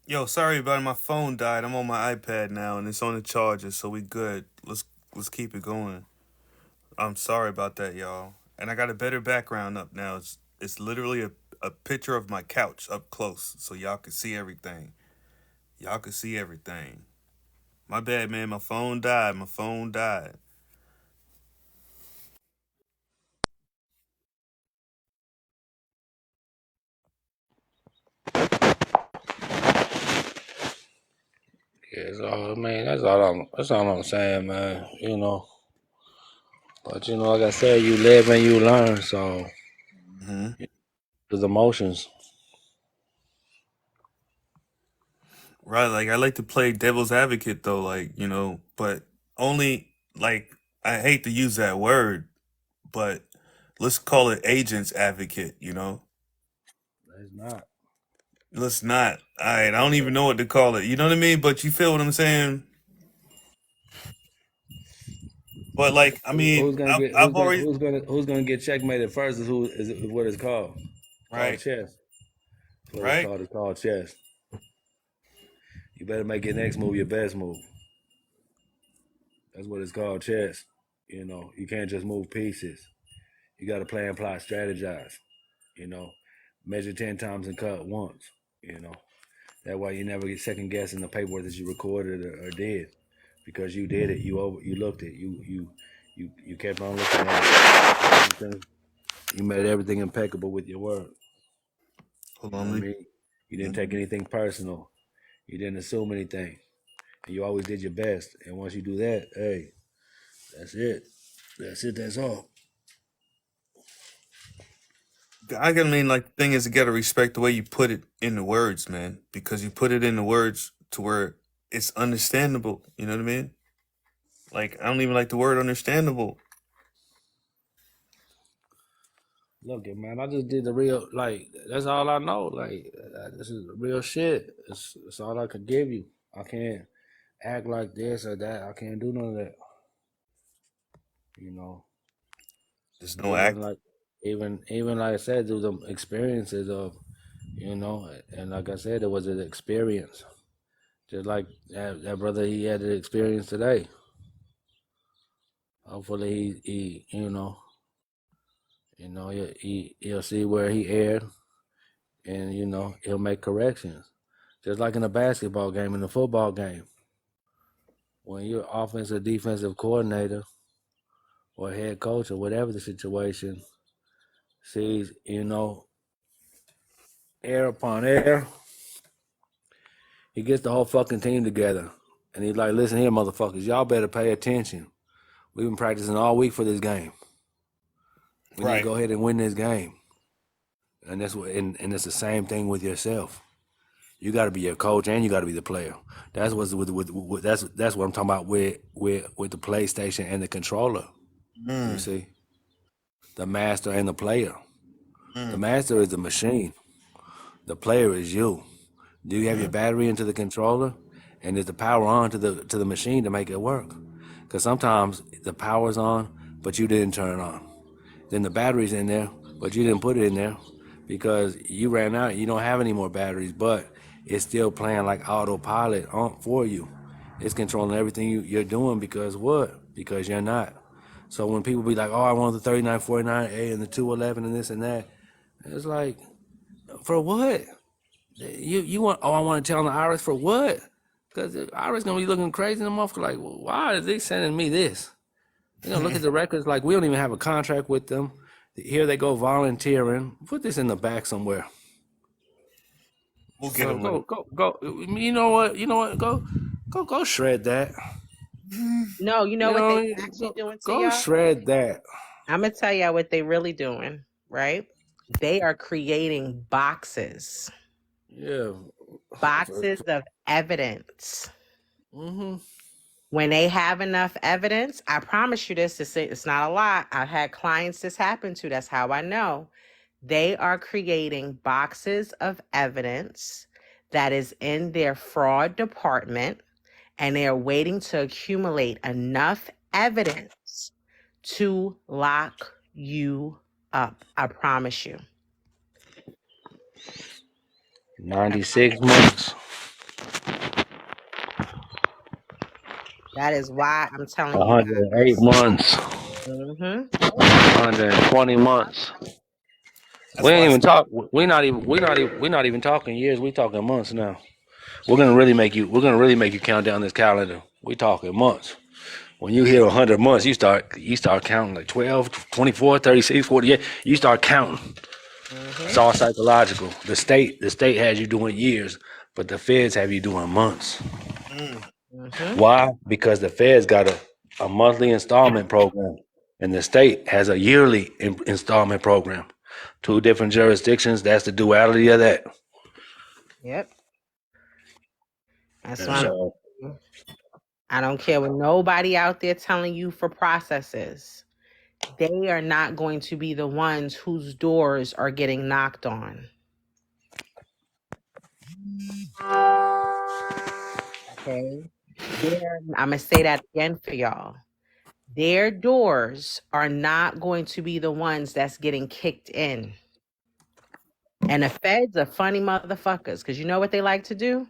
Yo, sorry about it. My phone died. I'm on my iPad now and it's on the charger, so we good. Let's keep it going. I'm sorry about that, y'all. And I got a better background up now. It's literally a picture of my couch up close, so y'all can see everything. Y'all can see everything. My bad, man. My phone died. My phone died. Yeah, so man, that's all I'm saying, man. But like I said, you live and you learn. So Hmm. the emotions. Right, like I like to play devil's advocate though, but only like I hate to use that word, but let's call it agent's advocate. It's not. Let's not. I don't even know what to call it. You know what I mean? But you feel what I'm saying? But like, I mean, Who's gonna I've, get I've already who's gonna get checkmated first is what it's called. Called right, chess. That's what it's right. called. It's called chess. You better make your next move your best move. That's what it's called, chess. You can't just move pieces. You got to plan, plot, strategize. You know, measure 10 times and cut once. You know, that way you never get second guessing the paperwork that you recorded or did because you did it. You looked it. You kept on looking at it. You made everything impeccable with your word. Hold You know on, what I let me. mean? You didn't take anything personal. You didn't assume anything. And you always did your best. And once you do that, hey, that's it. That's it. That's all. I gotta mean, like, the thing is, you gotta respect the way you put it in the words, man, because you put it in the words to where it's understandable. You know what I mean? Like, I don't even like the word understandable. Look, man, I just did the real, like, that's all I know. Like, this is real shit. It's all I could give you. I can't act like this or that. I can't do none of that. You know, There's no even act. like, even like I said, through the experiences of, and like I said, it was an experience. Just like that brother, he had an experience today. Hopefully, he'll see where he erred, and he'll make corrections. Just like in a basketball game, in a football game, when you're offensive, defensive coordinator or head coach or whatever the situation, sees air upon air, he gets the whole fucking team together, and he's like, "Listen here, motherfuckers, y'all better pay attention. We've been practicing all week for this game. We need to Right. go ahead and win this game." And and it's the same thing with yourself. You got to be your coach and you got to be the player. That's what's that's what I'm talking about with the PlayStation and the controller. You Mm, see, the master and the player. The mm, master is the machine. The player is you. Do you have your mm. battery into the controller, and is the power on to the machine to make it work? Because sometimes the power's on, but you didn't turn it on. Then the battery's in there, but you didn't put it in there because you ran out. You don't have any more batteries, but it's still playing like autopilot on for you. It's controlling everything you're doing because what? Because you're not. So when people be like, "Oh, I want the 3949A and the 211 and this and that," it's like, for what? You want? Oh, I want to tell the IRS for what? Because the IRS gonna be looking crazy in the motherfucker. Like, well, why are they sending me this? They're gonna look at the records like we don't even have a contract with them. Here they go volunteering. Put this in the back somewhere. We'll get So him later. go. You know what? You know what? Go shred that. No, you know You what know what I they mean? actually doing to Go y'all? shred that. I'm gonna tell y'all what they really doing, right? They are creating boxes, Yeah. boxes of evidence. Mm-hmm. When they have enough evidence, I promise you this, it's not a lot. I've had clients this happen to. That's how I know. They are creating boxes of evidence that is in their fraud department, and they are waiting to accumulate enough evidence to lock you up. I promise you. I 96 promise you. months. That is why I'm telling you 108 guys. months, Mm-hmm. 120 months. We That's why ain't I even said, talk. We're not even talking years. We talking months now. We're gonna really make you count down this calendar. We talking months. When you hit 100 months, you start counting like 12, 24, 36, 48. You start counting. It's Mm-hmm. all psychological. The state has you doing years, but the feds have you doing months. mm, Mm-hmm. Why? Because the feds got a monthly installment program, and the state has a yearly installment program. Two different jurisdictions. That's the duality of that. Yep. That's And why so I don't care what nobody out there telling you for processes. They are not going to be the ones whose doors are getting knocked on. Okay. I'm going to say that again for y'all. Their doors are not going to be the ones that's getting kicked in. And the feds are funny motherfuckers because you know what they like to do?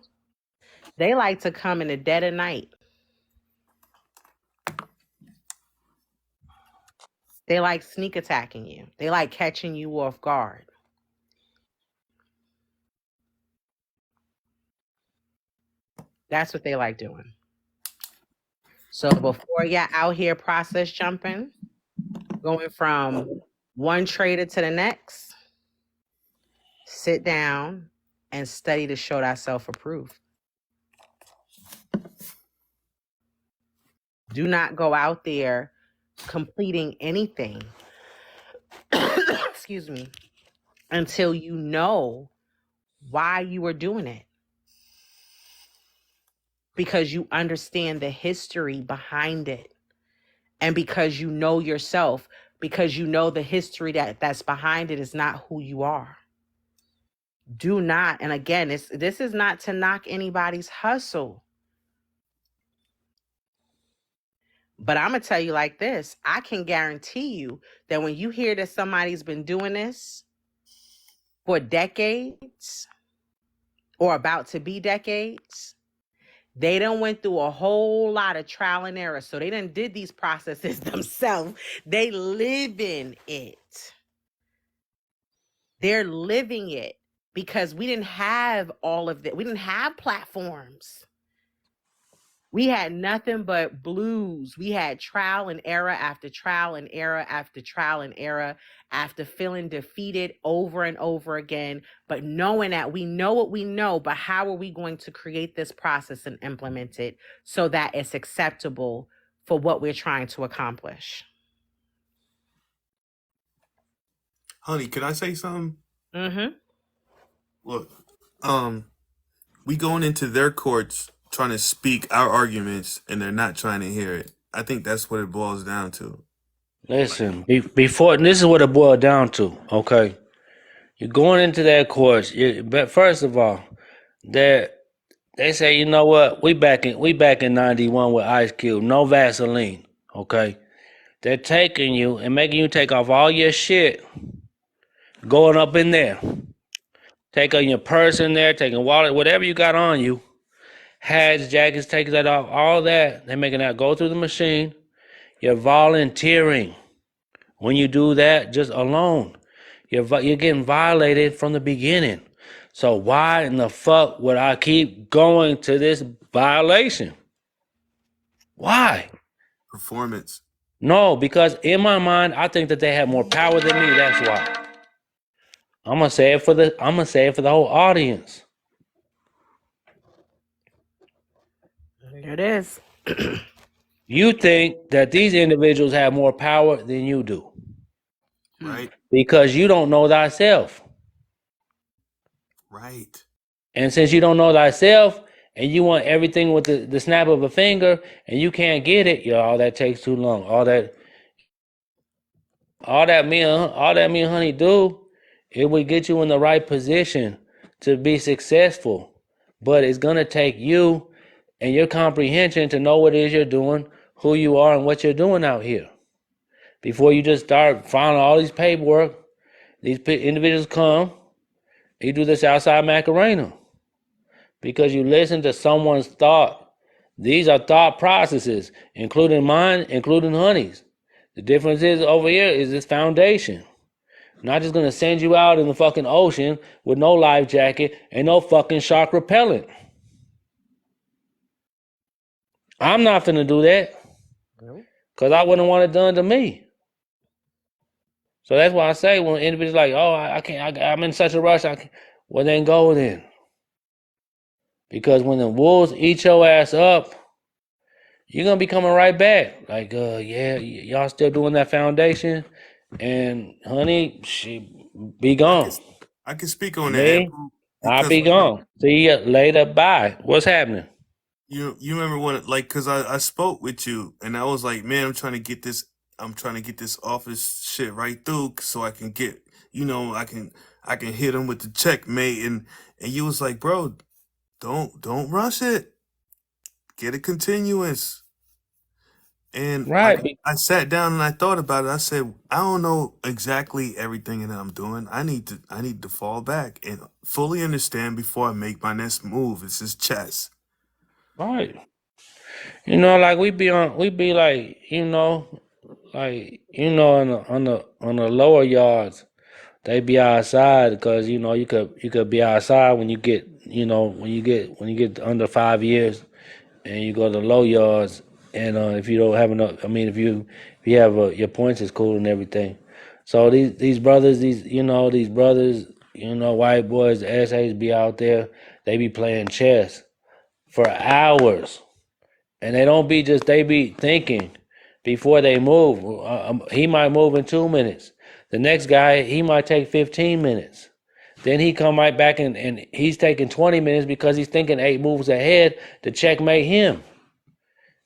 They like to come in the dead of night. They like sneak attacking you. They like catching you off guard. That's what they like doing. So before you're out here process jumping, going from one trader to the next, sit down and study to show thyself approved. Do not go out there completing anything, excuse me, until you know why you are doing it. Because you understand the history behind it. And because you know yourself, because you know the history that's behind it is not who you are. Do not, and again, this is not to knock anybody's hustle. But I'm gonna tell you like this: I can guarantee you that when you hear that somebody's been doing this for decades or about to be decades, they done went through a whole lot of trial and error. So they done did these processes themselves. They live in it. They're living it because we didn't have all of that. We didn't have platforms. We had nothing but blues. We had trial and error after trial and error after trial and error after feeling defeated over and over again. But knowing that we know what we know, but how are we going to create this process and implement it so that it's acceptable for what we're trying to accomplish? honey, can I say something? Mm-hmm. Look, um, we going into their courts trying to speak our arguments, and they're not trying to hear it. I think that's what it boils down to. Like, listen, before this is what it boiled down to. Okay, you're going into that course. But first of all, they they say, you know what? We back in '91 with Ice Cube. No Vaseline. Okay, they're taking you and making you take off all your shit, going up in there, taking your purse in there, taking wallet, whatever you got on you, hats, jackets, taking that off, all that. They're making that go through the machine. You're volunteering. When you do that, just alone, you're getting violated from the beginning. So why in the fuck would I keep going to this violation? Why? performance. No, because in my mind, I think that they have more power than me. That's why. I'm gonna say it for the whole audience. There it is. You think that these individuals have more power than you do Right, because you don't know thyself. right. And since you don't know thyself and you want everything with the snap of a finger and you can't get it, all that takes too long. All that me and honey do, it would get you in the right position to be successful. But it's gonna take you and your comprehension to know what it is you're doing, who you are, and what you're doing out here. Before you just start filing all these paperwork, these individuals come, you do this outside Macarena because you listen to someone's thought These are thought processes, including mine, including Honey's. The difference is over here is this foundation. I'm not just gonna send you out in the fucking ocean with no life jacket and no fucking shark repellent. I'm not finna do that because I wouldn't want it done to me. So that's why I say when individuals like, oh, I can't, I'm in such a rush, I can't. Well, then go then. Because when the wolves eat your ass up, you're gonna be coming right back. Like, yeah, y'all still doing that foundation, and honey, she be I can gone. I can speak on that, Me, Ample, I'll because be gone. See you later. Bye. What's happening? you remember when because I spoke with you and I was like, man, I'm trying to get this office shit right through so I can get I can hit him with the checkmate and you was like, bro, don't rush it. Get a continuous. And Right. I sat down and I thought about it. I said, I don't know exactly everything that I'm doing. I need to fall back and fully understand before I make my next move. It's just chess. Right. Like we be like, on the lower yards, they be outside because you could be outside when you get when you get under 5 years and you go to low yards and if you don't have enough, I mean if you have your points is cool and everything. So these brothers, these brothers, white boys, the essays be out there, they be playing chess for hours. And they be thinking before they move. He might move in 2 minutes. The next guy, he might take 15 minutes. Then he come right back and he's taking 20 minutes because he's thinking 8 moves ahead to checkmate him.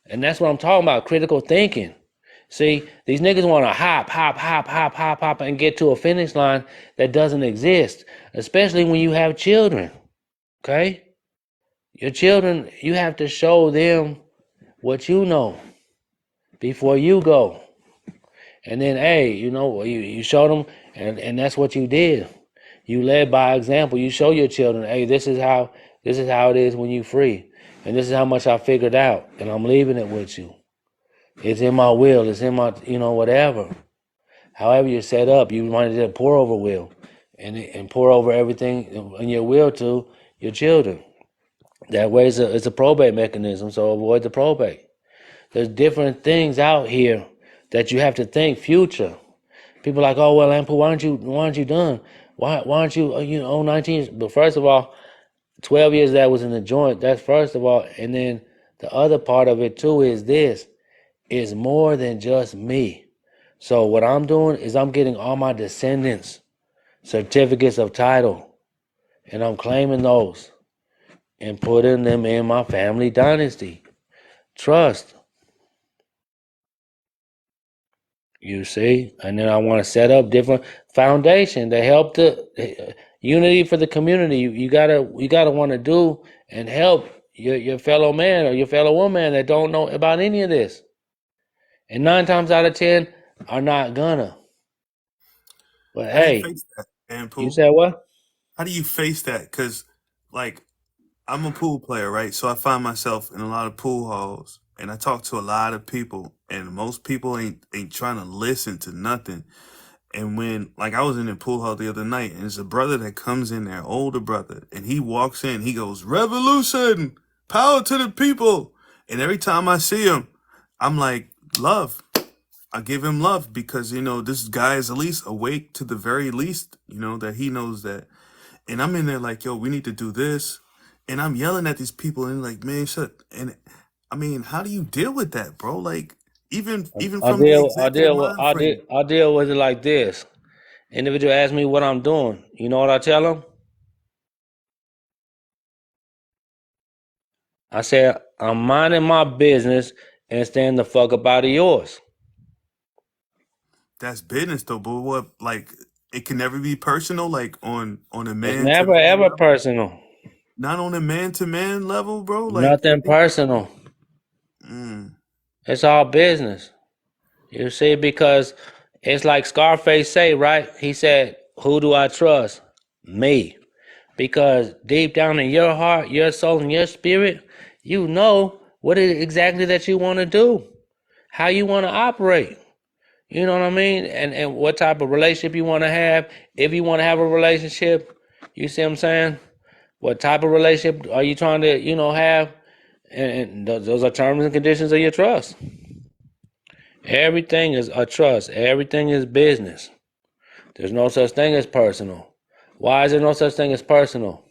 And that's what I'm talking about, critical thinking. See, these niggas want to hop, and get to a finish line that doesn't exist, especially when you have children, okay? Your children, you have to show them what you know before you go. And then, hey, you showed them, and that's what you did. You led by example. You show your children, hey, this is how it is when you free, and this is how much I figured out, and I'm leaving it with you. It's in my will. It's in my, whatever. However you're set up, you wanted to pour over will, and pour over everything in your will to your children. That way, it's a probate mechanism. So avoid the probate. There's different things out here that you have to think future. People are like, oh well, Ampu, why aren't you done? Why aren't you 19? But first of all, 12 years that was in the joint. That's first of all, and then the other part of it too is this: is more than just me. So what I'm doing is I'm getting all my descendants certificates of title, and I'm claiming those and putting them in my family dynasty trust. You see, and then I want to set up different foundation to help the unity for the community. You gotta want to do and help your fellow man or your fellow woman that don't know about any of this. And 9 times out of 10 are not gonna. But How do you hey, face that, you Ample? said what? How do you face that? Because, like, I'm a pool player, right? So I find myself in a lot of pool halls, and I talk to a lot of people, and most people ain't trying to listen to nothing. And when, like, I was in the pool hall the other night, and there's a brother that comes in there, older brother, and he walks in, he goes, "Revolution, power to the people." And every time I see him, I'm like, love. I give him love because this guy is at least awake to the very least. That he knows that. And I'm in there like, yo, we need to do this. And I'm yelling at these people and like, man, shut. And I mean, how do you deal with that, bro? Like, even I from the deal I executive deal with mind frame. I deal with it like this. Individual asks me what I'm doing. You know what I tell them? I say I'm minding my business and staying the fuck up out of yours. That's business though, but what like it can never be personal, like on a It's man to never man ever level. personal. Not on a man to man level, bro. Like Nothing personal. mm, It's all business. You see, because it's like Scarface say, right? He said, "Who do I trust? Me." Because deep down in your heart, your soul, and your spirit, you know what is it exactly that you want to do, how you want to operate. You know what I mean? And what type of relationship you want to have. If you want to have a relationship, you see what I'm saying? What type of relationship are you trying to, have? And those are terms and conditions of your trust. Everything is a trust. Everything is business. There's no such thing as personal. Why is there no such thing as personal?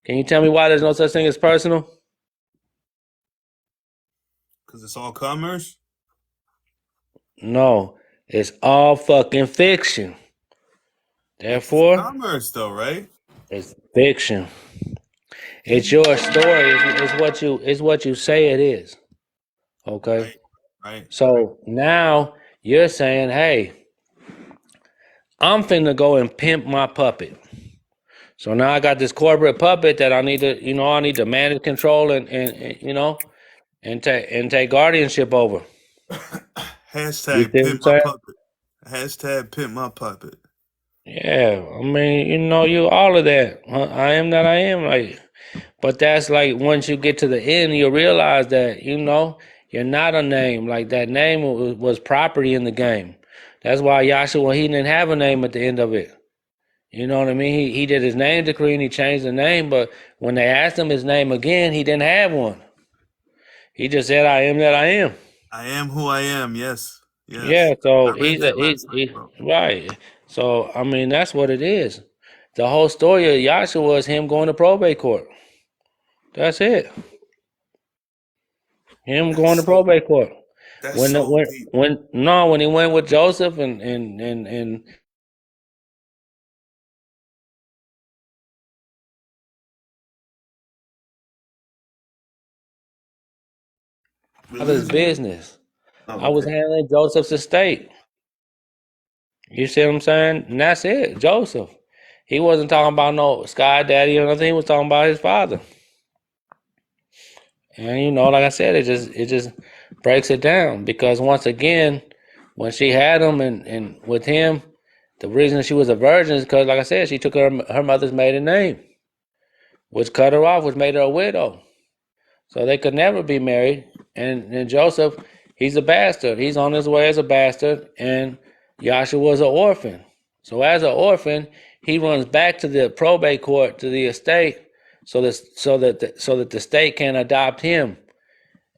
Can you tell me why there's no such thing as personal? Because it's all commerce. No, it's all fucking fiction. It's Therefore, commerce, though, right? it's fiction. It's your story. It's what you say it is. Okay. Right. Right. So now you're saying, hey, I'm finna go and pimp my puppet. So now I got this corporate puppet that I need to manage, control, and take guardianship over. You Hashtag see what I'm pimp my saying? puppet. Hashtag pimp my puppet. Yeah, I mean, you all of that. I am that I am. Like, but that's like once you get to the end, you realize that you're not a name. Like that name was property in the game. That's why Yahshua he didn't have a name at the end of it. You know what I mean? He did his name decree and he changed the name, but when they asked him his name again, he didn't have one. He just said, "I am that I am." I am who I am. Yes. Yeah, Yes. so I read he's a, that he's last night, he, bro. right. So I mean, that's what it is. The whole story of Yahshua was him going to probate court. That's it. Him That's going to so. probate court. That's When the, so when deep. when no, when he went with Joseph and We father's losing you? business. Oh, I was okay. handling Joseph's estate. You see what I'm saying? And that's it, Joseph. He wasn't talking about no Sky Daddy or nothing. He was talking about his father. And like I said, it just breaks it down because once again, when she had him and with him, the reason she was a virgin is because, like I said, she took her mother's maiden name, which cut her off, which made her a widow. So they could never be married. And Joseph, he's a bastard. He's on his way as a bastard, and Yahshua was an orphan. So as an orphan, he runs back to the probate court to the estate, so that the state can adopt him,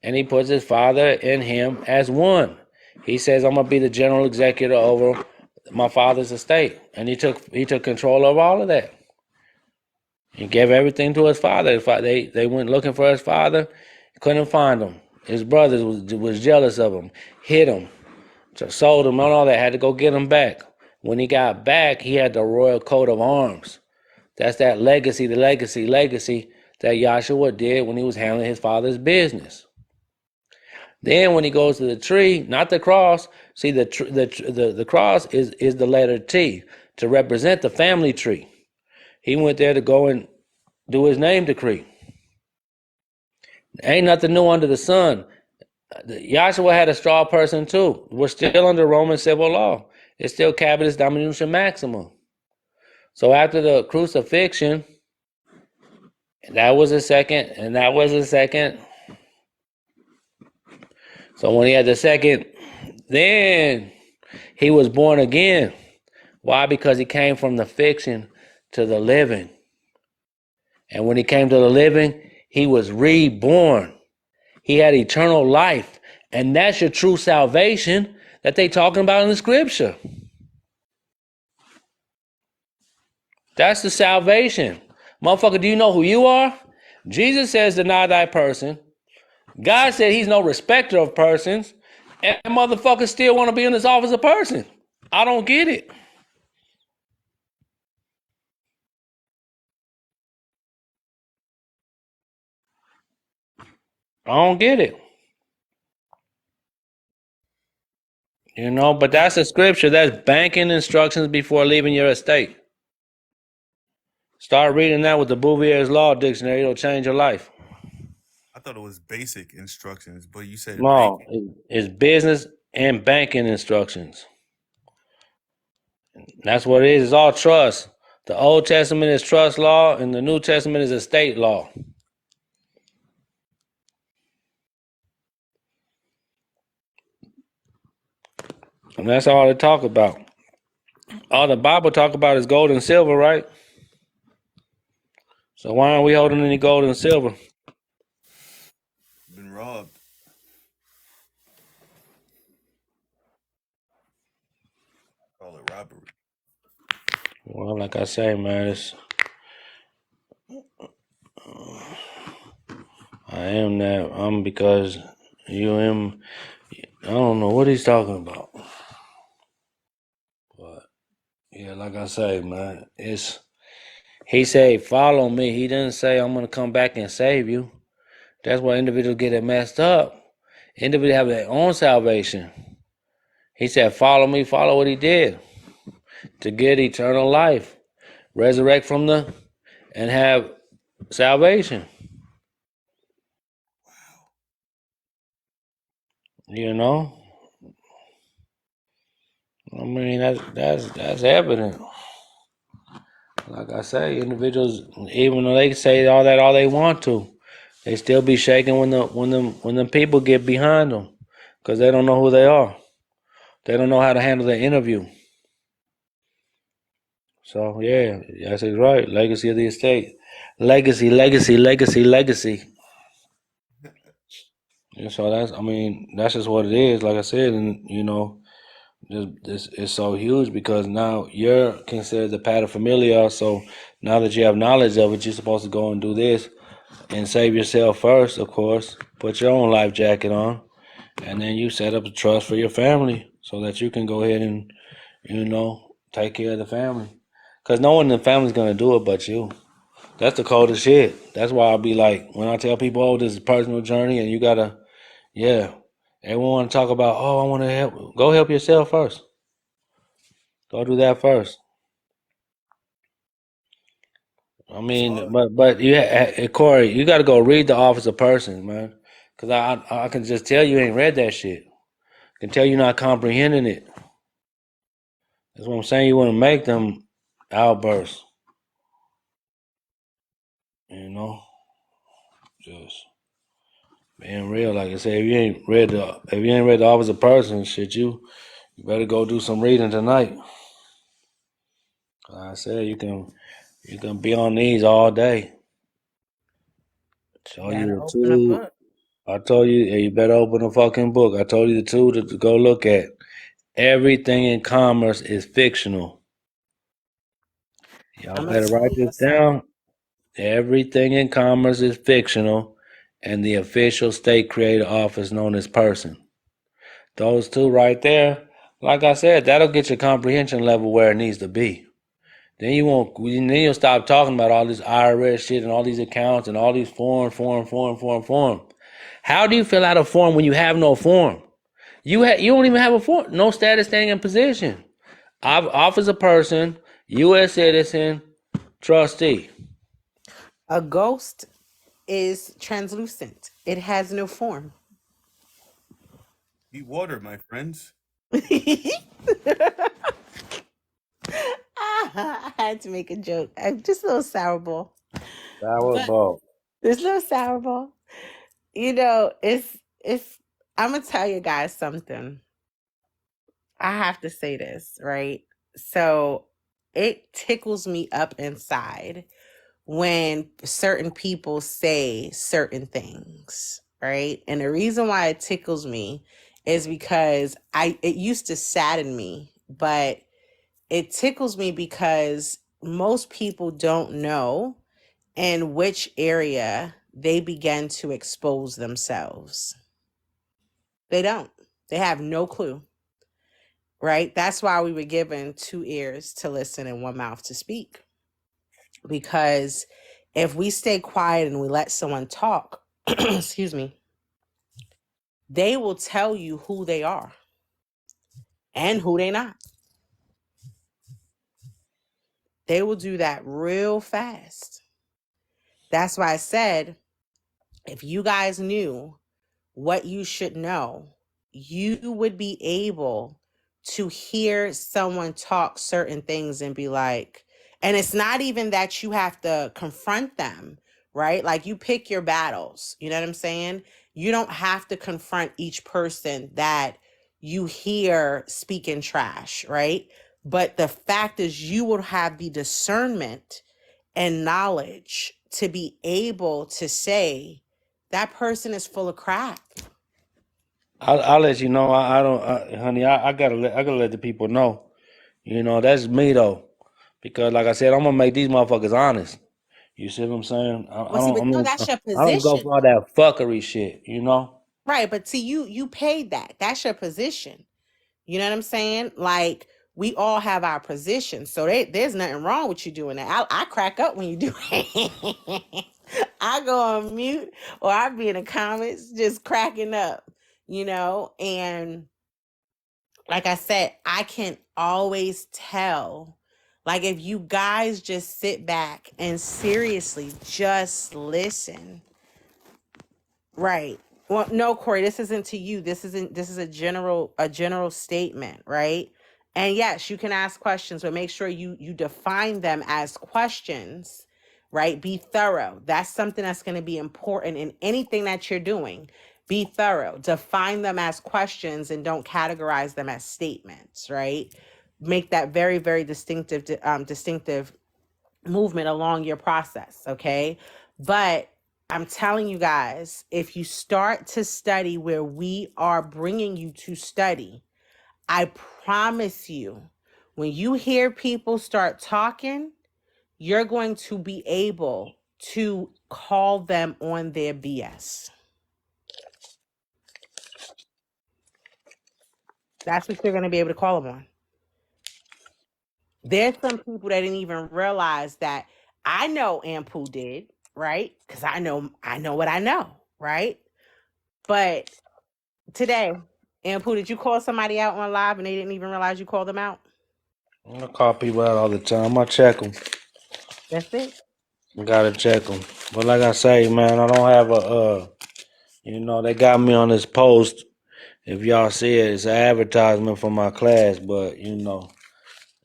and he puts his father and him as one. He says, "I'm gonna be the general executor over my father's estate," and he took control of all of that. He gave everything to his father. They went looking for his father, couldn't find him. His brothers was jealous of him, hit him, sold him, and all that. Had to go get him back. When he got back, he had the royal coat of arms. That's that legacy, the legacy that Yahshua did when he was handling his father's business. Then when he goes to the tree, not the cross. See, the cross is the letter T to represent the family tree. He went there to go and do his name decree. Ain't nothing new under the sun. Yahshua had a straw person too. We're still under Roman civil law. It's still capitis dominusum maxima. So after the crucifixion, that was a second, and that was a second. So when he had the second, then he was born again. Why? Because he came from the fiction to the living. And when he came to the living, he was reborn. He had eternal life. And that's your true salvation that they talking about in the scripture. That's the salvation. Motherfucker, do you know who you are? Jesus says deny thy person. God said he's no respecter of persons. And motherfuckers still want to be in this office of person. I don't get it. I don't get it. But that's a scripture. That's banking instructions before leaving your estate. Start reading that with the Bouvier's Law Dictionary. It'll change your life. I thought it was basic instructions, but you said No, banking. it's business and banking instructions. That's what it is. It's all trust. The Old Testament is trust law, and the New Testament is estate law. And that's all they talk about. All the Bible talk about is gold and silver, right? So why aren't we holding any gold and silver? Been robbed. Call it robbery. Well, like I say, man, I am that. I'm because you am. I don't know what he's talking about. But yeah, like I say, man, it's he said, follow me. He didn't say I'm gonna come back and save you. That's why individuals get it messed up. Individuals have their own salvation. He said, follow me, follow what he did to get eternal life, resurrect from the and have salvation. You know? I mean that's evident. Like I say, individuals, even though they say all they want to, they still be shaking when the people get behind them, because they don't know who they are. They don't know how to handle the interview. So yeah, that's right. Legacy of the estate, legacy, legacy, legacy, legacy. And so that's just what it is. Like I said, and this is so huge because now you're considered the paterfamilias. So now that you have knowledge of it, you're supposed to go and do this and save yourself first, of course. Put your own life jacket on, and then you set up a trust for your family so that you can go ahead and take care of the family. Cause no one in the family's gonna do it but you. That's the coldest shit. That's why I'll be like, when I tell people, oh, this is a personal journey, and you gotta, yeah. Everyone want to talk about, oh, I want to help. Go help yourself first. Go do that first. I It's mean, hard. but Corey, you got to go read the Office of Persons, man. Cause I can just tell you ain't read that shit. I can tell you're not comprehending it. That's what I'm saying. You want to make them outbursts, you know, just being real. Like I said, if you ain't read the Office of Persons, shit, you better go do some reading tonight. Like I said, you can be on these all day. Show you Gotta the open a two. book. I told you, you better open a fucking book. I told you the two to go look at. Everything in commerce is fictional. Y'all I'm gonna better tell write you this something. down. Everything in commerce is fictional, and the official state created office known as person. Those two right there, like I said, that'll get your comprehension level where it needs to be. Then you won't. Then you'll stop talking about all this IRS shit and all these accounts and all these form. How do you fill out a form when you have no form? You don't even have a form. No status, standing, and position. Office of person, U.S. citizen, trustee. A ghost is translucent. It has no form. Be water, my friends. I had to make a joke. I'm just a little sour ball. But Powerball. there's no sour ball. It's I'm gonna tell you guys something. I have to say this, right? So it tickles me up inside when certain people say certain things, right? And the reason why it tickles me is because it used to sadden me, but it tickles me because most people don't know in which area they begin to expose themselves. They don't. They have no clue, right? That's why we were given two ears to listen and one mouth to speak. Because if we stay quiet and we let someone talk, excuse me, they will tell you who they are and who they not. They will do that real fast. That's why I said, if you guys knew what you should know, you would be able to hear someone talk certain things and be like, and it's not even that you have to confront them, right? Like you pick your battles. You know what I'm saying? You don't have to confront each person that you hear speaking trash, right? But the fact is, you will have the discernment and knowledge to be able to say that person is full of crap. I'll let you know. I don't, honey. I gotta let the people know. You know, that's me though, because like I said, I'm gonna make these motherfuckers honest. You see what I'm saying? Well, see, but no, that's your I don't go position, for all that fuckery shit. You know. right? But see, you paid that. That's your position. You know what I'm saying? Like, we all have our positions, so there's nothing wrong with you doing that. I crack up when you do it. I go on mute, or I be in the comments just cracking up, and like I said, I can always tell. Like, if you guys just sit back and seriously just listen. Right. Well, no, Corey, this isn't to you. This is a general statement, right? And yes, you can ask questions, but make sure you define them as questions, right? Be thorough. That's something that's going to be important in anything that you're doing. Be thorough. Define them as questions and don't categorize them as statements, right? Make that very, very distinctive movement along your process, okay? But I'm telling you guys, if you start to study where we are bringing you to study, I promise you, when you hear people start talking, you're going to be able to call them on their BS. That's what you're going to be able to call them on. There's some people that didn't even realize that. I know Ampu did, right? Because I know what I know, right? But today, Ampu, did you call somebody out on live and they didn't even realize you called them out? I call people out all the time. I check them. That's it. Gotta check them. But like I say, man, I don't have they got me on this post. If y'all see it, it's an advertisement for my class. But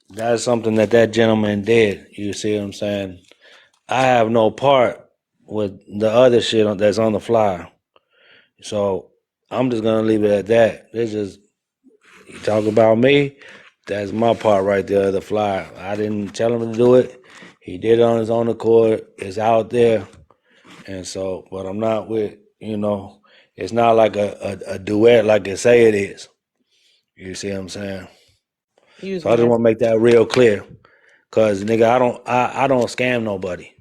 that's something that gentleman did. You see what I'm saying? I have no part with the other shit that's on the flyer. So I'm just gonna leave it at that. This is you talk about me. That's my part right there, the flyer. I didn't tell him to do it. He did it on his own accord. It's out there. And so, but I'm not with, it's not like a duet like they say it is. You see what I'm saying? Use So I me just as. want to make that real clear. Cause nigga, I don't scam nobody.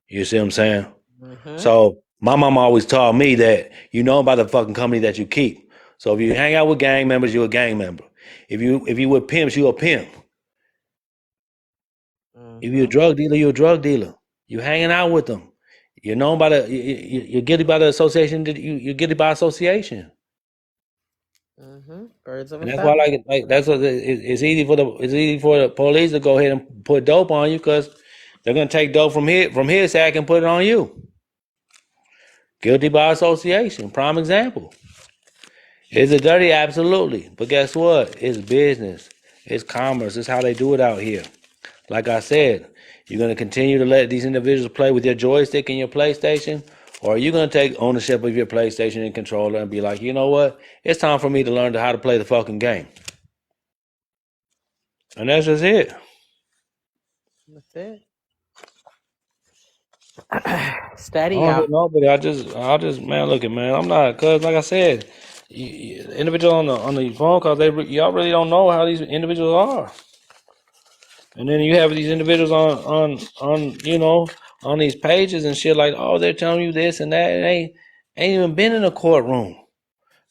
You see what I'm saying? Mm-hmm. So my mama always taught me that you know about the fucking company that you keep. So if you hang out with gang members, you're a gang member. If you with pimps, you a pimp. If you're a Mm-hmm. drug dealer, you're a drug dealer. You hanging out with them. You're known by you're guilty by the association. You're guilty by association. Mm-hmm. Birds of a And that's why, feather. that's what it's easy for the police to go ahead and put dope on you because they're gonna take dope from his sack and put it on you. Guilty by association, prime example. Is it dirty? Absolutely, but guess what? It's business. It's commerce. It's how they do it out here. Like I said, you're gonna continue to let these individuals play with your joystick and your PlayStation, or are you gonna take ownership of your PlayStation and controller and be like, you know what? It's time for me to learn how to play the fucking game. And that's just it. That's it. I Study, don't y'all. hit nobody. Man, look at man. I'm not, cause like I said, individual on the phone calls, y'all really don't know how these individuals are. And then you have these individuals on these pages and shit like, oh, they're telling you this and that, and they ain't even been in a courtroom,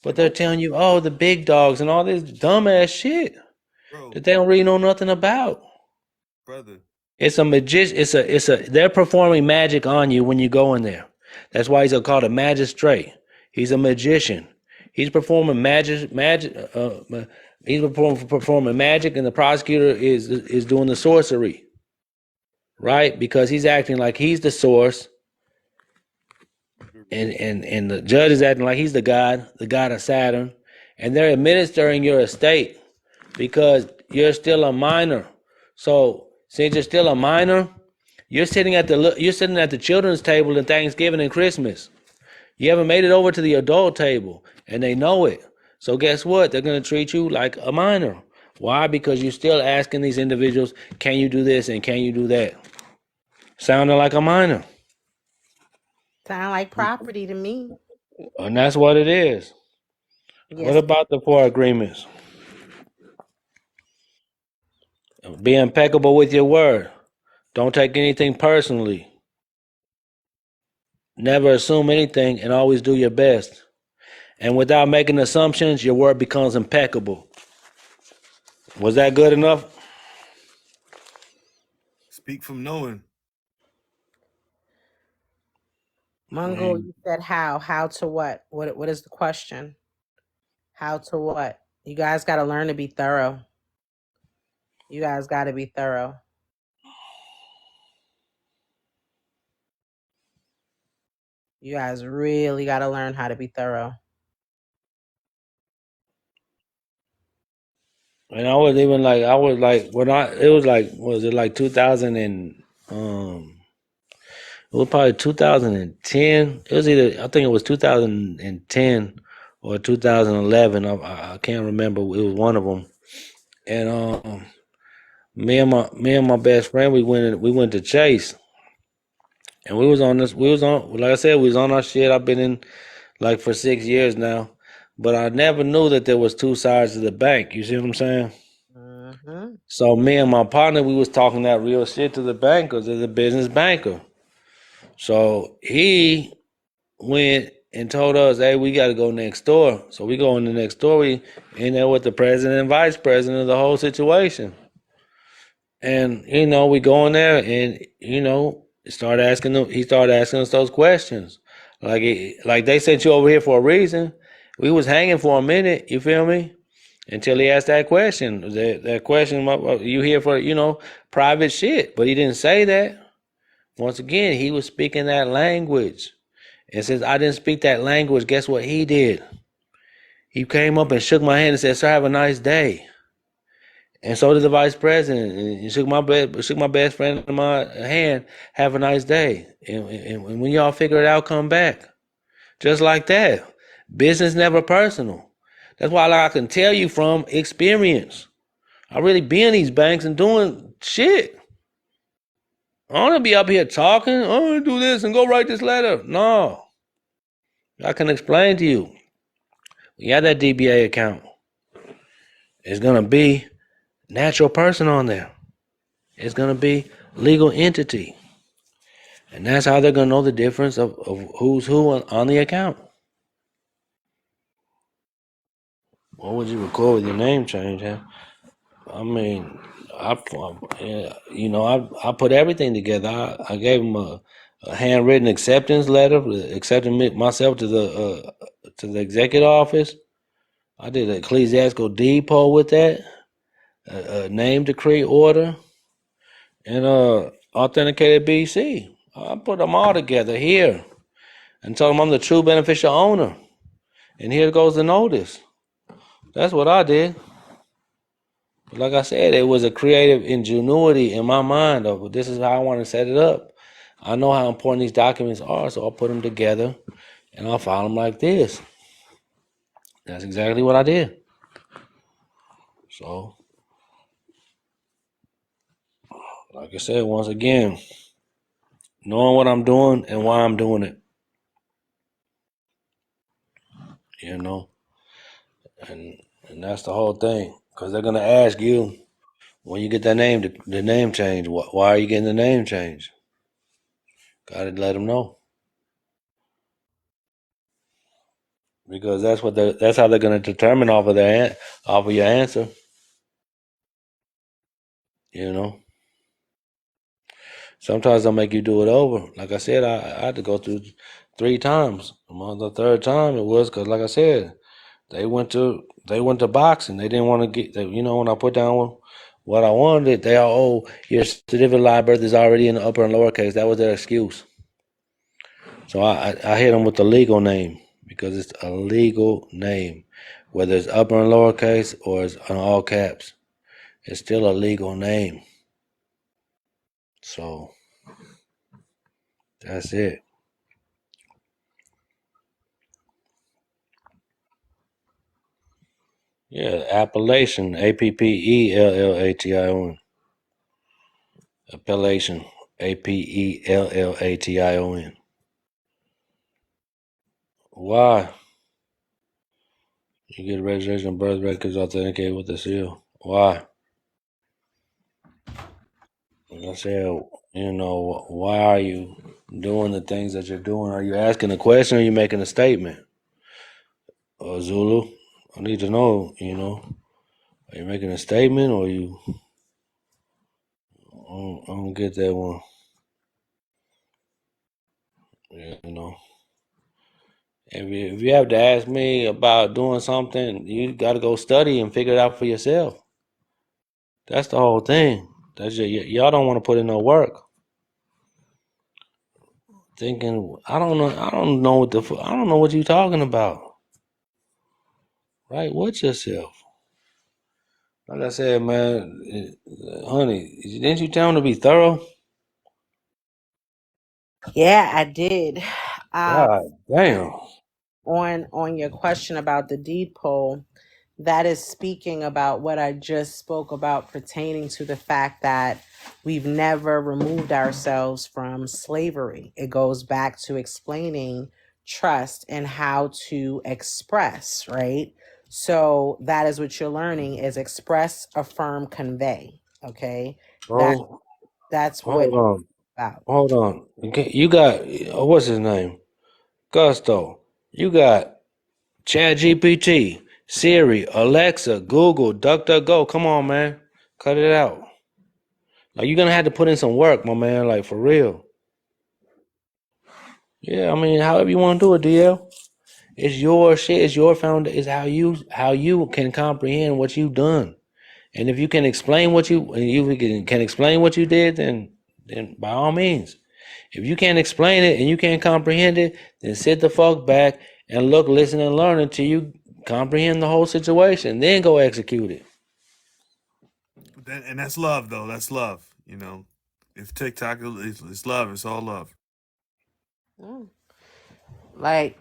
but they're telling you, oh, the big dogs and all this dumbass shit Bro, that they don't really know nothing about. brother, It's a magician. They're performing magic on you when you go in there. That's why he's called a magistrate. He's a magician. He's performing he's performing magic, and the prosecutor is doing the sorcery, right? Because he's acting like he's the source, and the judge is acting like he's the god of Saturn, and they're administering your estate because you're still a minor. So since you're still a minor, you're sitting at the children's table at Thanksgiving and Christmas. You haven't made it over to the adult table, and they know it. So guess what? They're gonna treat you like a minor. Why? Because you're still asking these individuals, can you do this and can you do that? Sounding like a minor. Sound like property to me. And that's what it is. What Yes, about the four agreements? Be impeccable with your word. Don't take anything personally. Never assume anything and always do your best. And without making assumptions, your word becomes impeccable. Was that good enough? Speak from knowing. Mungo, Man, you said how? How to what? What is the question? How to what? You guys got to learn to be thorough. You guys got to be thorough. You guys really got to learn how to be thorough. and I was like when I it was like was it like 2000 and it was probably 2010. It was either I think it was 2010 or 2011. I can't remember. It was one of them. And me and my best friend we went to Chase, and we was on like I said we was on our shit. I've been in like for 6 years now, but I never knew that there was two sides to the bank. You see what I'm saying? Hmm. So me and my partner we was talking that real shit to the bankers, as a business banker. So he went and told us, "Hey, we got to go next door." So we go in the next door. We in there with the president and vice president of the whole situation. And we go in there, and start asking them. He started asking us those questions, like they sent you over here for a reason. We was hanging for a minute. You feel me? Until he asked that question. That question, you here for private shit? But he didn't say that. Once again, he was speaking that language. And since I didn't speak that language, guess what he did? He came up and shook my hand and said, "Sir, have a nice day." And so did the vice president. And he shook my best friend in my hand. Have a nice day. And when y'all figure it out, come back. Just like that. Business never personal. That's why I can tell you from experience. I really be in these banks and doing shit. I don't want to be up here talking. I want to do this and go write this letter. No. I can explain to you. You have that DBA account. It's going to be natural person on there. It's going to be legal entity. And that's how they're going to know the difference of who's who on the account. What would you record with your name change, huh? I mean, I put everything together. I gave him a handwritten acceptance letter, accepting myself to the executive office. I did an ecclesiastical deed poll with that, a name decree order, and authenticated BC. I put them all together here and told them I'm the true beneficial owner. And here goes the notice. That's what I did. But like I said, it was a creative ingenuity in my mind of this is how I want to set it up. I know how important these documents are, so I'll put them together and I'll file them like this. That's exactly what I did. So, like I said, once again, knowing what I'm doing and why I'm doing it, you know, and and that's the whole thing. Because they're gonna ask you when you get that name, the name change. Why are you getting the name change? Gotta let them know because that's how they're gonna determine off of your answer. You know, sometimes they'll make you do it over. Like I said, I had to go through 3 times. On the third time, it was because, like I said, they went to boxing. They didn't want to get. When I put down what I wanted, they all, your certificate of live birth is already in the upper and lower case. That was their excuse. So I hit them with the legal name because it's a legal name, whether it's upper and lower case or it's in all caps. It's still a legal name. So that's it. Yeah, Appellation, Appellation. Appellation, Appellation. Why? You get registration of birth records authenticated with the seal. Why? Like I said, why are you doing the things that you're doing? Are you asking a question or are you making a statement? Zulu, I need to know, are you making a statement or you, I don't get that one, you know. If you have to ask me about doing something, you got to go study and figure it out for yourself. That's the whole thing. Y'all don't want to put in no work. Thinking I don't know. I don't know what you're talking about. Right? Watch yourself. Like I said, man, honey, didn't you tell him to be thorough? Yeah, I did. Um, God damn. on your question about the deed poll, that is speaking about what I just spoke about pertaining to the fact that we've never removed ourselves from slavery. It goes back to explaining trust and how to express, right? So that is what you're learning is express, affirm, convey. Okay. That Bro, that's what hold it's on. about. Hold on. Okay, you got what's his name? Gusto. You got Chat GPT, Siri, Alexa, Google, DuckDuckGo. Come on, man. Cut it out. Like you're gonna have to put in some work, my man. Like for real. Yeah, I mean, however you want to do it, DL. It's your shit. It's your foundation. It's how you can comprehend what you've done. And if you can explain what you can explain what you did, then by all means. If you can't explain it and you can't comprehend it, then sit the fuck back and look, listen, and learn until you comprehend the whole situation. Then go execute it. And that's love, though. That's love. If TikTok it's love, it's all love. Mm. Like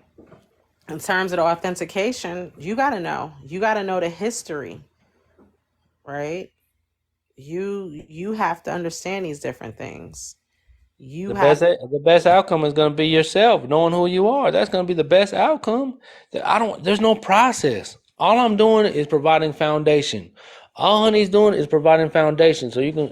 in terms of the authentication, you got to know. You got to know the history, right? You have to understand these different things. You The have best the best outcome is going to be yourself, knowing who you are. That's going to be the best outcome. There's no process. All I'm doing is providing foundation. All Honey's doing is providing foundation. So you can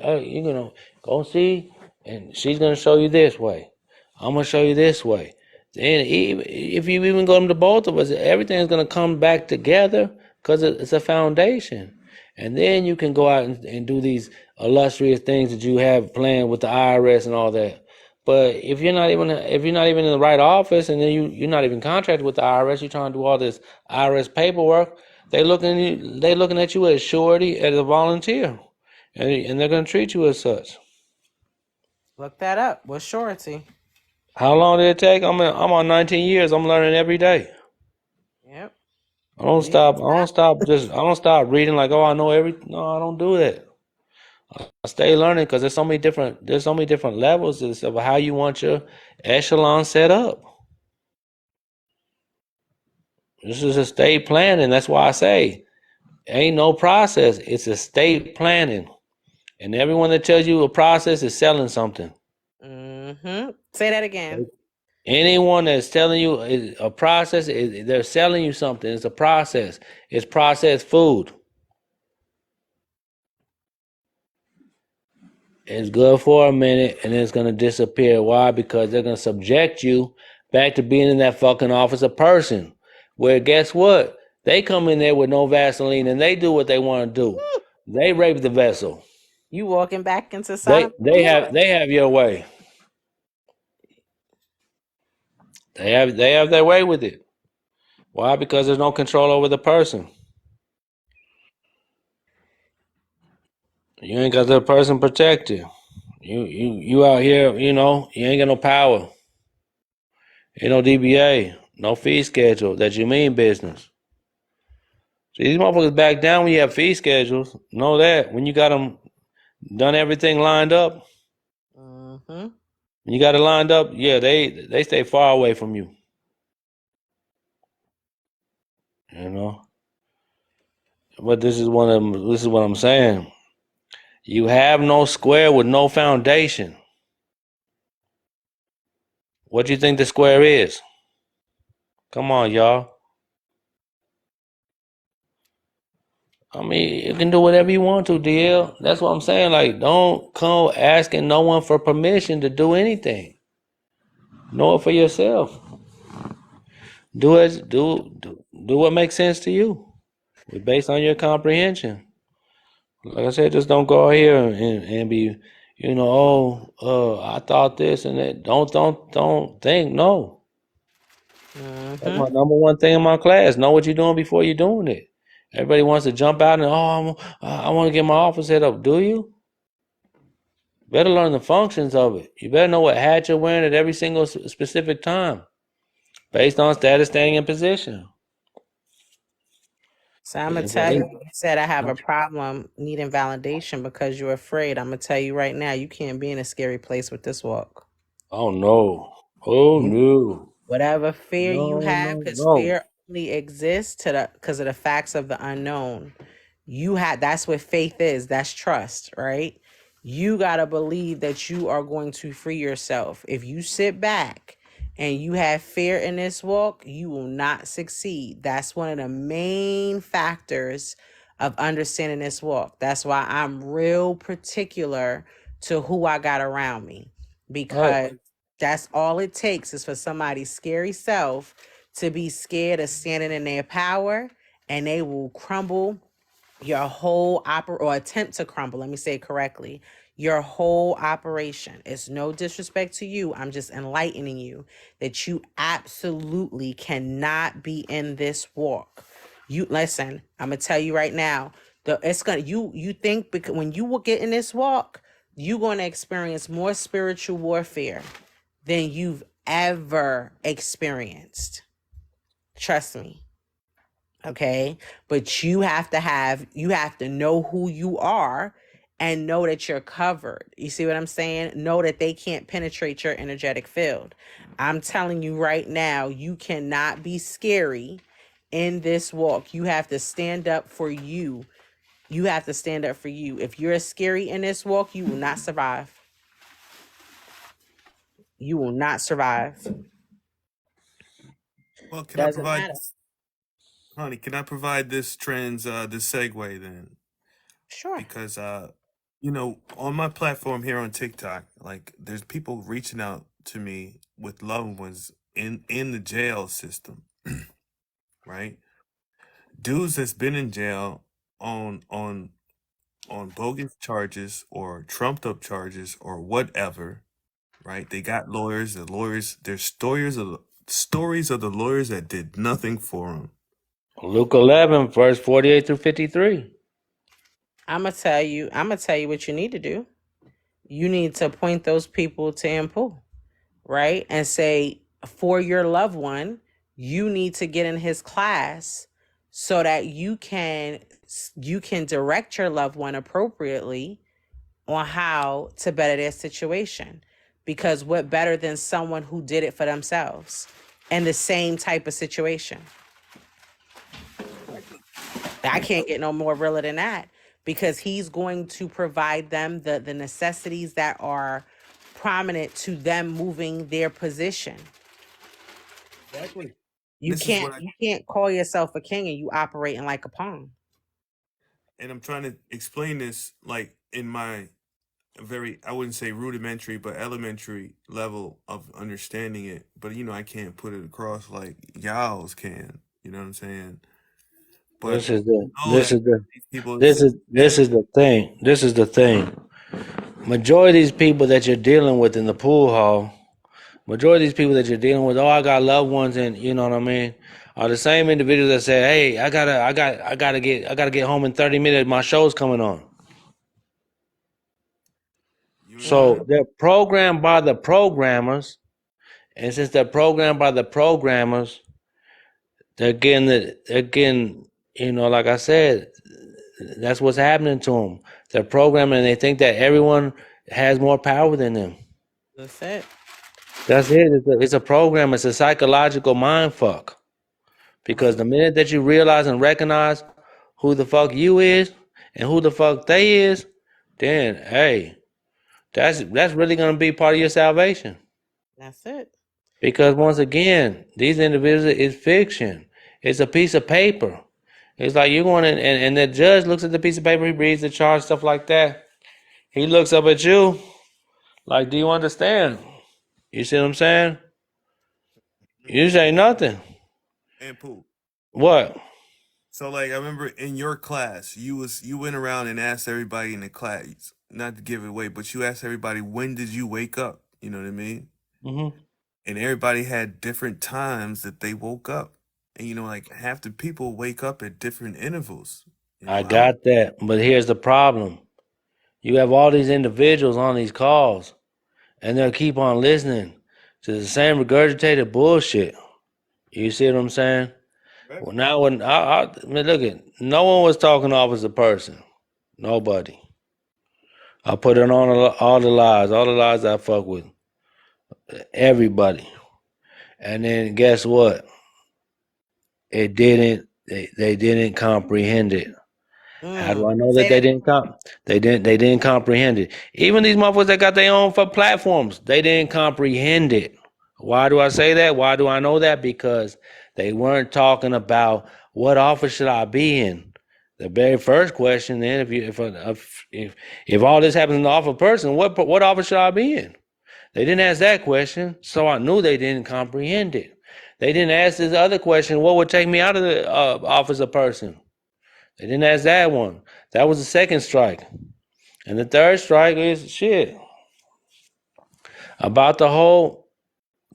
go see, and she's going to show you this way. I'm going to show you this way. And if you even go to both of us, everything's going to come back together because it's a foundation. And then you can go out and do these illustrious things that you have planned with the IRS and all that. But if you're not even in the right office, and then you're not even contracted with the IRS, you're trying to do all this IRS paperwork. They looking at you as surety, as a volunteer, and they're gonna treat you as such. look that up. What's surety? How long did it take? I'm on 19 years. I'm learning every day. Yep. I don't You stop. I don't stop reading like, oh, I know every. No, I don't do that. I stay learning because there's so many different levels of how you want your echelon set up. This is estate planning. That's why I say ain't no process. It's estate planning. And everyone that tells you a process is selling something. Say that again. Anyone that's telling you a process, they're selling you something. It's a process. It's processed food. It's good for a minute and then it's going to disappear. Why? Because they're going to subject you back to being in that fucking office a person. Where guess what? They come in there with no Vaseline and they do what they want to do. They rape the vessel. You walking back into They Sodom and they have Gomorrah. they have your way. They have their way with it. Why? Because there's no control over the person. You ain't got the person protect you. You out here, you ain't got no power. Ain't no DBA, no fee schedule that you mean business. See, these motherfuckers back down when you have fee schedules. Know that when you got them done everything lined up, Mm-hmm. when you got it lined up, yeah, they stay far away from you. You know, But this is one of them, this is what I'm saying. You have no square with no foundation. What do you think the square is? Come on, y'all. I mean, you can do whatever you want to, DL. That's what I'm saying. Like, don't come asking no one for permission to do anything. Know it for yourself. Do what makes sense to you, based on your comprehension. Like I said, just don't go out here and be, I thought this and that. Don't think. No, that's my Mm-hmm. number one thing in my class. Know what you're doing before you're doing it. Everybody wants to jump out and I want to get my office set up. Do you? Better learn the functions of it. You better know what hat you're wearing at every single specific time, based on status, standing, and position. So I'm gonna And tell you, you said I have a problem needing validation because you're afraid. I'm gonna tell you right now, you can't be in a scary place with this walk. oh no, oh You no, whatever fear you no, have, no, because no. fear only exists to the because of the facts of the unknown. You had that's what faith is. That's trust, right? You gotta believe that you are going to free yourself. If you sit back and you have fear in this walk, you will not succeed. That's one of the main factors of understanding this walk. That's why I'm real particular to who I got around me, Right. because that's all it takes is for somebody's scary self to be scared of standing in their power, and they will crumble your whole or attempt to crumble. Let me say it correctly. Your whole operation. It's no disrespect to you. I'm just enlightening you that you absolutely cannot be in this walk. You listen, I'm gonna tell you right now. It's gonna you think because when you will get in this walk, you're gonna experience more spiritual warfare than you've ever experienced. Trust me. Okay. But you have to know who you are and know that you're covered. You see what I'm saying? Know that they can't penetrate your energetic field. I'm telling you right now, you cannot be scary in this walk. You have to stand up for you. You have to stand up for you. If you're scary in this walk, you will not survive. You will not survive. Well, can I Doesn't provide, matter. honey? Can I provide this segue then? Sure. Because on my platform here on TikTok, like there's people reaching out to me with loved ones in the jail system, right? Dudes that's been in jail on on on bogus charges or trumped up charges or whatever, right? They got lawyers. The lawyers, there's stories of the lawyers that did nothing for them. Luke 11, verse 48 through 53. I'm gonna tell you what you need to do. You need to point those people to Ampu, right? And say, for your loved one, you need to get in his class so that you can direct your loved one appropriately on how to better their situation. Because what better than someone who did it for themselves in the same type of situation? Exactly. I can't get no more realer than that, because he's going to provide them the necessities that are prominent to them moving their position. Exactly. You This is can't what I you can't call yourself a king and you operating like a pawn. and I'm trying to explain this like in my very, I wouldn't say rudimentary but elementary level of understanding it, but I can't put it across like y'all's can, you know what I'm saying? But This is the know that this is the these people this is is this is the thing. This is the thing. Majority of these people that you're dealing with in the pool hall, majority of these people that you're dealing with, oh, I got loved ones, and you know what I mean, are the same individuals that say, hey, I gotta get home in 30 minutes. My show's coming on. you ain't Mm. So lying. they're programmed by the programmers, and since they're programmed by the programmers, they're getting, like I said, that's what's happening to them. They're programming, and they think that everyone has more power than them. That's it. That's it. It's a program. It's a psychological mind fuck. Because the minute that you realize and recognize who the fuck you is and who the fuck they is, then hey, that's really gonna be part of your salvation. That's it. Because once again, these individuals is fiction. It's a piece of paper. It's like you're going in, and the judge looks at the piece of paper, he reads the charge, stuff like that. He looks up at you like, do you understand? You see what I'm saying? You say nothing. And Pooh. What? So like I remember in your class, you went around and asked everybody in the class, not to give it away, but you asked everybody when did you wake up? You know what I mean? Hmm. And everybody had different times that they woke up. And like half the people wake up at different intervals. I I don't. got that. But here's the problem. You have all these individuals on these calls, and they'll keep on listening to the same regurgitated bullshit. You see what I'm saying? Right. Well, now when I mean, look at, no one was talking off as a person. Nobody. I put it on all the lies I fuck with everybody, and then guess what? It didn't. They didn't comprehend it. How do I know that Say they that. didn't they didn't comprehend it? Even these motherfuckers that got their own for platforms, they didn't comprehend it. Why do I say that? Why do I know that? Because they weren't talking about what office should I be in. The very first question, then, if all this happens in the office person, what office should I be in? They didn't ask that question, so I knew they didn't comprehend it. They didn't ask this other question, what would take me out of the office of person? They didn't ask that one. That was the second strike. And the third strike is shit about the whole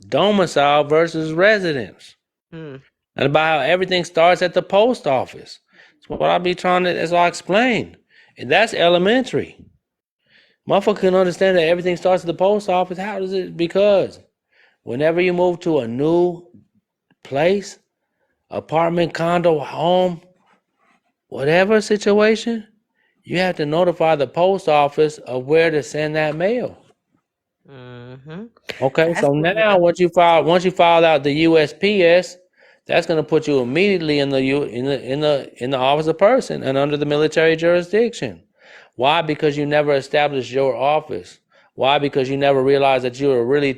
domicile versus residence. Hmm. And about how everything starts at the post office. That's what I be trying to, as I explained. And that's elementary. Motherfucker can understand that everything starts at the post office. How does it? Because whenever you move to a new place, apartment, condo, home, whatever situation, you have to notify the post office of where to send that mail. Mm-hmm. Okay, That's so what now once you file out the USPS, that's going to put you immediately in the in the office of person and under the military jurisdiction. Why? Because you never established your office. Why? Because you never realized that you're really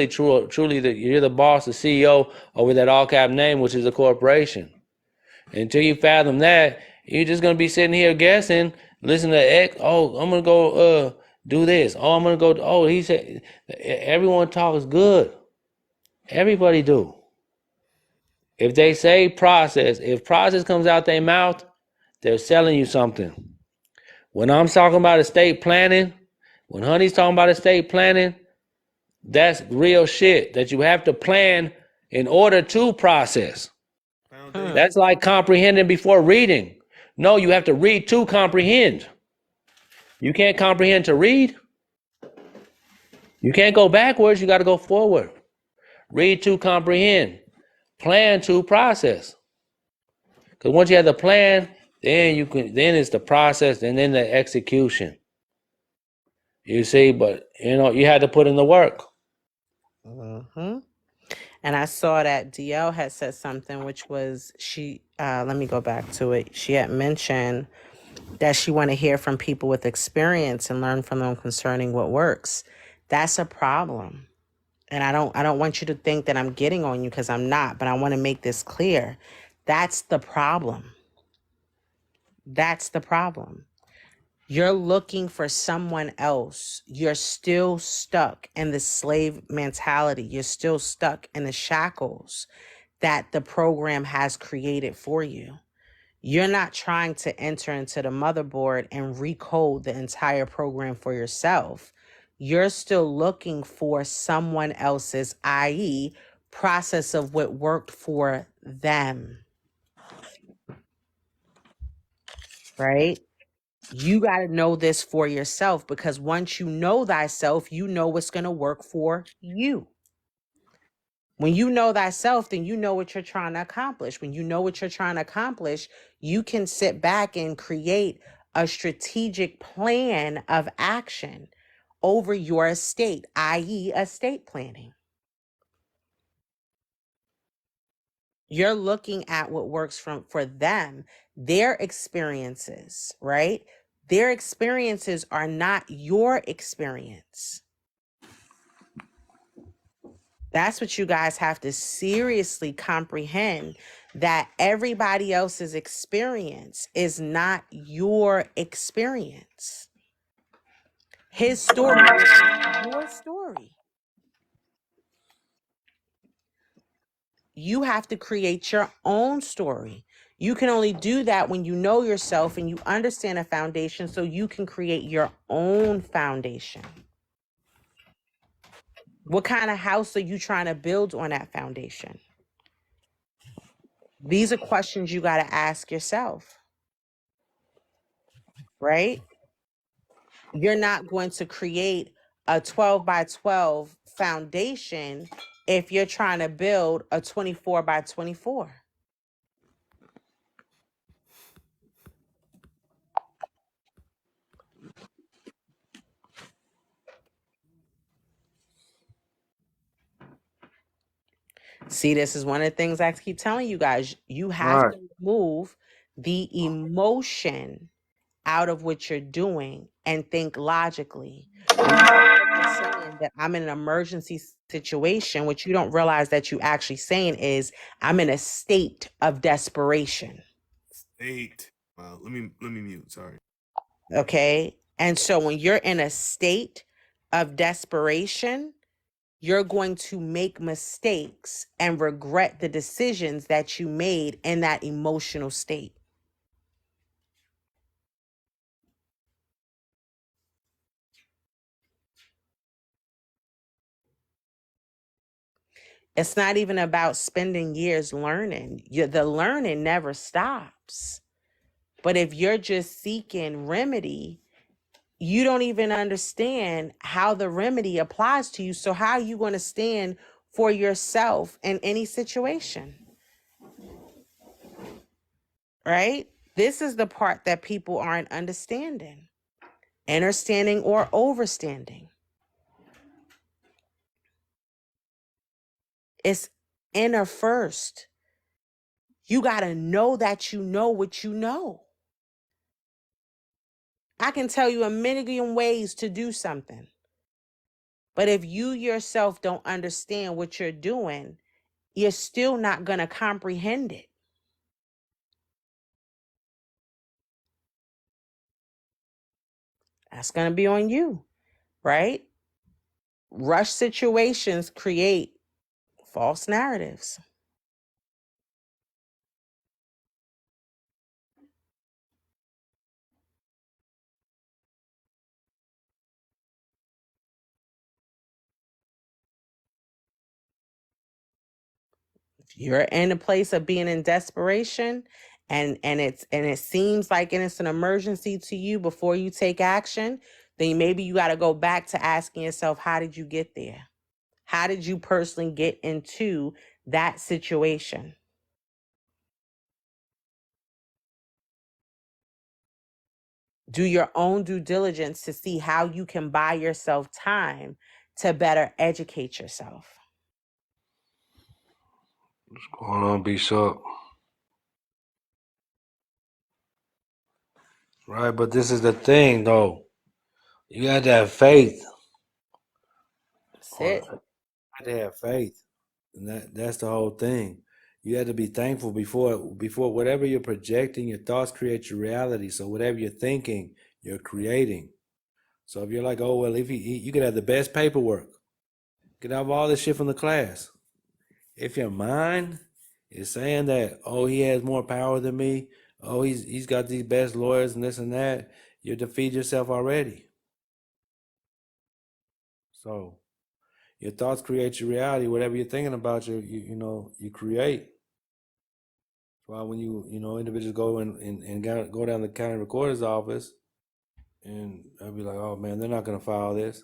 truly you're the boss, the CEO over that all cap name, which is a corporation. Until you fathom that, you're just gonna be sitting here guessing, listening to X. Oh, I'm gonna go do this. Oh, I'm gonna go. Oh, he said everyone talks good. Everybody do. If they say process, if process comes out their mouth, they're selling you something. When I'm talking about estate planning, when Honey's talking about estate planning, that's real shit that you have to plan in order to process. Foundation. That's like comprehending before reading. No, you have to read to comprehend. You can't comprehend to read. You can't go backwards, you got to go forward. Read to comprehend. Plan to process. Because once you have the plan, then it's the process and then the execution. You see, but you had to put in the work. Mm-hmm. And I saw that DL had said something, which was let me go back to it. She had mentioned that she want to hear from people with experience and learn from them concerning what works. That's a problem. And I don't want you to think that I'm getting on you, because I'm not, but I want to make this clear. That's the problem. That's the problem. You're looking for someone else. You're still stuck in the slave mentality. You're still stuck in the shackles that the program has created for you. You're not trying to enter into the motherboard and recode the entire program for yourself. You're still looking for someone else's, i.e., process of what worked for them, right? You got to know this for yourself, because once you know thyself, you know what's going to work for you. When you know thyself, then you know what you're trying to accomplish. When you know what you're trying to accomplish, you can sit back and create a strategic plan of action over your estate, i.e., estate planning. You're looking at what works for them. their experiences, right? Their experiences are not your experience. That's what you guys have to seriously comprehend, that everybody else's experience is not your experience. His story is not your story. You have to create your own story. You can only do that when you know yourself and you understand a foundation, so you can create your own foundation. What kind of house are you trying to build on that foundation? These are questions you got to ask yourself, right? You're not going to create a 12 by 12 foundation if you're trying to build a 24 by 24. See, this is one of the things I keep telling you guys. You have Right. to remove the emotion out of what you're doing and think logically. When you're saying that I'm in an emergency situation, what you don't realize that you actually saying is I'm in a state of desperation. State. Let me mute. Sorry. Okay. And so when you're in a state of desperation, you're going to make mistakes and regret the decisions that you made in that emotional state. It's not even about spending years learning. The learning never stops. But if you're just seeking remedy, you don't even understand how the remedy applies to you. So how are you going to stand for yourself in any situation? Right? This is the part that people aren't understanding. Understanding or overstanding. It's inner first. You got to know that you know what you know. I can tell you a million ways to do something. But if you yourself don't understand what you're doing, you're still not going to comprehend it. That's going to be on you, right? Rush situations create false narratives. If you're in a place of being in desperation and it seems like it's an emergency to you before you take action, then maybe you got to go back to asking yourself, how did you get there? How did you personally get into that situation? Do your own due diligence to see how you can buy yourself time to better educate yourself. What's going on, B Sharp? Right, but this is the thing, though. You got to have faith. That's Or it. you got to have faith, and that's the whole thing. You have to be thankful before whatever you're projecting. Your thoughts create your reality. So whatever you're thinking, you're creating. So if you're like, oh well, if you could have the best paperwork, you could have all this shit from the class. If your mind is saying that, oh, he has more power than me, oh, he's got these best lawyers and this and that, you defeat yourself already. So your thoughts create your reality. Whatever you're thinking about, you create. That's why when individuals go go down to the county recorder's office, and I'll be like, oh man, they're not gonna file this,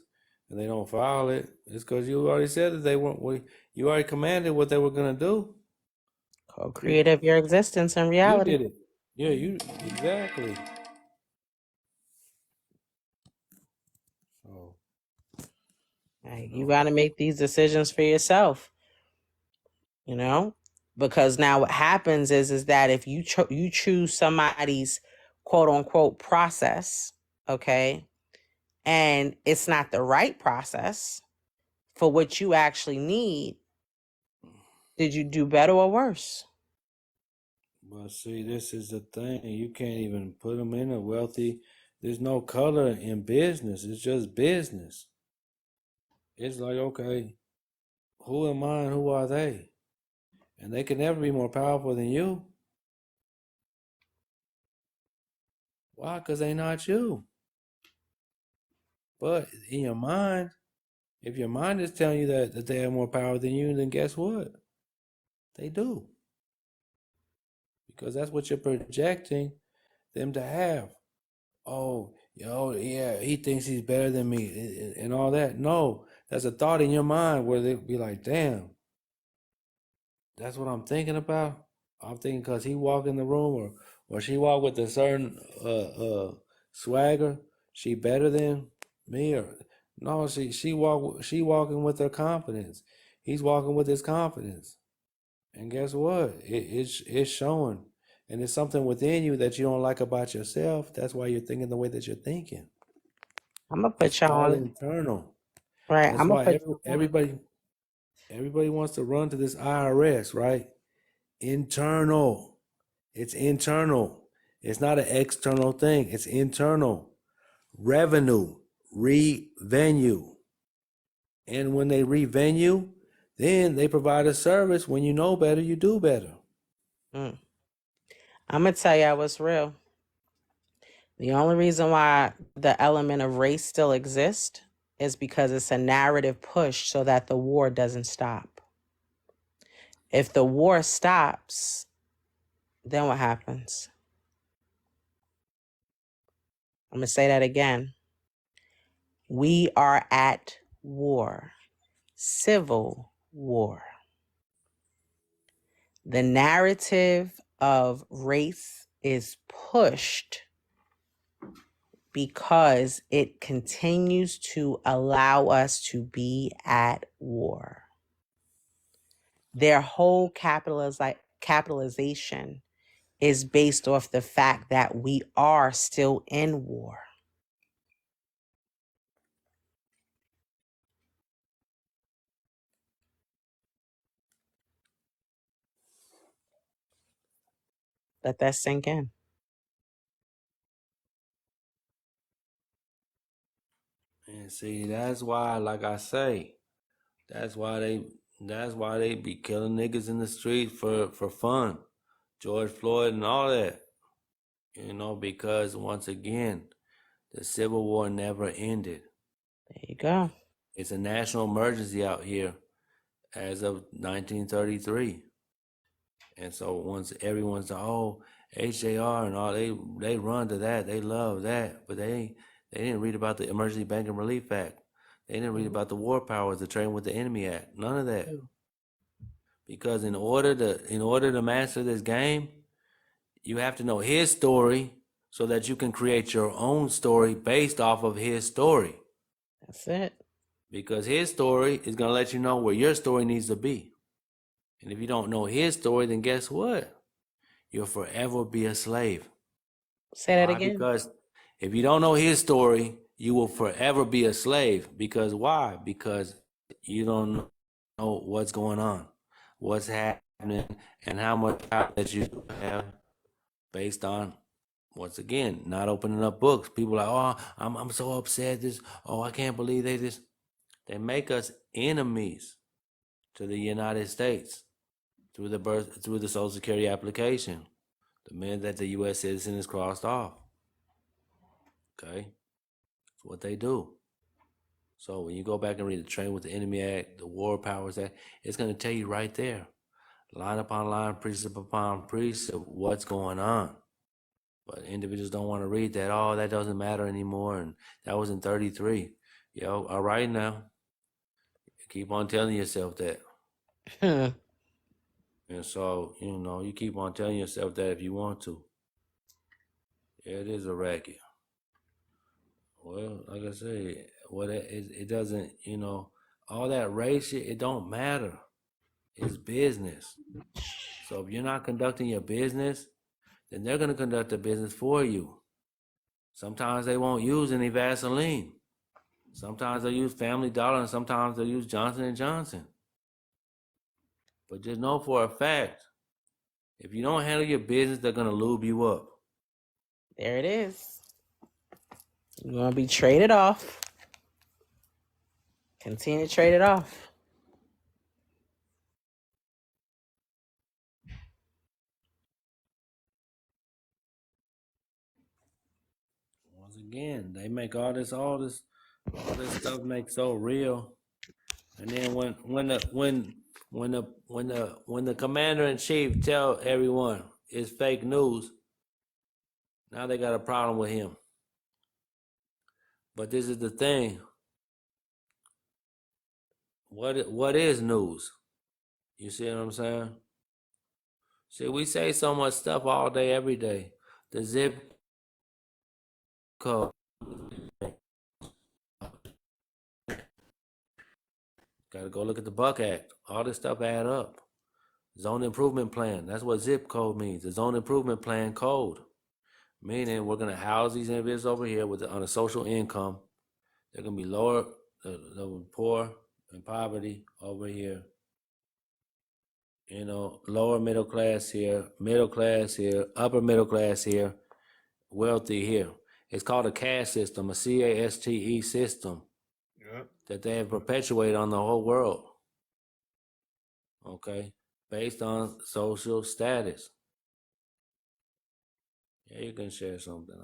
and they don't file it. It's because you already said that they weren't. You already commanded what they were gonna do. You Co-create of your existence and you reality. did it. Yeah, you exactly. So Right, you you know, got to make these decisions for yourself. You know, Because now what happens is that if you choose somebody's quote unquote process, okay, and it's not the right process for what you actually need, did you do better or worse? Well, see, this is the thing. You can't even put them in a wealthy. There's no color in business. It's just business. It's like, okay, who am I and who are they? And they can never be more powerful than you. Why? Because they not you. But in your mind, if your mind is telling you that they have more power than you, then guess what? They do. Because that's what you're projecting them to have. Oh, yo, yeah, he thinks he's better than me and all that. No, that's a thought in your mind where they'd be like, damn, that's what I'm thinking about. I'm thinking because he walk in the room or she walk with a certain swagger, she better than me or no, she walking with her confidence. He's walking with his confidence. And guess what? It's showing. And it's something within you that you don't like about yourself. That's why you're thinking the way that you're thinking. I'm gonna It's put y'all all on. internal. Right. That's I'm gonna why put y'all on. everybody wants to run to this IRS, right? Internal. It's internal. It's not an external thing. It's internal. Revenue, revenue. And when they revenue, then they provide a service. When you know better, you do better. Mm. I'm gonna tell y'all what's real. The only reason why the element of race still exists is because it's a narrative push so that the war doesn't stop. If the war stops, then what happens? I'm going to say that again. We are at war, civil war. The narrative of race is pushed because it continues to allow us to be at war. Their whole capitalization is based off the fact that we are still in war. Let that sink in. And see, that's why, like I say, that's why they that's why they be killing niggas in the street for fun. George Floyd and all that. Because once again, the Civil War never ended. There you go. It's a national emergency out here as of 1933. And so once everyone's like, oh, HJR and all, they run to that. They love that. But they didn't read about the Emergency Banking Relief Act. They didn't read about the War Powers, the Trading with the Enemy Act. None of that. Because in order to master this game, you have to know his story so that you can create your own story based off of his story. That's it. Because his story is going to let you know where your story needs to be. And if you don't know his story, then guess what? You'll forever be a slave. Say that Why? again. Because if you don't know his story, you will forever be a slave. Because why? Because you don't know what's going on, what's happening, and how much power that you have based on, once again, not opening up books. People are like, oh, I'm so upset. I can't believe they just. They make us enemies to the United States through the Social Security application. The minute that the U.S. citizen is crossed off, okay, that's what they do. So when you go back and read the Train with the Enemy Act, the War Powers Act, it's going to tell you right there, line upon line, precept upon precept, what's going on. But individuals don't want to read that. Oh, that doesn't matter anymore, and that was in 33. All right now, keep on telling yourself that. Hmm. And so, you keep on telling yourself that if you want to. Yeah, it is a racket. Well, like I say, it doesn't, all that race shit, it don't matter. It's business. So if you're not conducting your business, then they're going to conduct the business for you. Sometimes they won't use any Vaseline. Sometimes they'll use Family Dollar, and sometimes they'll use Johnson and Johnson. But just know for a fact, if you don't handle your business, they're going to lube you up. There it is. You're going to be traded off. Continue to trade it off. Once again, they make all this stuff make so real. And then when the commander in chief tell everyone it's fake news, now they got a problem with him. But this is the thing. What is news? You see what I'm saying? See, we say so much stuff all day, every day. The zip code. Gotta go look at the Buck Act. All this stuff add up. Zone improvement plan. That's what zip code means. The zone improvement plan code. Meaning we're gonna house these individuals over here on a social income. They're gonna be lower, the poor and poverty over here. Lower middle class here, upper middle class here, wealthy here. It's called a caste system, a CASTE system. Yep. That they have perpetuated on the whole world. Okay, based on social status. Yeah, you can share something.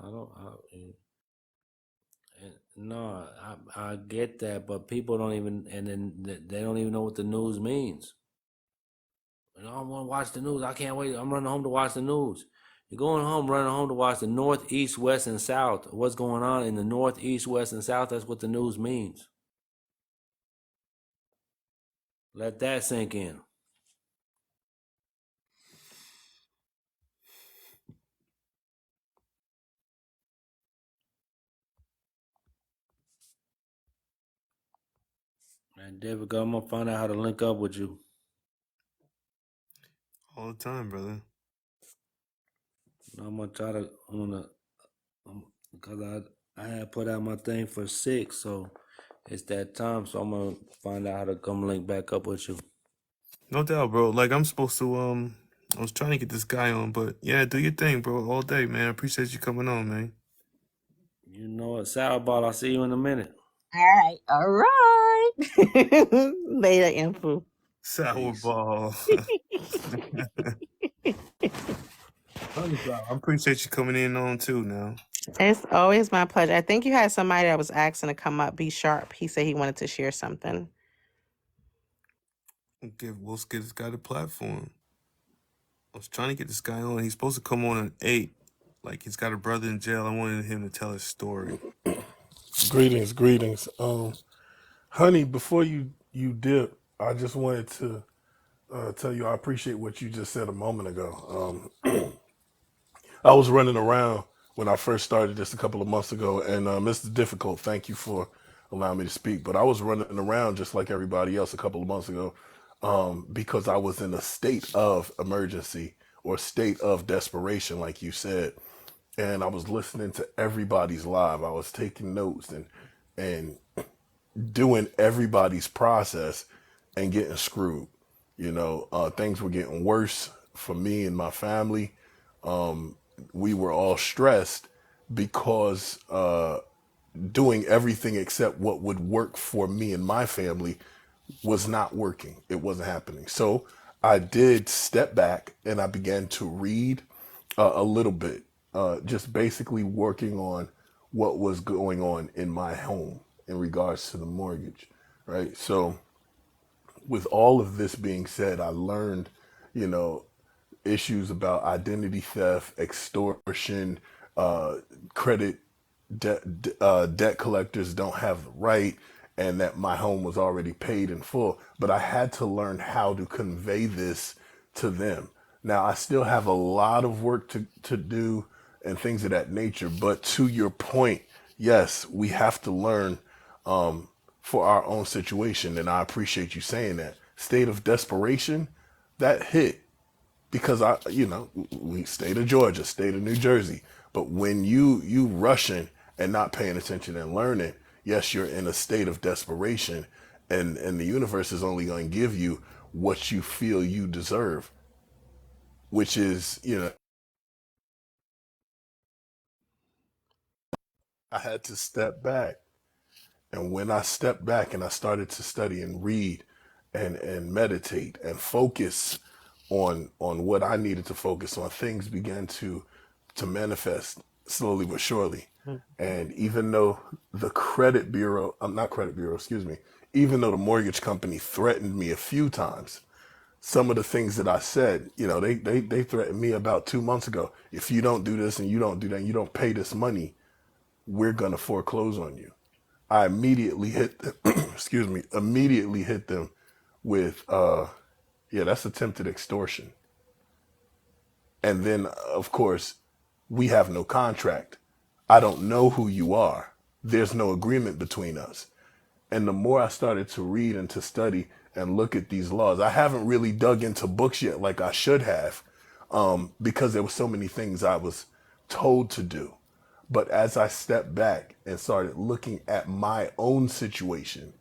No, I get that, but people don't even, and then they don't even know what the news means. I don't want to watch the news. I can't wait. I'm running home to watch the news. You're going home, running home to watch the north, east, west, and south. What's going on in the north, east, west, and south? That's what the news means. Let that sink in. And David, I'm gonna find out how to link up with you. All the time, brother. I'm gonna try to because I had put out my thing for 6, so it's that time. So I'm gonna find out how to come link back up with you. No doubt, bro. Like I'm supposed to I was trying to get this guy on, but yeah, do your thing, bro. All day, man. I appreciate you coming on, man. You know what, Sour Ball? I'll see you in a minute. All right. Later, info. Sour Peace. ball. I appreciate you coming in on too now. It's always my pleasure. I think you had somebody that was asking to come up, be sharp. He said he wanted to share something. Let's get this guy the platform. I was trying to get this guy on. He's supposed to come on at 8. Like he's got a brother in jail. I wanted him to tell his story. Greetings. Honey, before you dip, I just wanted to tell you I appreciate what you just said a moment ago. I was running around when I first started this a couple of months ago, and Mr. Difficult, thank you for allowing me to speak. But I was running around just like everybody else a couple of months ago because I was in a state of emergency or state of desperation, like you said. And I was listening to everybody's live. I was taking notes and doing everybody's process and getting screwed. Things were getting worse for me and my family. We were all stressed because doing everything except what would work for me and my family was not working. It wasn't happening. So I did step back and I began to read a little bit, just basically working on what was going on in my home in regards to the mortgage, right? So with all of this being said, I learned, you know, issues about identity theft, extortion, uh, credit debt collectors don't have the right, and that my home was already paid in full. But I had to learn how to convey this to them. Now, I still have a lot of work to do and things of that nature. But to your point, yes, we have to learn for our own situation. And I appreciate you saying that. state of desperation, that hit because we state of Georgia, state of New Jersey. But when you rushing and not paying attention and learning, yes, you're in a state of desperation, and the universe is only going to give you what you feel you deserve, which is, I had to step back. And when I stepped back and I started to study and read and meditate and focus on what I needed to focus on, things began to manifest slowly but surely. And even though the credit bureau, not credit bureau, excuse me, even though the mortgage company threatened me a few times, some of the things that I said, they threatened me about 2 months ago. If you don't do this and you don't do that, and you don't pay this money, we're gonna foreclose on you. I immediately hit them, excuse me, immediately hit them with, yeah, that's attempted extortion. And then, of course, we have no contract. I don't know who you are. There's no agreement between us. And the more I started to read and to study and look at these laws, I haven't really dug into books yet like I should have, because there were so many things I was told to do. But as I stepped back and started looking at my own situation,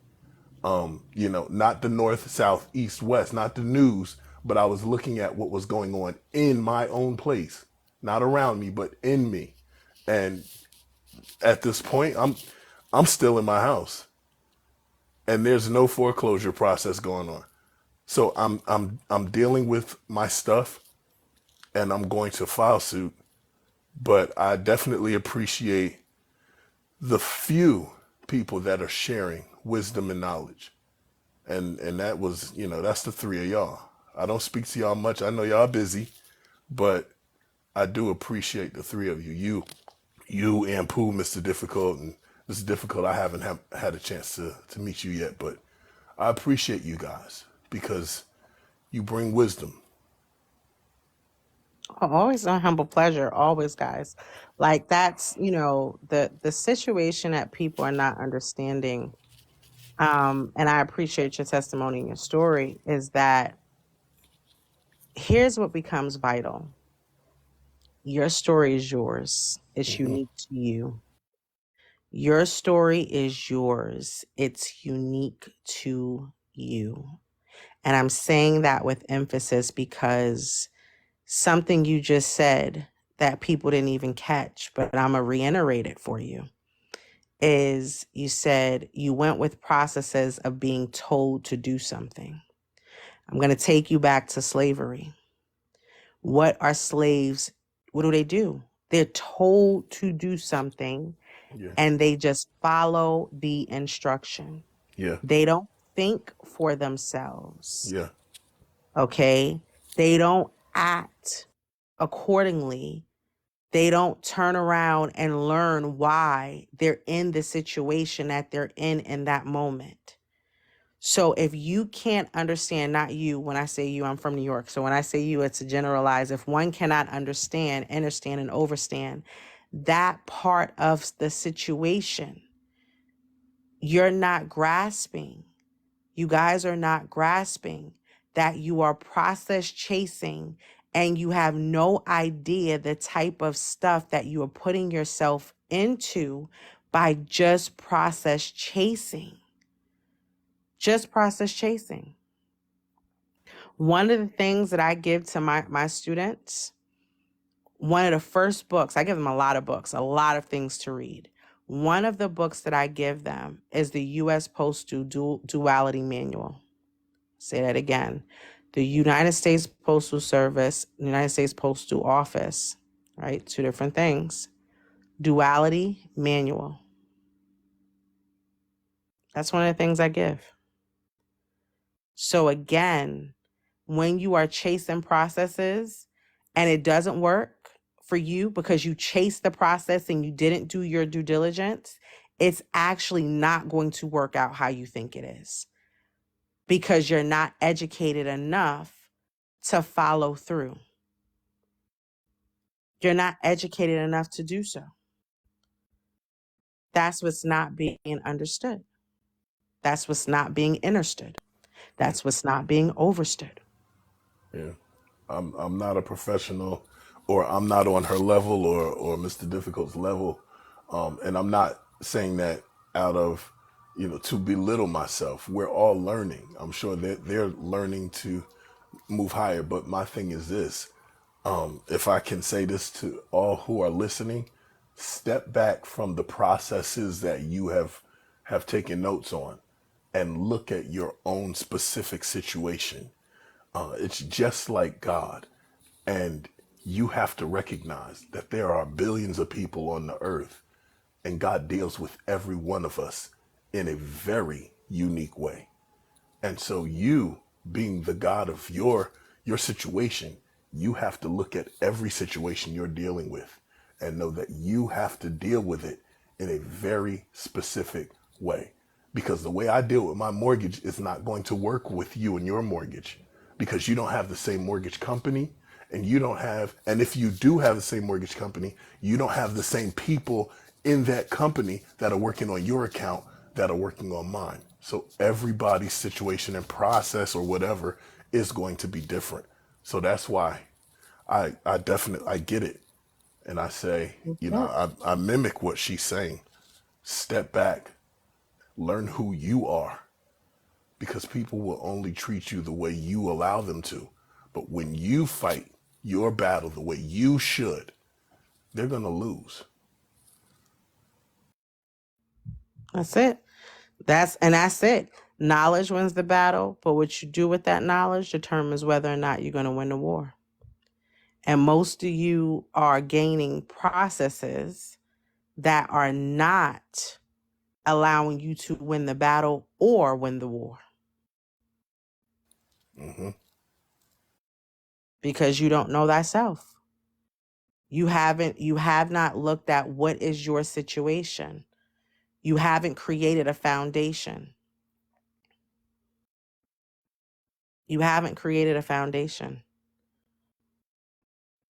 not the north, south, east, west, not the news, but I was looking at what was going on in my own place, not around me, but in me. And at this point, I'm still in my house, and there's no foreclosure process going on. So I'm dealing with my stuff, and I'm going to file suit. But I definitely appreciate the few people that are sharing wisdom and knowledge. And that was, that's the three of y'all. I don't speak to y'all much. I know y'all busy, but I do appreciate the three of you. You and Pooh, Mr. Difficult, and Mr. Difficult. I haven't had a chance to meet you yet, but I appreciate you guys because you bring wisdom. Always a humble pleasure, always, guys. Like that's, the situation that people are not understanding. And I appreciate your testimony and your story, is that here's what becomes vital. Your story is yours. It's Hmm. unique to you. Your story is yours. It's unique to you. And I'm saying that with emphasis because something you just said that people didn't even catch, but I'm going to reiterate it for you, is you said you went with processes of being told to do something. I'm going to take you back to slavery. What are slaves? What do? They're told to do something Yeah, and they just follow the instruction. yeah, They don't think for themselves. yeah, Okay. They don't act accordingly. They don't turn around and learn why they're in the situation that they're in that moment. So if you can't understand, not you, when I say you, I'm from New York. So when I say you, it's a generalize. If one cannot understand, and overstand that part of the situation, you're not grasping. You guys are not grasping that you are process chasing and you have no idea the type of stuff that you are putting yourself into by just process chasing. Just process chasing. One of the things that I give to my students, one of the first books, I give them a lot of books, a lot of things to read. One of the books that I give them is the U.S. Postal Duality Manual. Say that again. The United States Postal Service, United States Postal Office, right? Two different things. Duality Manual. That's one of the things I give. So again, when you are chasing processes and it doesn't work for you because you chased the process and you didn't do your due diligence, it's actually not going to work out how you think it is because you're not educated enough to follow through. You're not educated enough to do so. That's what's not being understood. That's what's not being understood. That's what's not being overstood. Yeah. I'm not a professional, or I'm not on her level, or Mr. Difficult's level. And I'm not saying that out of, to belittle myself. We're all learning. I'm sure that they're learning to move higher. But my thing is this, if I can say this to all who are listening, step back from the processes that you have taken notes on and look at your own specific situation. It's just like God. And you have to recognize that there are billions of people on the earth, and God deals with every one of us in a very unique way. And so you, being the God of your situation, you have to look at every situation you're dealing with and know that you have to deal with it in a very specific way. Because the way I deal with my mortgage is not going to work with you and your mortgage, because you don't have the same mortgage company, and you don't have, and if you do have the same mortgage company, you don't have the same people in that company that are working on your account that are working on mine. So everybody's situation and process or whatever is going to be different. So that's why I definitely, I get it. And I say, Yep. I mimic what she's saying. Step back, learn who you are, because people will only treat you the way you allow them to. But when you fight your battle the way you should, they're going to lose. That's it. That's it. Knowledge wins the battle, but what you do with that knowledge determines whether or not you're going to win the war. And most of you are gaining processes that are not allowing you to win the battle or win the war, Hmm. because you don't know thyself. You have not looked at what is your situation. You haven't created a foundation. You haven't created a foundation.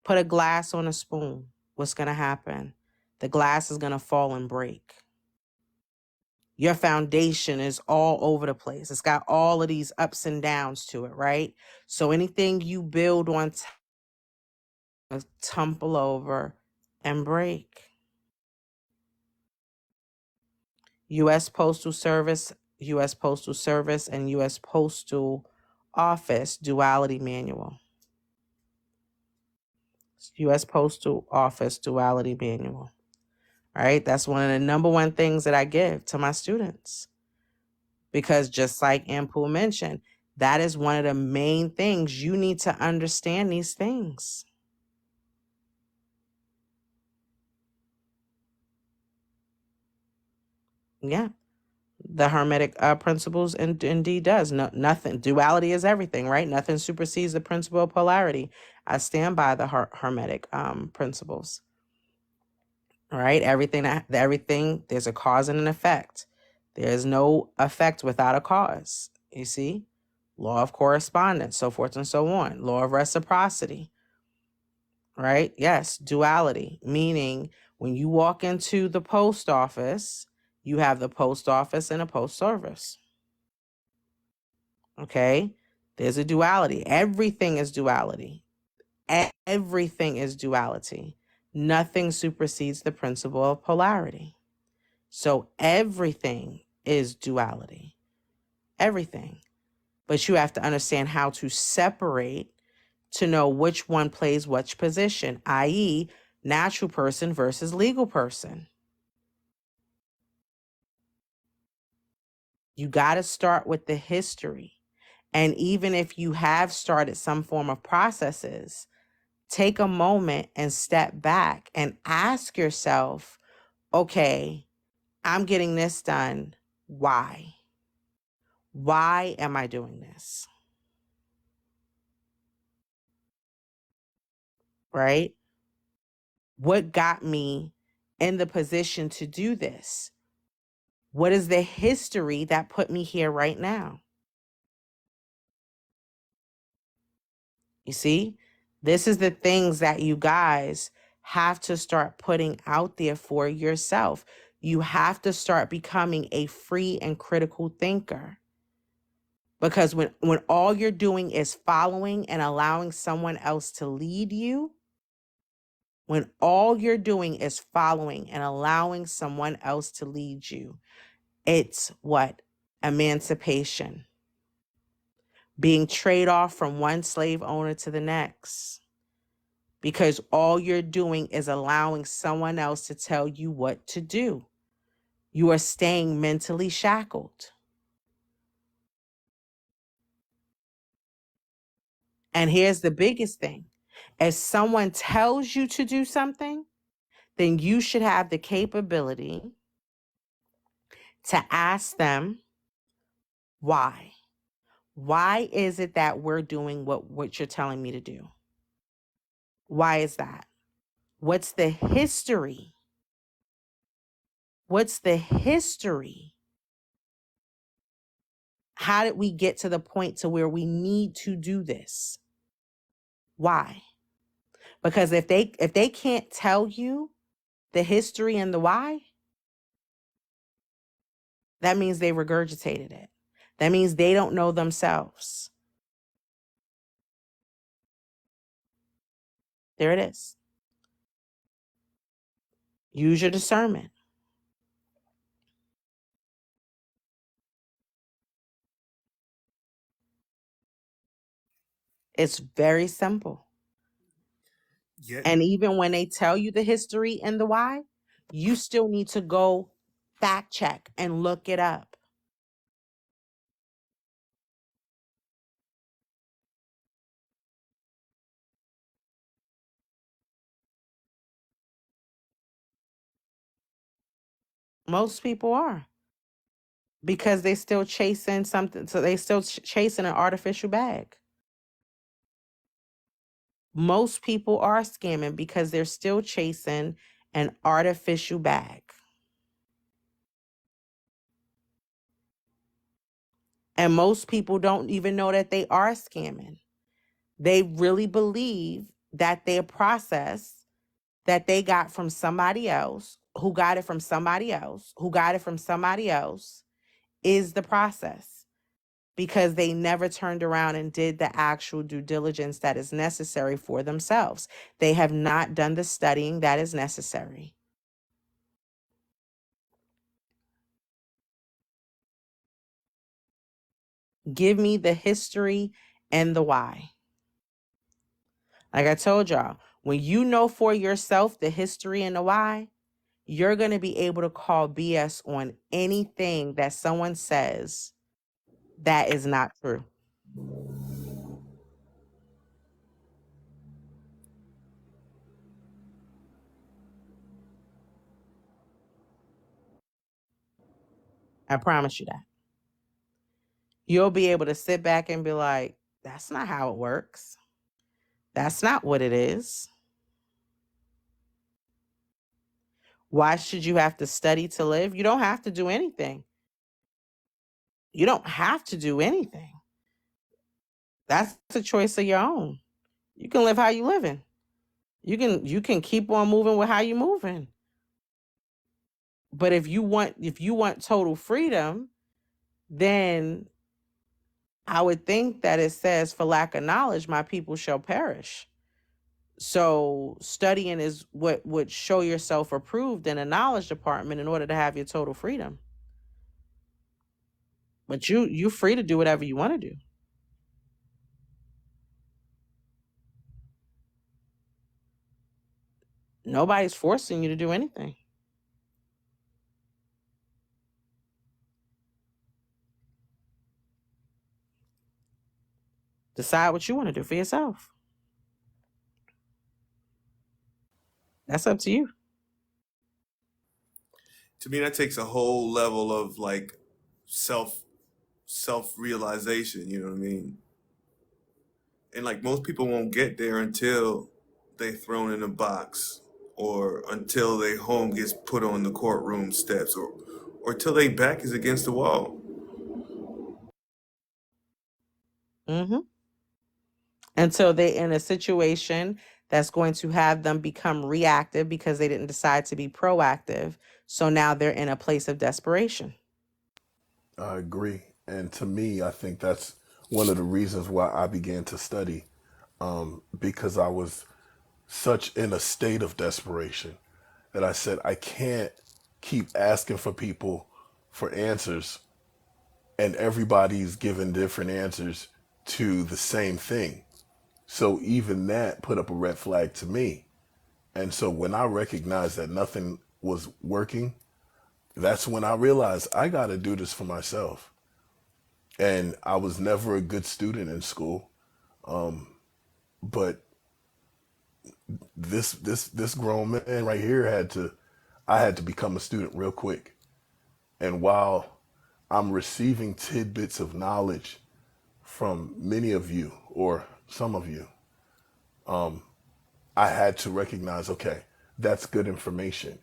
Put a glass on a spoon. What's going to happen? The glass is going to fall and break. Your foundation is all over the place. It's got all of these ups and downs to it, right? So anything you build on top will tumble over and break. U.S. Postal Service, U.S. Postal Service, and U.S. Postal Office Duality Manual. U.S. Postal Office Duality Manual. All right, that's one of the number one things that I give to my students. Because just like Ampul mentioned, that is one of the main things. You need to understand these things. Yeah. The Hermetic principles indeed does. No, nothing. Duality is everything, right? Nothing supersedes the principle of polarity. I stand by the Hermetic principles, right? Everything, there's a cause and an effect. There's no effect without a cause. You see? Law of correspondence, so forth and so on. Law of reciprocity, right? Yes, duality, meaning when you walk into the post office, you have the post office and a post service. Okay? There's a duality. Everything is duality. Everything is duality. Nothing supersedes the principle of polarity. So everything is duality. Everything. But you have to understand how to separate to know which one plays which position, i.e., natural person versus legal person. You got to start with the history. And even if you have started some form of processes, take a moment and step back and ask yourself, okay, I'm getting this done. Why? Why am I doing this? Right? What got me in the position to do this? What is the history that put me here right now? You see, this is the things that you guys have to start putting out there for yourself. You have to start becoming a free and critical thinker. Because when all you're doing is following and allowing someone else to lead you, when all you're doing is following and allowing someone else to lead you, it's what? Emancipation. Being trade off from one slave owner to the next. Because all you're doing is allowing someone else to tell you what to do. You are staying mentally shackled. And here's the biggest thing. If someone tells you to do something, then you should have the capability to ask them why. Why is it that we're doing what you're telling me to do? Why is that? What's the history? What's the history? How did we get to the point to where we need to do this? Why? Because if they can't tell you the history and the why, that means they regurgitated it. That means they don't know themselves. There it is. Use your discernment. It's very simple. Yeah, And even when they tell you the history and the why, you still need to go fact check and look it up. Most people are, because they still chasing something. So they still chasing an artificial bag. Most people are scamming because they're still chasing an artificial bag. And most people don't even know that they are scamming. They really believe that their process that they got from somebody else, who got it from somebody else, who got it from somebody else, is the process, because they never turned around and did the actual due diligence that is necessary for themselves. They have not done the studying that is necessary. Give me the history and the why. Like I told y'all, when you know for yourself the history and the why, you're going to be able to call BS on anything that someone says that is not true. I promise you that. You'll be able to sit back and be like, that's not how it works. That's not what it is. Why should you have to study to live? You don't have to do anything. You don't have to do anything. That's a choice of your own. You can live how you living. You can keep on moving with how you moving. But if you want total freedom, then I would think that it says, for lack of knowledge, my people shall perish. So studying is what would show yourself approved in a knowledge department in order to have your total freedom. But you're free to do whatever you want to do. Nobody's forcing you to do anything. Decide what you want to do for yourself. That's up to you. to me that takes a whole level of like self self realization. You know what I mean? And like most people won't get there until they thrown in a box, or until their home gets put on the courtroom steps, or till their back is against the wall. Mm-hmm. Until they're in a situation that's going to have them become reactive because they didn't decide to be proactive. So now they're in a place of desperation. I agree. And to me, I think that's one of the reasons why I began to study, because I was such in a state of desperation that I said, I can't keep asking for people for answers, and everybody's giving different answers to the same thing. So even that put up a red flag to me. And so when I recognized that nothing was working, that's when I realized I got to do this for myself. And I was never a good student in school, but this grown man right here I had to become a student real quick. And while I'm receiving tidbits of knowledge from many of you or some of you, I had to recognize, okay, that's good information.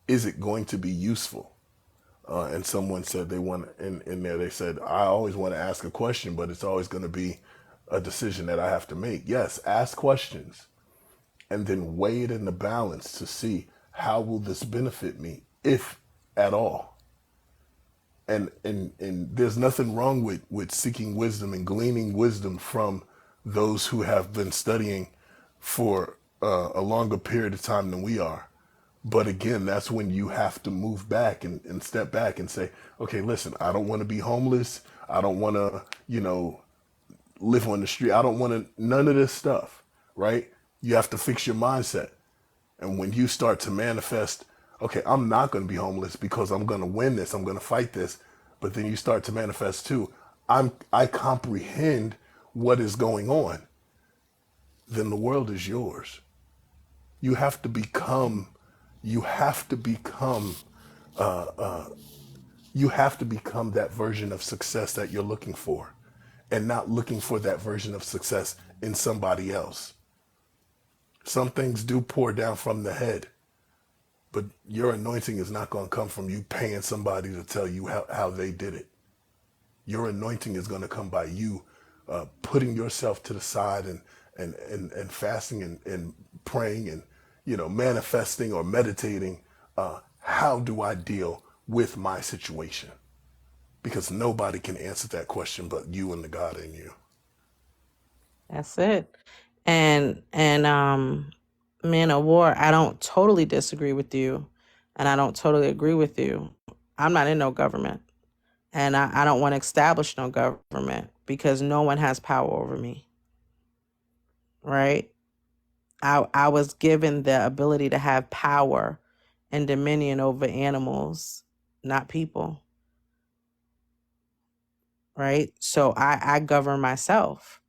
Is it going to be useful? And someone said they want in there. They said, I always want to ask a question, but it's always going to be a decision that I have to make. Yes, ask questions, and then weigh it in the balance to see how will this benefit me, if at all. And there's nothing wrong with seeking wisdom and gleaning wisdom from those who have been studying for a longer period of time than we are. But again, that's when you have to move back and step back and say, okay, listen, I don't want to be homeless. I don't want to, live on the street. I don't want to, none of this stuff, right? You have to fix your mindset. And when you start to manifest, okay, I'm not going to be homeless because I'm going to win this, I'm going to fight this. But then you start to manifest too, I comprehend what is going on. Then the world is yours. You have to become, you have to become, you have to become that version of success that you're looking for, and not looking for that version of success in somebody else. Some things do pour down from the head, but your anointing is not going to come from you paying somebody to tell you how they did it. Your anointing is going to come by you putting yourself to the side and fasting and praying and manifesting or meditating. How do I deal with my situation? Because nobody can answer that question but you and the God in you. That's it. And man of war, I don't totally disagree with you, and I don't totally agree with you. I'm not in no government, and I don't want to establish no government because no one has power over me, right? I was given the ability to have power and dominion over animals, not people, right? So I govern myself.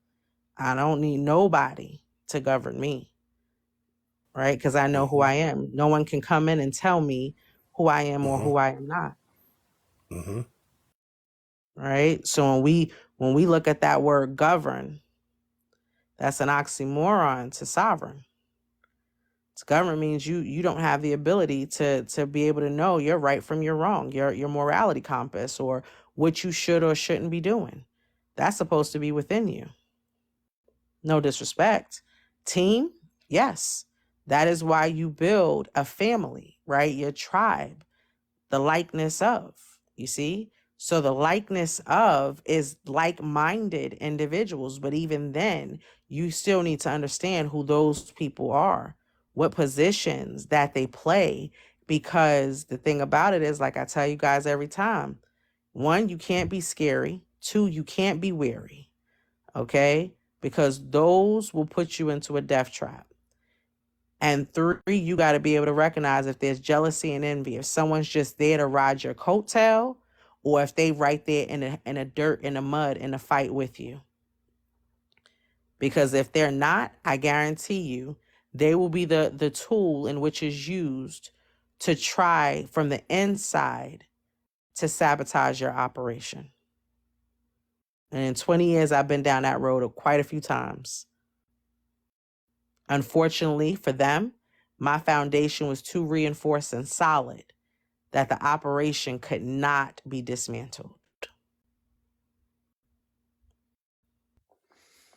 I don't need nobody to govern me, right? Because I know who Hmm. I am. No one can come in and tell me who I am or Hmm. who I am not, Hmm. right? So when we look at that word govern, that's an oxymoron to sovereign. To govern means you don't have the ability to be able to know your right from your wrong, your morality compass, or what you should or shouldn't be doing. That's supposed to be within you. No disrespect. Team, yes. That is why you build a family, right? Your tribe, the likeness of, you see? So the likeness of is like-minded individuals, but even then, you still need to understand who those people are, what positions that they play, because the thing about it is, like I tell you guys every time, one, you can't be scary. Two, you can't be weary, okay? Because those will put you into a death trap. And three, you got to be able to recognize if there's jealousy and envy, if someone's just there to ride your coattail, or if they right there in a dirt, in the mud, in a fight with you. Because if they're not, I guarantee you, they will be the tool in which is used to try from the inside to sabotage your operation. And in 20 years, I've been down that road quite a few times. Unfortunately for them, my foundation was too reinforced and solid that the operation could not be dismantled.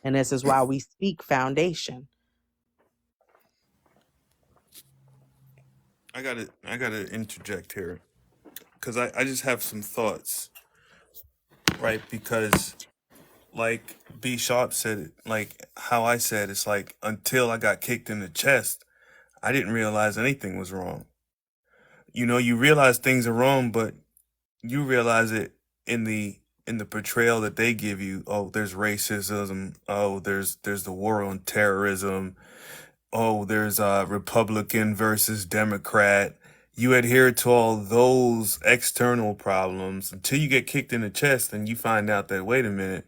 And this is why we speak foundation. I gotta interject here because I just have some thoughts. right? Because like B Sharp said it, like how I said, it's like until I got kicked in the chest, I didn't realize anything was wrong. You know, you realize things are wrong, but you realize it in the portrayal that they give you. Oh, there's racism. Oh, there's the war on terrorism. Oh, there's Republican versus Democrat. You adhere to all those external problems until you get kicked in the chest and you find out that, wait a minute,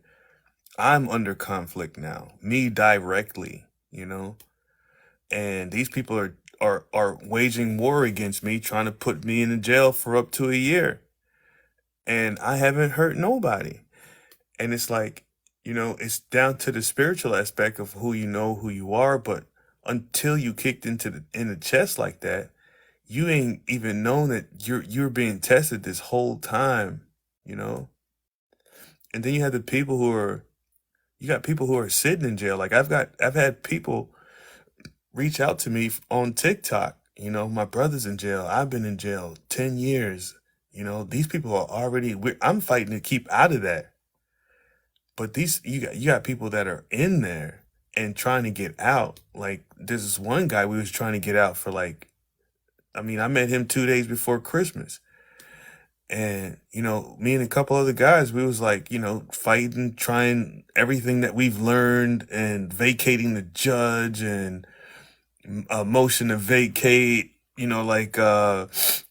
I'm under conflict now. Me directly, you know? And these people are waging war against me, trying to put me in the jail for up to a year. And I haven't hurt nobody. And it's like, you know, it's down to the spiritual aspect of who you know, who you are, but until you kicked into the chest like that, you ain't even known that you're being tested this whole time, you know? And then you have the people who are you got people who are sitting in jail. Like I've had people reach out to me on TikTok. You know, my brother's in jail. I've been in jail 10 years. You know, these people are already I'm fighting to keep out of that. But these you got people that are in there and trying to get out. Like there's this one guy we was trying to get out for like I mean, I met him 2 days before Christmas. And, you know, me and a couple other guys, we was like, you know, fighting, trying everything that we've learned and vacating the judge and a motion to vacate, you know, like let's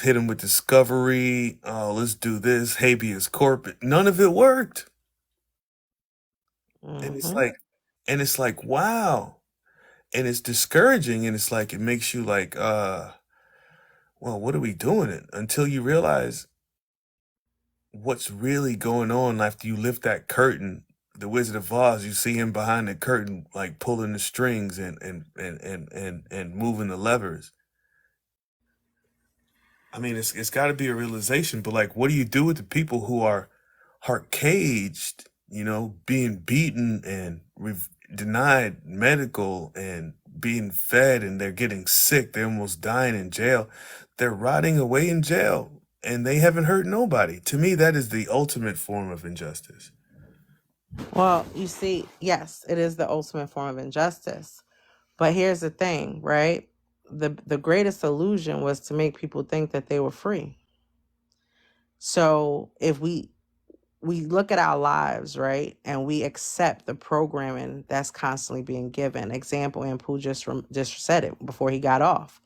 hit him with discovery, let's do this, habeas corpus. None of it worked. And it's Mm-hmm. like wow. And it's discouraging and it's like it makes you like well, what are we doing it until you realize what's really going on after you lift that curtain. The Wizard of Oz, you see him behind the curtain, like pulling the strings and moving the levers. I mean, it's got to be a realization, but like, what do you do with the people who are caged? You know, being beaten and denied medical and being fed, and they're getting sick. They're almost dying in jail. They're rotting away in jail, and they haven't hurt nobody. To me, that is the ultimate form of injustice. Well, you see, yes, it is the ultimate form of injustice. But here's the thing, right? The greatest illusion was to make people think that they were free. So if we look at our lives, right, and we accept the programming that's constantly being given. Example, and Pooh just said it before he got off.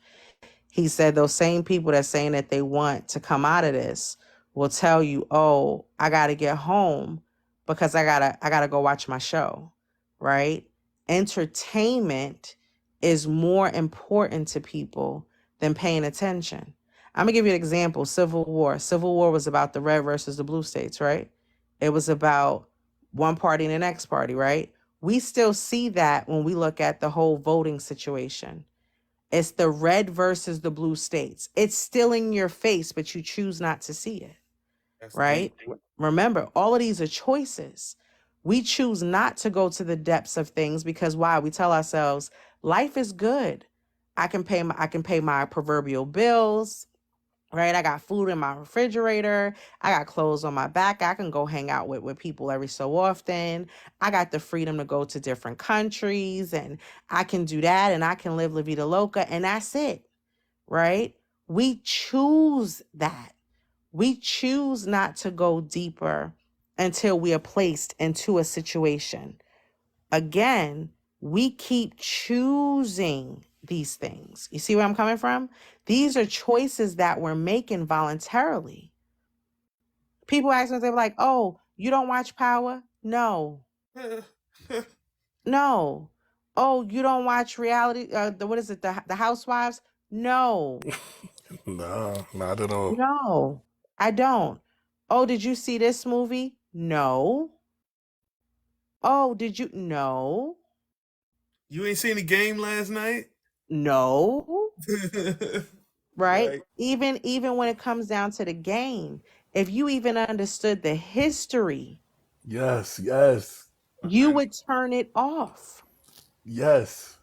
He said those same people that's saying that they want to come out of this will tell you, "Oh, I got to get home because I got to go watch my show." Right? Entertainment is more important to people than paying attention. I'm going to give you an example. Civil War. Civil War was about the red versus the blue states, right? It was about one party and the next party, right? We still see that when we look at the whole voting situation. It's the red versus the blue states. It's still in your face, but you choose not to see it, That's right? deep. Remember, all of these are choices. We choose not to go to the depths of things because why? We tell ourselves, life is good. I can pay my proverbial bills, right? I got food in my refrigerator. I got clothes on my back. I can go hang out with people every so often. I got the freedom to go to different countries and I can do that and I can live La Vida Loca and that's it, right? We choose that. We choose not to go deeper until we are placed into a situation. Again, we keep choosing these things. You see where I'm coming from? These are choices that we're making voluntarily. People ask me, they're like, "Oh, you don't watch Power?" No, no. "Oh, you don't watch reality? What is it? The Housewives?" No, Nah, not at all. no, I don't. "Oh, did you see this movie?" No. "Oh, did you?" No, You ain't seen the game last night? no. Right? Right. Even when it comes down to the game, if you even understood the history, Yes, yes, you would turn it off. yes.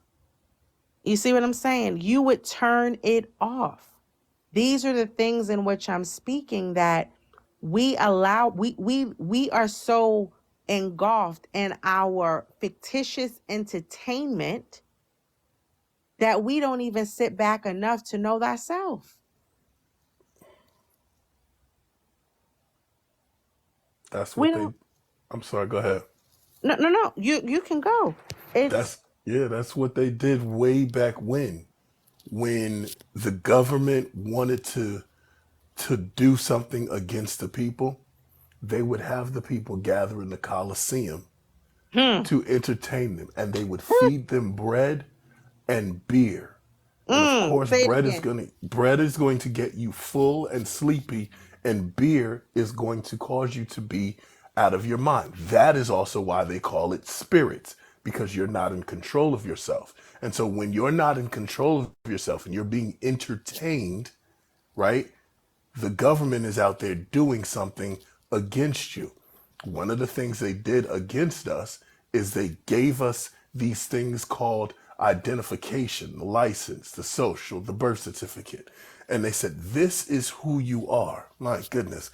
You see what I'm saying? You would turn it off. These are the things in which I'm speaking that we are so engulfed in our fictitious entertainment that we don't even sit back enough to know thyself. That's We what they. don't. I'm sorry. Go ahead. No. You can go. It's That's what they did way back when the government wanted to do something against the people. They would have the people gather in the Coliseum hmm. to entertain them, and they would feed them bread and beer. And of course, Say it again. bread is going to get you full and sleepy, and beer is going to cause you to be out of your mind. That is also why they call it spirits, because you're not in control of yourself. And so when you're not in control of yourself and you're being entertained, right? The government is out there doing something against you. One of the things they did against us is they gave us these things called identification, the license, the social, the birth certificate. And they said, this is who you are. My goodness.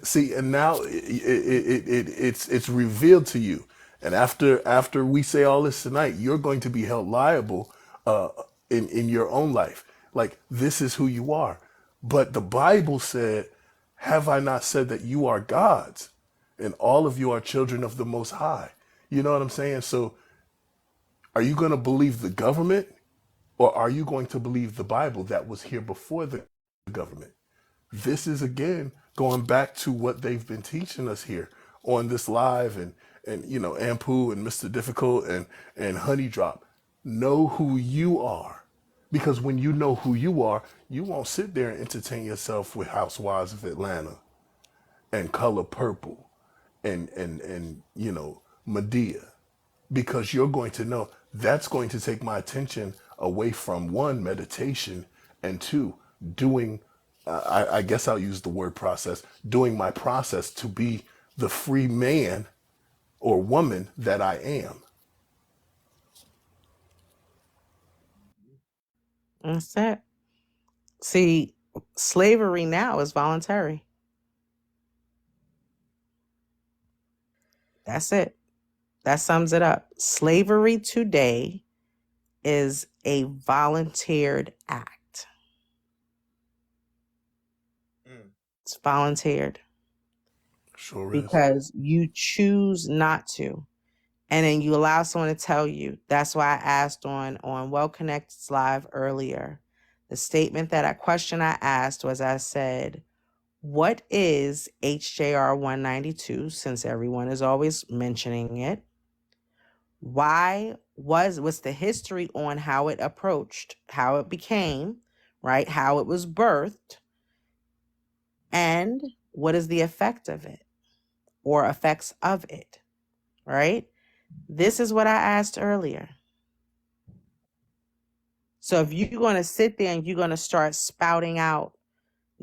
See, and now it's revealed to you. And after we say all this tonight, you're going to be held liable uh, in your own life. Like, this is who you are. But the Bible said, have I not said that you are gods and all of you are children of the Most High? You know what I'm saying? So are you going to believe the government, or are you going to believe the Bible that was here before the government? This is again going back to what they've been teaching us here on this live, and Ampu and Mr. Difficult and Honey Drop. Know who you are. Because when you know who you are, you won't sit there and entertain yourself with Housewives of Atlanta and Color Purple and Medea, because you're going to know that's going to take my attention away from, one, meditation, and two, doing, I guess I'll use the word process, doing my process to be the free man or woman that I am. That's it. See, slavery now is voluntary. That's it. That sums it up. Slavery today is a volunteered act. Mm. It's volunteered Sure is. because you choose not to. And then you allow someone to tell you. That's why I asked on Well Connected's live earlier. The statement question I asked was, I said, what is HJR 192, since everyone is always mentioning it? What's the history on how it approached, how it became, right? How it was birthed, and what is the effect of it or effects of it, right? This is what I asked earlier. So if you're going to sit there and you're going to start spouting out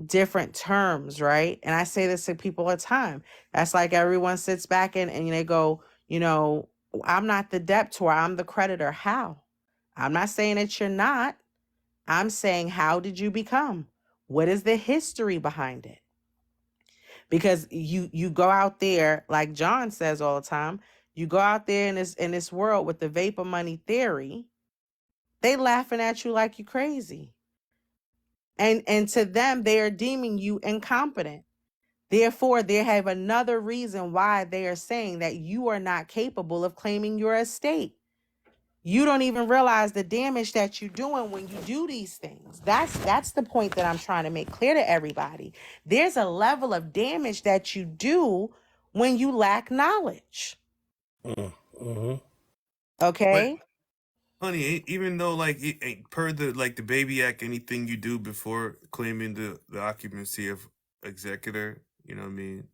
different terms, right? And I say this to people all the time. That's like everyone sits back and they go, I'm not the debtor, I'm the creditor. How? I'm not saying that you're not. I'm saying, how did you become? What is the history behind it? Because you go out there, like John says all the time, you go out there in this world with the vapor money theory, they laughing at you like you crazy. And to them, they are deeming you incompetent. Therefore, they have another reason why they are saying that you are not capable of claiming your estate. You don't even realize the damage that you're doing when you do these things. That's the point that I'm trying to make clear to everybody. There's a level of damage that you do when you lack knowledge. Mm-hmm. But Okay? honey, even though like per the Baby Act, anything you do before claiming the occupancy of executor, you know what I mean?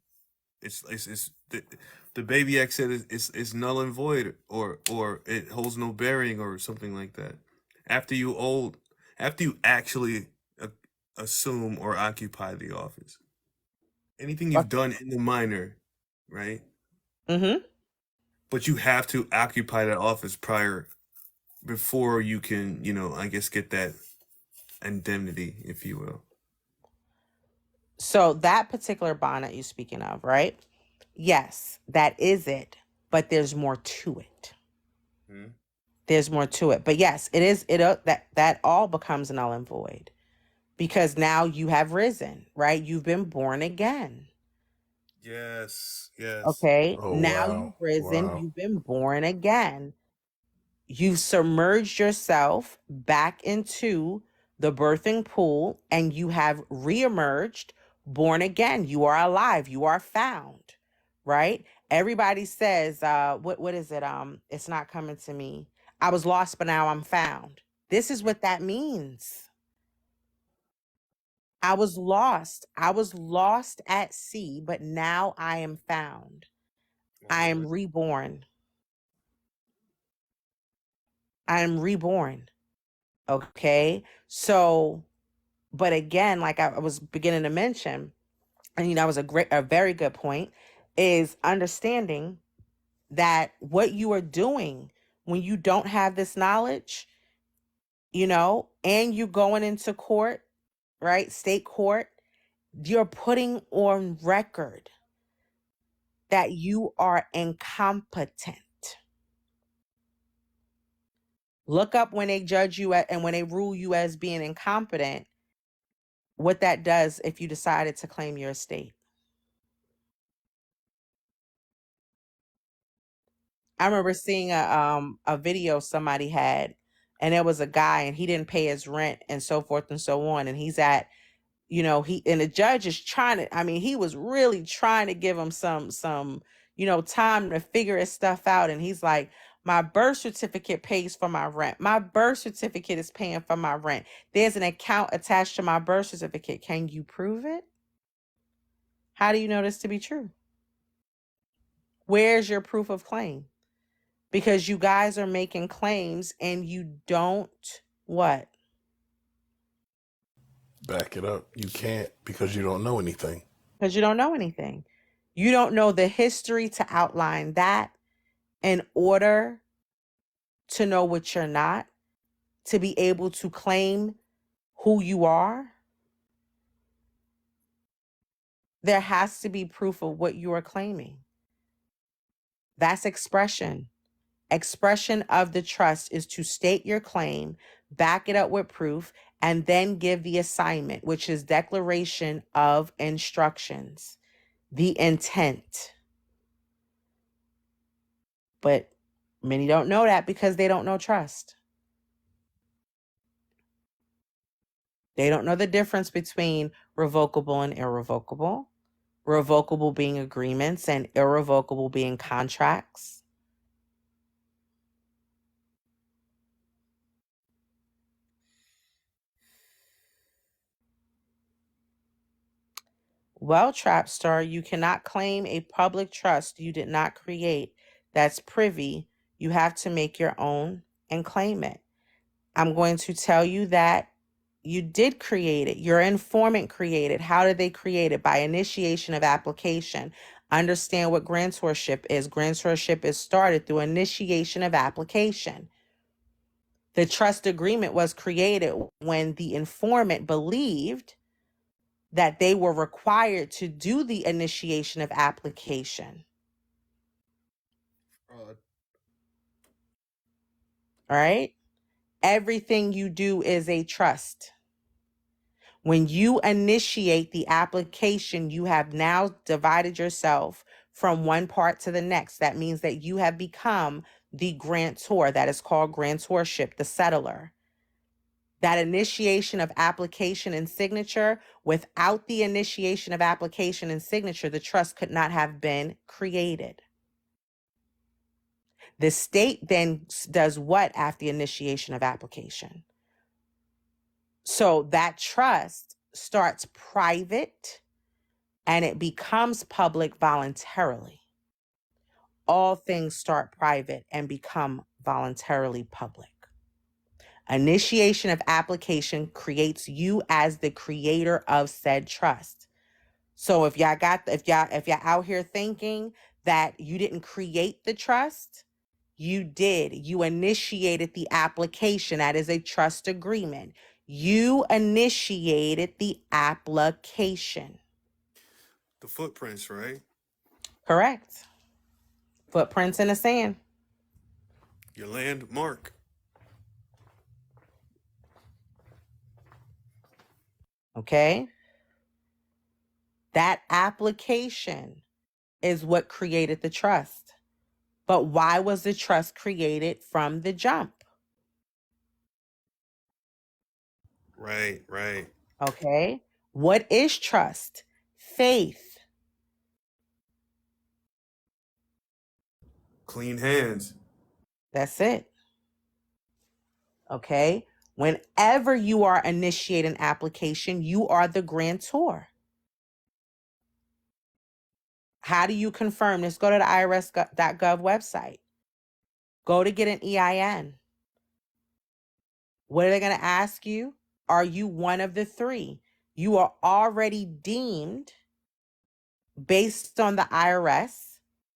It's the Baby Act said it's null and void, or it holds no bearing or something like that. After you old, after you actually assume or occupy the office, anything you've done in the minor, right? Mm-hmm. But you have to occupy that office prior before you can, I guess, get that indemnity, if you will. So that particular bond that you're speaking of, right? Yes, that is it, but there's more to it. Hmm? There's more to it. But yes, it is that all becomes null and void because now you have risen, right? You've been born again. Yes, yes. Okay? Oh Now you've wow, risen, wow. you've been born again. You've submerged yourself back into the birthing pool and you have reemerged born again. You are alive. You are found, right? Everybody says, what is it? It's not coming to me. I was lost, but now I'm found. This is what that means. I was lost. I was lost at sea, but now I am found. I am Okay. reborn. I am reborn. Okay. So, but again, like I was beginning to mention, and that was a very good point, is understanding that what you are doing when you don't have this knowledge, and you're going into court, right? State court, you're putting on record that you are incompetent. Look up when they judge you and when they rule you as being incompetent, what that does if you decided to claim your estate. I remember seeing a video somebody had, and there was a guy and he didn't pay his rent and so forth and so on. And he's at, he and the judge is trying to, I mean, he was really trying to give him some, time to figure his stuff out. And he's like, my birth certificate pays for my rent. My birth certificate is paying for my rent. There's an account attached to my birth certificate. Can you prove it? How do you know this to be true? Where's your proof of claim? Because you guys are making claims and you don't what? Back it up. You can't because you don't know anything. Because you don't know anything. You don't know the history to outline that in order to know what you're not, to be able to claim who you are. There has to be proof of what you are claiming. That's expression. Expression of the trust is to state your claim, back it up with proof, and then give the assignment, which is declaration of instructions, the intent. But many don't know that because they don't know trust. They don't know the difference between revocable and irrevocable, revocable being agreements and irrevocable being contracts. Well, Trapstar, you cannot claim a public trust you did not create that's privy. You have to make your own and claim it. I'm going to tell you that you did create it. Your informant created. How did they create it? By initiation of application. Understand what grantorship is. Grantorship is started through initiation of application. The trust agreement was created when the informant believed that they were required to do the initiation of application. Fraud. All right? Everything you do is a trust. When you initiate the application, you have now divided yourself from one part to the next. That means that you have become the grantor. That is called grantorship, the settler. That initiation of application and signature, without the initiation of application and signature, the trust could not have been created. The state then does what after the initiation of application? So that trust starts private and it becomes public voluntarily. All things start private and become voluntarily public. Initiation of application creates you as the creator of said trust. So if y'all out here thinking that you didn't create the trust, you did. You initiated the application. That is a trust agreement. You initiated the application. The footprints, right? Correct. Footprints in the sand. Your landmark. Okay. That application is what created the trust. But why was the trust created from the jump? Right, right. Okay. What is trust? Faith. Clean hands. That's it. Okay. Whenever you are initiating application, you are the grantor. How do you confirm this? Go to the irs.gov website. Go to get an EIN. What are they going to ask you? Are you one of the three? You are already deemed, based on the IRS,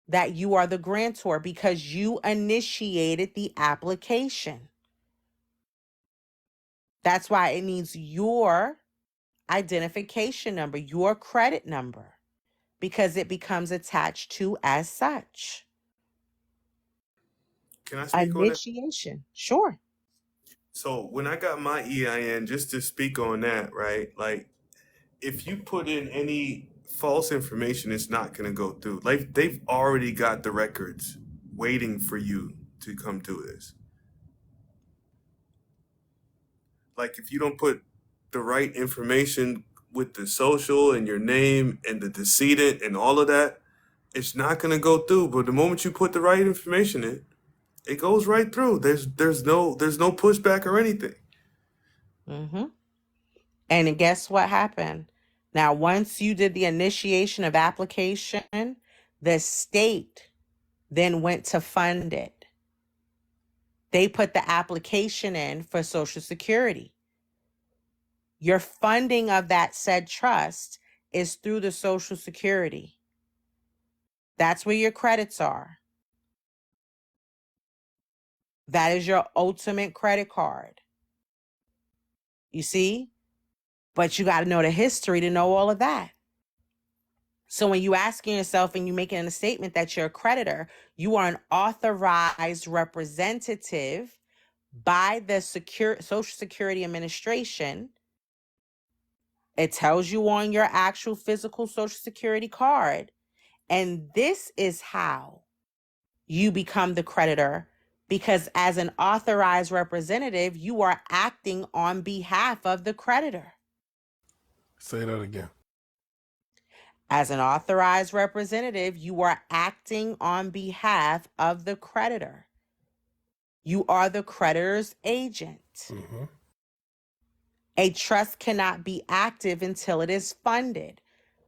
that you are the grantor because you initiated the application. That's why it needs your identification number, your credit number, because it becomes attached to as such. Can I speak on that? Initiation. Sure. So when I got my EIN, just to speak on that, right? Like if you put in any false information, it's not gonna go through. Like they've already got the records waiting for you to come do this. Like if you don't put the right information with the social and your name and the decedent and all of that, it's not gonna go through. But the moment you put the right information in, it goes right through. There's no pushback or anything. Mm-hmm. And guess what happened? Now, once you did the initiation of application, the state then went to fund it. They put the application in for Social Security. Your funding of that said trust is through the Social Security. That's where your credits are. That is your ultimate credit card. You see? But you got to know the history to know all of that. So when you asking yourself and you making a statement that you're a creditor, you are an authorized representative by the Social Security Administration. It tells you on your actual physical Social Security card. And this is how you become the creditor, because as an authorized representative, you are acting on behalf of the creditor. Say that again. As an authorized representative, you are acting on behalf of the creditor. You are the creditor's agent. Mm-hmm. A trust cannot be active until it is funded.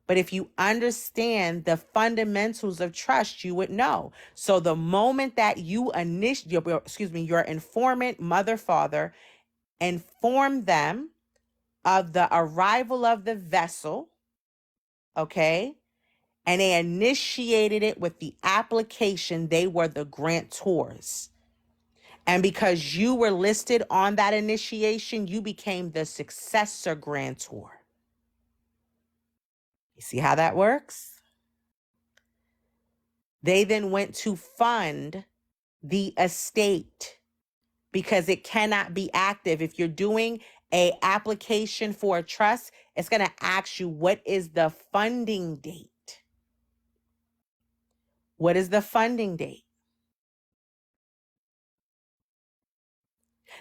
But if you understand the fundamentals of trust, you would know. So the moment that you your informant, mother, father, inform them of the arrival of the vessel, okay, and they initiated it with the application, they were the grantors. And because you were listed on that initiation, you became the successor grantor. You see how that works? They then went to fund the estate because it cannot be active. If you're doing a application for a trust, it's going to ask you, what is the funding date? What is the funding date?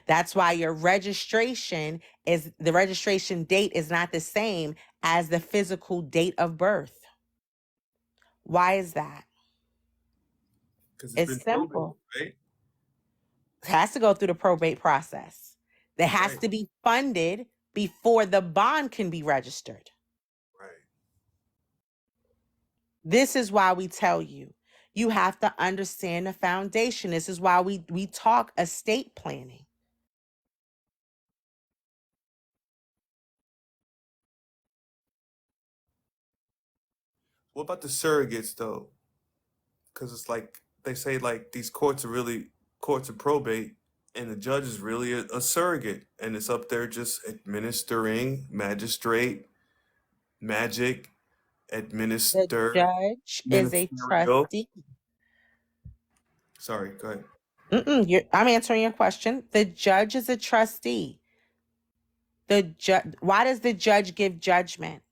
That's why your registration the registration date is not the same as the physical date of birth. Why is that? Because it's It's been probated, simple. right? It has to go through the probate process. That has Right, to be funded before the bond can be registered. right. This is why we tell you, you have to understand the foundation. This is why we talk estate planning. What about the surrogates though? Because it's like they say, like these courts are really courts of probate, and the judge is really a surrogate, and it's up there just administering magistrate magic. The administer judge is a ministerial. trustee. Sorry, go ahead. I'm answering your question. The judge is a trustee. Why does the judge give judgment?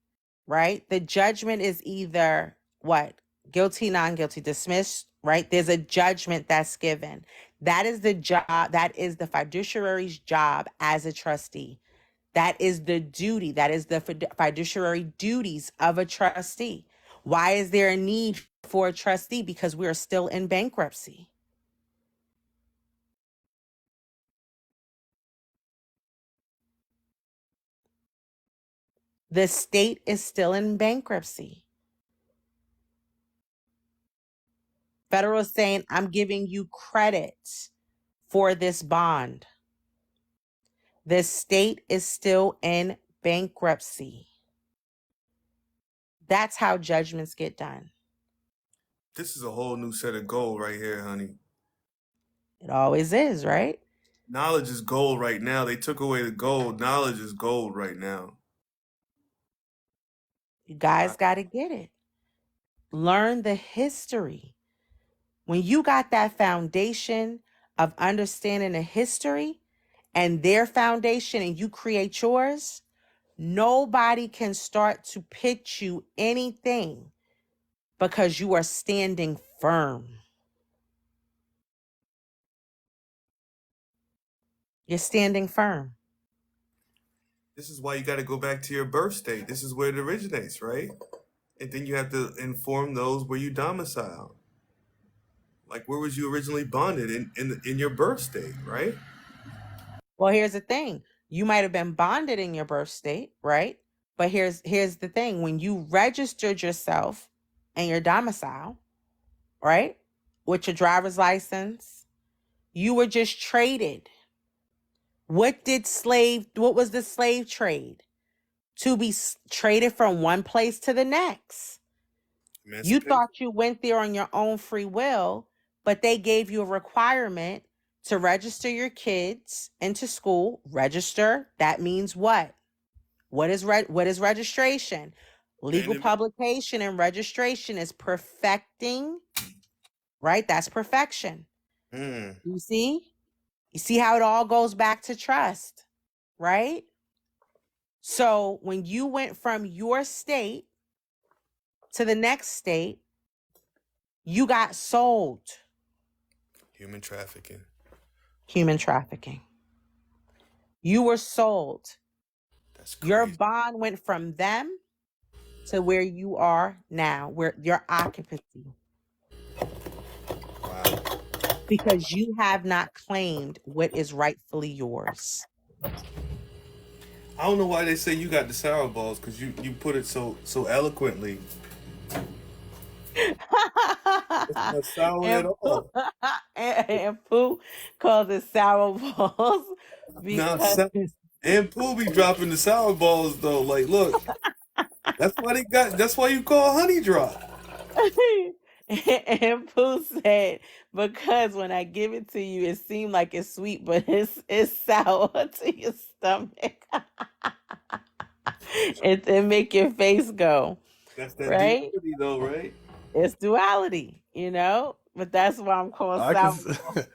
Right? The judgment is either what? Guilty, non-guilty, dismissed, right? There's a judgment that's given. That is the job, that is the fiduciary's job as a trustee. That is the duty, that is the fiduciary duties of a trustee. Why is there a need for a trustee? Because we are still in bankruptcy. The state is still in bankruptcy. Federal is saying, I'm giving you credit for this bond. The state is still in bankruptcy. That's how judgments get done. This is a whole new set of gold right here, honey. It always is, right? Knowledge is gold right now. They took away the gold. Knowledge is gold right now. You I, guys got to get it. Learn the history. When you got that foundation of understanding the history and their foundation and you create yours, nobody can start to pitch you anything because you are standing firm. You're standing firm. this is why you got to go back to your birth state. This is where it originates, right? And then you have to inform those where you domicile. Like where was you originally bonded in your birth state, right? Well, here's the thing. You might have been bonded in your birth state, right? But here's the thing. When you registered yourself and your domicile, right? With your driver's license, you were just traded. What was the slave trade? To be traded from one place to the next. You Emancipation. thought you went there on your own free will, but they gave you a requirement to register your kids into school. Register, that means what? What is registration? Legal Abandonment. publication and registration is perfecting, right? That's perfection. Hmm. You see? You see how it all goes back to trust, right? So when you went from your state to the next state, you got sold. Human trafficking. Human trafficking. You were sold. That's Your crazy. bond went from them to where you are now, where your occupancy, Wow. because you have not claimed what is rightfully yours. I don't know why they say you got the sour balls because you put it so eloquently. It's not sour at and, Pooh, all. and Pooh calls it sour balls Not because sour. And Pooh be dropping the sour balls though. Like, look, that's why they got. That's why you call honey drop. and Pooh said, because when I give it to you, it seemed like it's sweet, but it's sour to your stomach. It make your face go, That's that right? duality though, right? It's duality, you know? But that's why I'm called I can sour. s-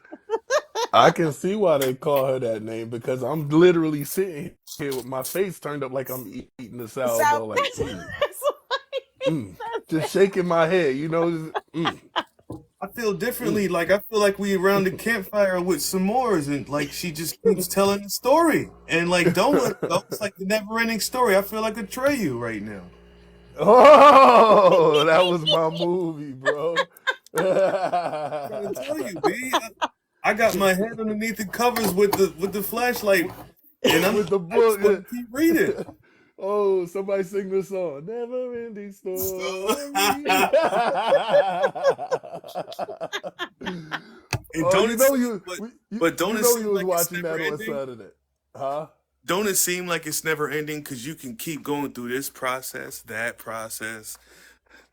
I can see why they call her that name because I'm literally sitting here with my face turned up like I'm eating the sour Sour ball, like that's why mm, just that's shaking my head, I feel mm. differently. Like I feel like we around the campfire with s'mores, and like she just keeps telling the story, and like don't let it go. It's like the never-ending story. I feel like Atreyu right now. Oh, that was my movie, bro. Trying to tell you, B. I got my head underneath the covers with the flashlight, and With the I just want book. to keep reading. Oh, somebody sing the song. Never ending So, story. and Oh, don't you it know seem, but don't you it know seem you was like it's watching never that on ending? Saturday. Huh? Don't it seem like it's never ending? Because you can keep going through this process, that process,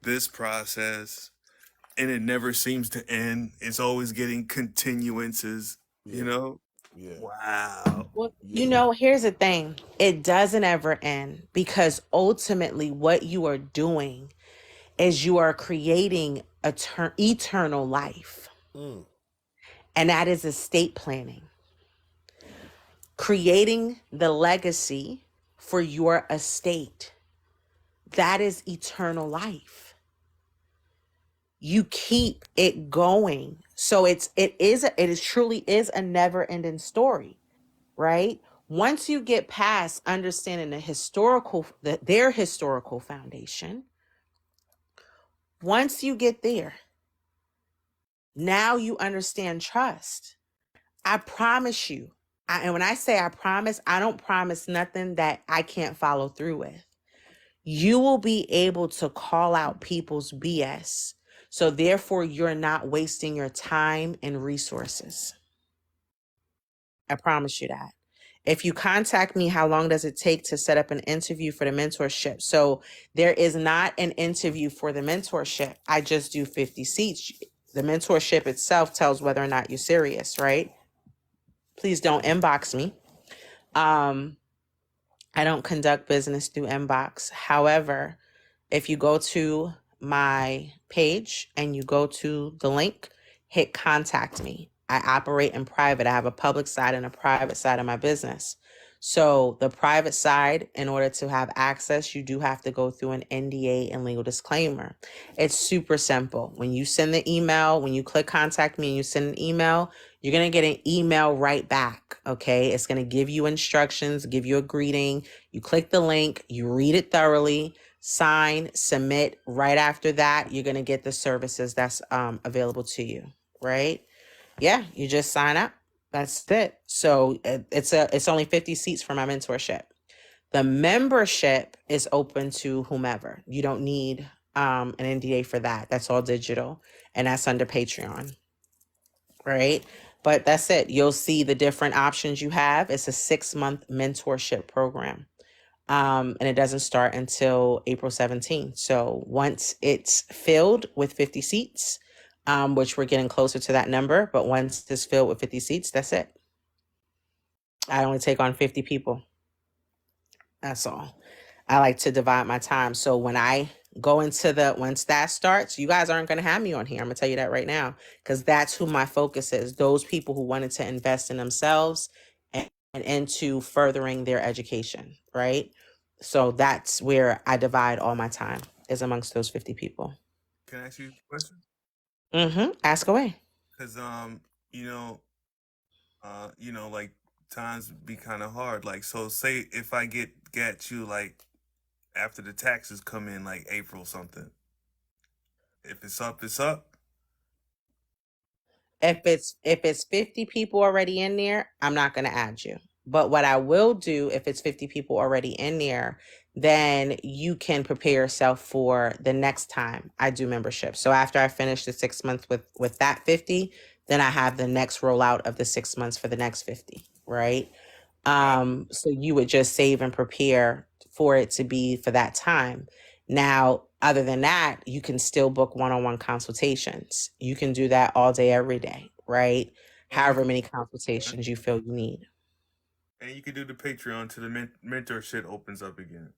this process, and it never seems to end. It's always getting continuances, you Yeah. know? Yeah. Wow. Well, Yeah. here's the thing. It doesn't ever end because ultimately what you are doing is you are creating eternal life. Mm. And that is estate planning. Creating the legacy for your estate. That is eternal life. You keep it going. So it truly is a never-ending story, right? Once you get past understanding their historical foundation, once you get there, now you understand trust. I promise you. And when I say I promise, I don't promise nothing that I can't follow through with. You will be able to call out people's BS. So therefore, you're not wasting your time and resources. I promise you that. If you contact me, how long does it take to set up an interview for the mentorship? So there is not an interview for the mentorship. I just do 50 seats. The mentorship itself tells whether or not you're serious, right? Please don't inbox me. I don't conduct business through inbox. However, if you go to my page and you go to the link, hit contact me. I operate in private. I have a public side and a private side of my business. So the private side, in order to have access, you do have to go through an NDA and legal disclaimer. It's super simple. When you send the email, when you click contact me and you send an email, you're going to get an email right back. Okay. It's going to give you instructions, give you a greeting. You click the link, you read it thoroughly, sign, submit. Right after that, you're going to get the services that's available to you. Right. Yeah. You just sign up. That's it. So it's only 50 seats for my mentorship. The membership is open to whomever. You don't need an NDA for that. That's all digital, and that's under Patreon, right? But that's it. You'll see the different options you have. It's a 6-month mentorship program. And it doesn't start until April 17th. So once it's filled with 50 seats, which we're getting closer to that number, but once it's filled with 50 seats, that's it. I only take on 50 people. That's all. I like to divide my time. So when I go into once that starts, you guys aren't going to have me on here. I'm going to tell you that right now, because that's who my focus is. Those people who wanted to invest in themselves and into furthering their education, right? So that's where I divide all my time, is amongst those 50 people. Can I ask you a question? Ask away. Because you know, like times be kind of hard. Like, so say if I get you like after the taxes come in, like April something. If it's up, it's up. If it's 50 people already in there, I'm not going to add you. But what I will do, if it's 50 people already in there, then you can prepare yourself for the next time I do membership. So after I finish the 6 months with that 50, then I have the next rollout of the 6 months for the next 50, right? Got So you would just save and prepare for it to be for that time. Now, other than that, you can still book one-on-one consultations. You can do that all day, every day, right? and you However can, many consultations you feel you need. and you can do the Patreon till the mentor shit opens up again.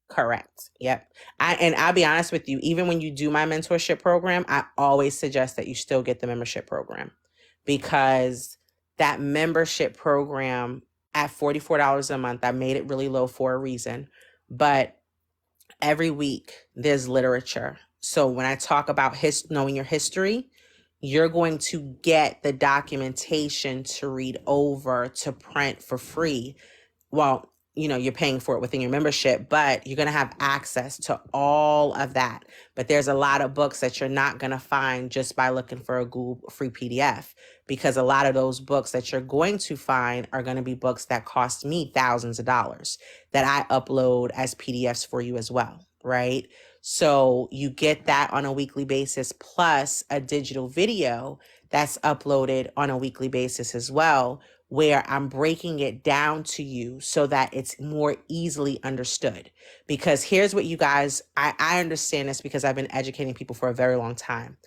Correct. Yep. I'll be honest with you, even when you do my mentorship program, I always suggest that you still get the membership program, because that membership program at $44 a month, I made it really low for a reason, but every week there's literature. So when I talk about knowing your history, you're going to get the documentation to read over, to print for free. Well, you're paying for it within your membership, but you're going to have access to all of that. But there's a lot of books that you're not going to find just by looking for a Google free PDF, because a lot of those books that you're going to find are going to be books that cost me thousands of dollars that I upload as PDFs for you as well, right? So you get that on a weekly basis, plus a digital video that's uploaded on a weekly basis as well, where I'm breaking it down to you so that it's more easily understood. Because here's what you guys, I understand this because I've been educating people for a very long time.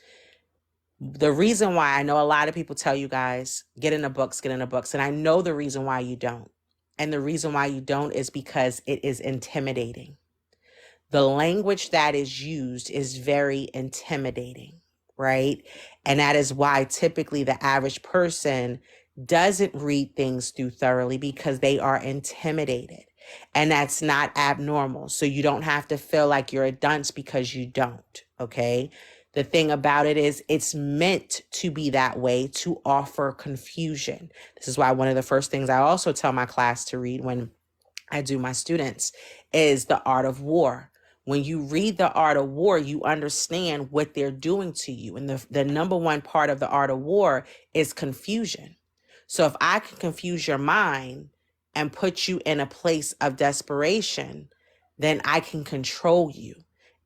The reason why, I know a lot of people tell you guys, get in the books, get in the books. And I know the reason why you don't. And the reason why you don't is because it is intimidating. The language that is used is very intimidating, right? And that is why typically the average person doesn't read things through thoroughly, because they are intimidated. And that's not abnormal. So you don't have to feel like you're a dunce because you don't, okay? The thing about it is it's meant to be that way, to offer confusion. This is why one of the first things I also tell my class to read when I do my students is The Art of War. When you read The Art of War, you understand what they're doing to you. And the number one part of The Art of War is confusion. So if I can confuse your mind and put you in a place of desperation, then I can control you.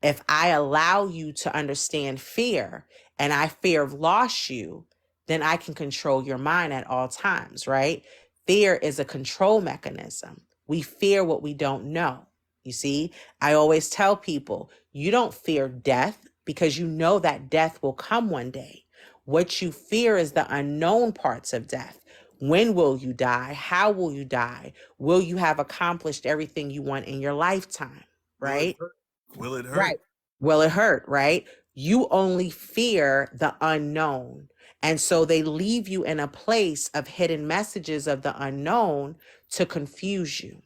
If I allow you to understand fear and I fear of lost you, then I can control your mind at all times, right? Fear is a control mechanism. We fear what we don't know. You see, I always tell people, you don't fear death because you know that death will come one day. What you fear is the unknown parts of death. When will you die? How will you die? Will you have accomplished everything you want in your lifetime? Will it Right? hurt? Will it hurt? Right. Will it hurt? Right? You only fear the unknown. And so they leave you in a place of hidden messages of the unknown to confuse you.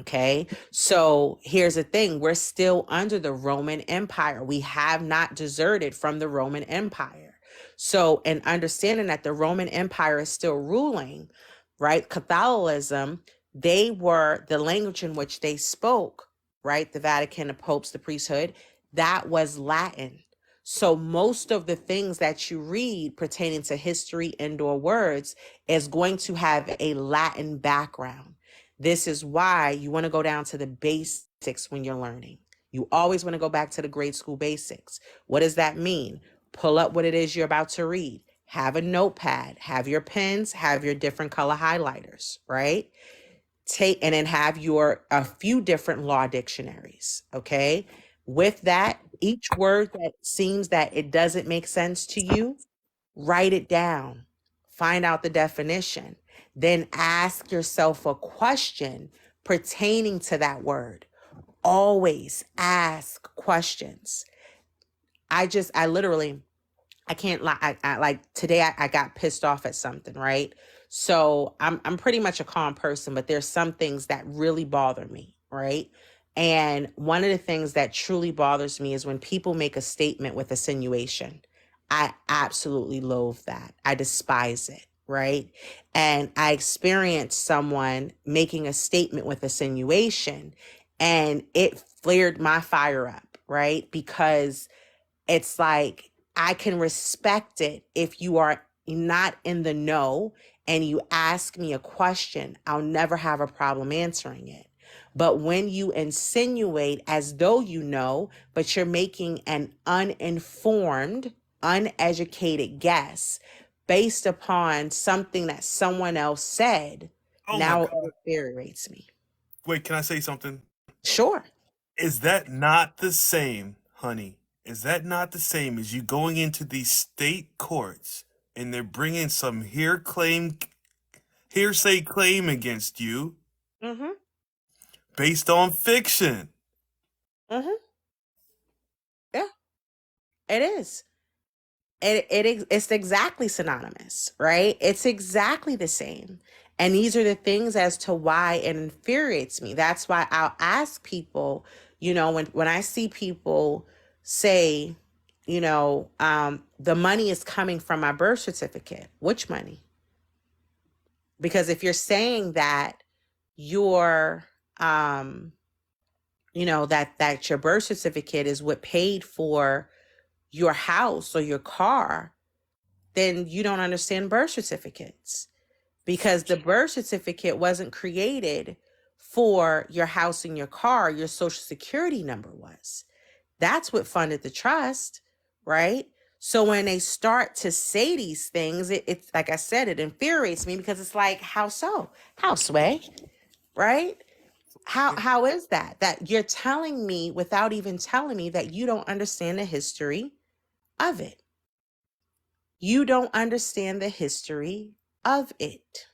Okay. So here's the thing. We're still under the Roman Empire. We have not deserted from the Roman Empire. So, in understanding that the Roman Empire is still ruling, right? Catholicism, they were the language in which they spoke, right? The Vatican, the popes, the priesthood, that was Latin. So most of the things that you read pertaining to history and/or words is going to have a Latin background. This is why you want to go down to the basics when you're learning. You always want to go back to the grade school basics. What does that mean? Pull up what it is you're about to read. Have a notepad, have your pens, have your different color highlighters, right? Take and then have your a few different law dictionaries, okay? With that, each word that seems that it doesn't make sense to you, write it down, find out the definition, then ask yourself a question pertaining to that word. Always ask questions. I literally, I can't lie. I like today I got pissed off at something, right? So I'm pretty much a calm person, but there's some things that really bother me, right? And one of the things that truly bothers me is when people make a statement with insinuation. I absolutely loathe that. I despise it, right? And I experienced someone making a statement with insinuation and it flared my fire up, right? Because it's like I can respect it if you are not in the know and you ask me a question, I'll never have a problem answering it. But when you insinuate as though you know, but you're making an uninformed, uneducated guess based upon something that someone else said, Oh my now God. it infuriates me. Wait, can I say something? Sure. Is that not the same, honey? Is that not the same as you going into these state courts and they're bringing some hearsay claim against you Mm-hmm. based on fiction? Mm-hmm. Yeah, it is. It's exactly synonymous, right? It's exactly the same. And these are the things as to why it infuriates me. That's why I'll ask people, when I see people say, the money is coming from my birth certificate. Which money? Because if you're saying that your that your birth certificate is what paid for your house or your car, then you don't understand birth certificates, because the birth certificate wasn't created for your house and your car. Your social security number was. That's what funded the trust, right? So when they start to say these things, it's like I said, it infuriates me, because it's like, how so? How sway, right? How is that you're telling me without even telling me that you don't understand the history of it? You don't understand the history of it.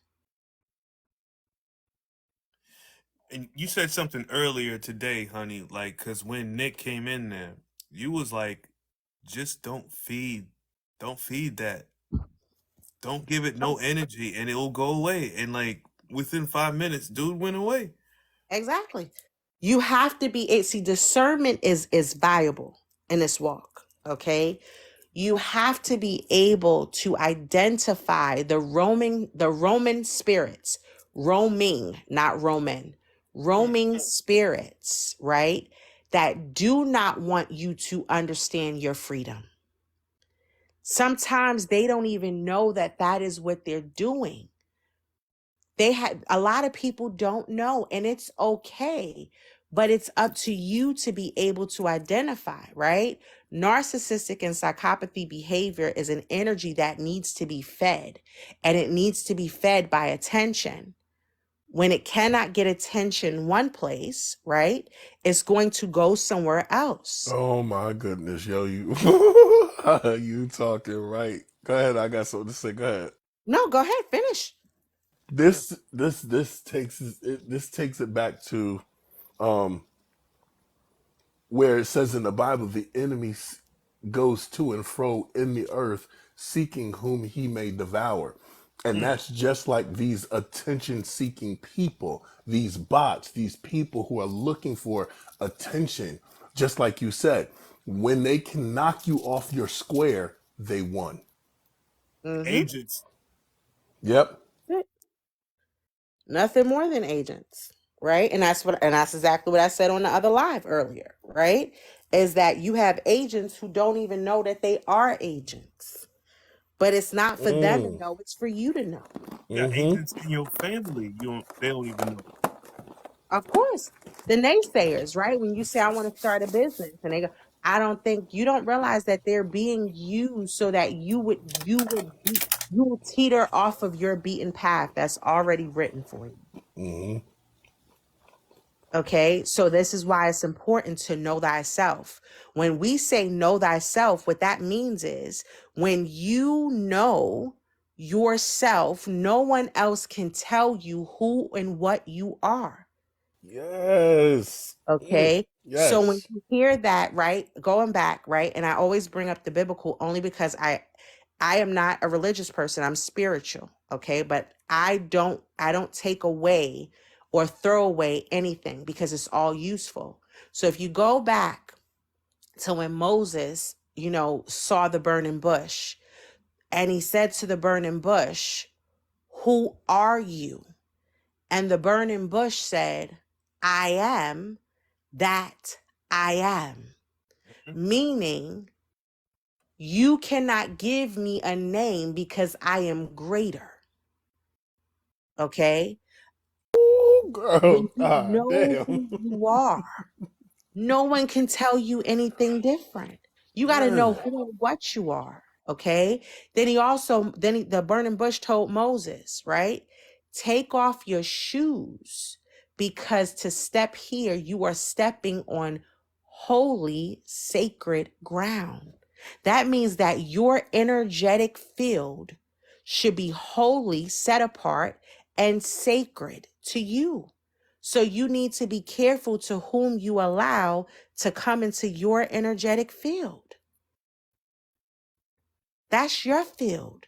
And you said something earlier today, honey, like, cause when Nick came in there, you was like, just don't feed that. Don't give it no energy and it will go away. And like within 5 minutes, dude went away. Exactly. You have to be, see, discernment is valuable in this walk. Okay. You have to be able to identify the Roman spirits, roaming, not Roman, roaming spirits, right? That do not want you to understand your freedom. Sometimes they don't even know that that is what they're doing. They had a lot of people don't know, and it's okay, but it's up to you to be able to identify, right? Narcissistic and psychopathy behavior is an energy that needs to be fed, and it needs to be fed by attention. When it cannot get attention one place, right, it's going to go somewhere else. Oh my goodness, yo, you you talking right. Go ahead, I got something to say. Go ahead. No, go ahead, finish. This takes it back to um where it says in the Bible the enemy goes to and fro in the earth seeking whom he may devour. And Mm. that's just like these attention seeking people, these bots, these people who are looking for attention. Just like you said, when they can knock you off your square, they won. Mm-hmm. Agents. Yep. Nothing more than agents, right? And that's exactly what I said on the other live earlier, right? Is that you have agents who don't even know that they are agents. But it's not for them to Mm. know, it's for you to know. You got Mm-hmm. agents in your family. They don't even know. Of course, the naysayers, right? When you say I want to start a business and they go, I don't think you don't realize that they're being used so that you will teeter off of your beaten path that's already written for you. Mm-hmm. Okay, so this is why it's important to know thyself. When we say know thyself, what that means is when you know yourself, no one else can tell you who and what you are. Yes. Mm. Okay, so when Yes. you hear that, right, going back, right, and I always bring up the biblical only because I am not a religious person. I'm spiritual, okay? But I don't take away or throw away anything because it's all useful. So if you go back to when Moses, saw the burning bush, and he said to the burning bush, "Who are you?" And the burning bush said, "I am that I am." Mm. Meaning, you cannot give me a name because I am greater. Okay. Ooh, girl. When you Ah, know damn. who you are, no one can tell you anything different. You got to know Man. who and what you are. Okay. The burning bush told Moses, right? Take off your shoes because to step here, you are stepping on holy, sacred ground. That means that your energetic field should be holy, set apart, and sacred to you. So you need to be careful to whom you allow to come into your energetic field. That's your field.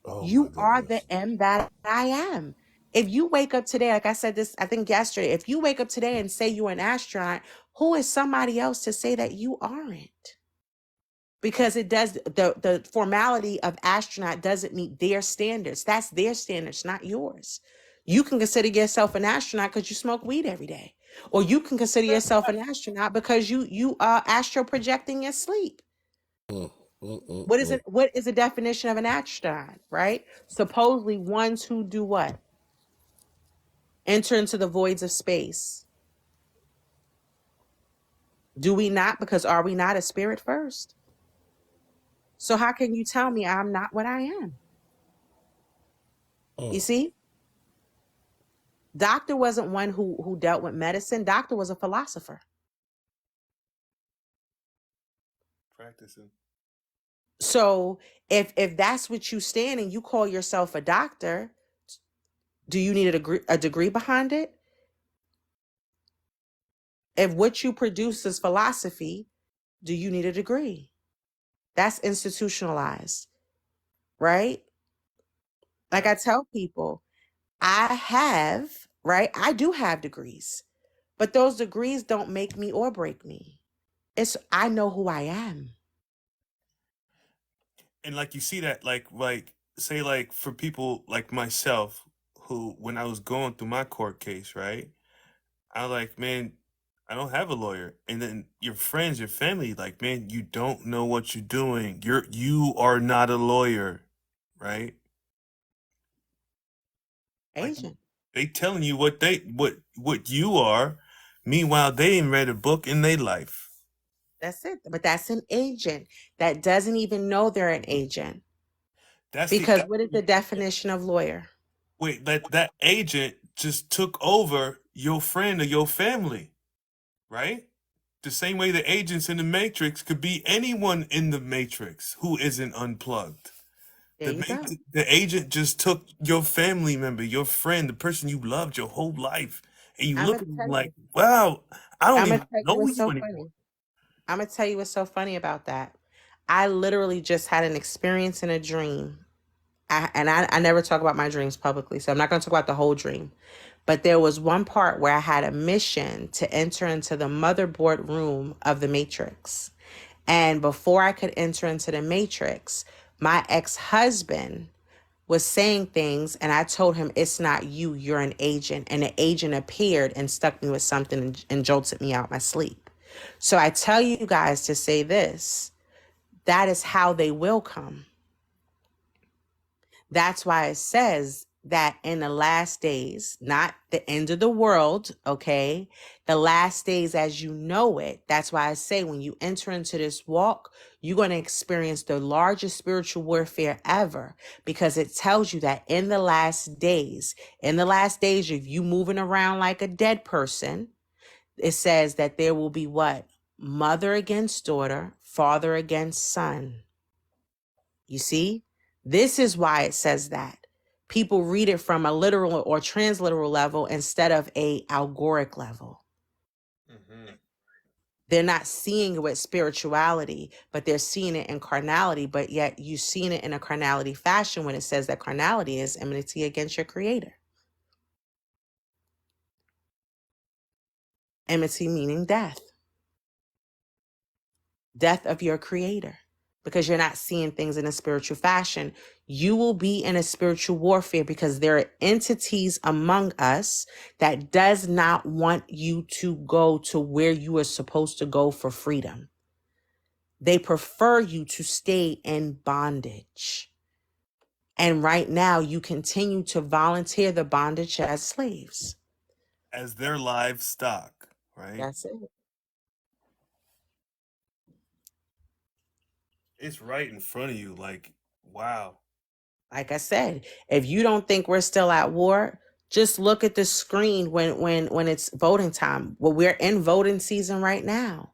Oh my You are goodness. the M that I am. If you wake up today, like I said this, I think yesterday, if you wake up today and say you're an astronaut, who is somebody else to say that you aren't? Because it does, the formality of astronaut doesn't meet their standards. That's their standards, not yours. You can consider yourself an astronaut because you smoke weed every day, or you can consider yourself an astronaut because you are astro projecting your sleep. Mm, mm, mm, What is mm. it? What is the definition of an astronaut? Right? Supposedly ones who do what? Enter into the voids of space. Do we not? Because are we not a spirit first? So how can you tell me I'm not what I am? You see? Doctor wasn't one who dealt with medicine. Doctor was a philosopher. Practicing. So if that's what you stand and you call yourself a doctor, do you need a degree behind it? If what you produce is philosophy, do you need a degree? That's institutionalized, right? Like I Yep. tell people, I do have degrees, but those degrees don't make me or break me. I know who I am. And like you see that, like say like for people like myself, who when I was going through my court case, right? I was like, man, I don't have a lawyer. And then your friends, your family, like, man, you don't know what you're doing. You are not a lawyer, right? Like Agent. they telling you what you are. Meanwhile, they ain't read a book in their life. That's it. But that's an agent that doesn't even know they're an agent. That's the Because what is the definition of lawyer? wait, that agent just took over your friend or your family, right? The same way the agents in the Matrix could be anyone in the Matrix who isn't unplugged. There you go. The agent just took your family member, your friend, the person you loved your whole life, and you I'm look gonna at them tell you. like, wow, I don't I'm gonna even tell you know what's you so anymore. funny. I'm gonna tell you what's so funny about that. I literally just had an experience in a dream. I never talk about my dreams publicly, so I'm not gonna talk about the whole dream. But there was one part where I had a mission to enter into the motherboard room of the Matrix. And before I could enter into the Matrix, my ex husband was saying things, and I told him, "It's not you, you're an agent." And the agent appeared and stuck me with something and jolted me out my sleep. So I tell you guys to say this, that is how they will come. That's why it says that in the last days, not the end of the world, okay? The last days as you know it. That's why I say when you enter into this walk, you're going to experience the largest spiritual warfare ever, because it tells you that in the last days, if you moving around like a dead person, it says that there will be what? Mother against daughter, father against son. You see, this is why it says that. People read it from a literal or transliteral level instead of a algoric level. Hmm. They're not seeing it with spirituality, but they're seeing it in carnality. But yet you seeing it in a carnality fashion when it says that carnality is enmity against your creator. Enmity meaning death of your creator, because you're not seeing things in a spiritual fashion. You will be in a spiritual warfare because there are entities among us that does not want you to go to where you are supposed to go for freedom. They prefer you to stay in bondage. And right now you continue to volunteer the bondage as slaves. As their livestock, right? That's it. It's right in front of you. Like, wow. Like I said, if you don't think we're still at war, just look at the screen when it's voting time. Well, we're in voting season right now.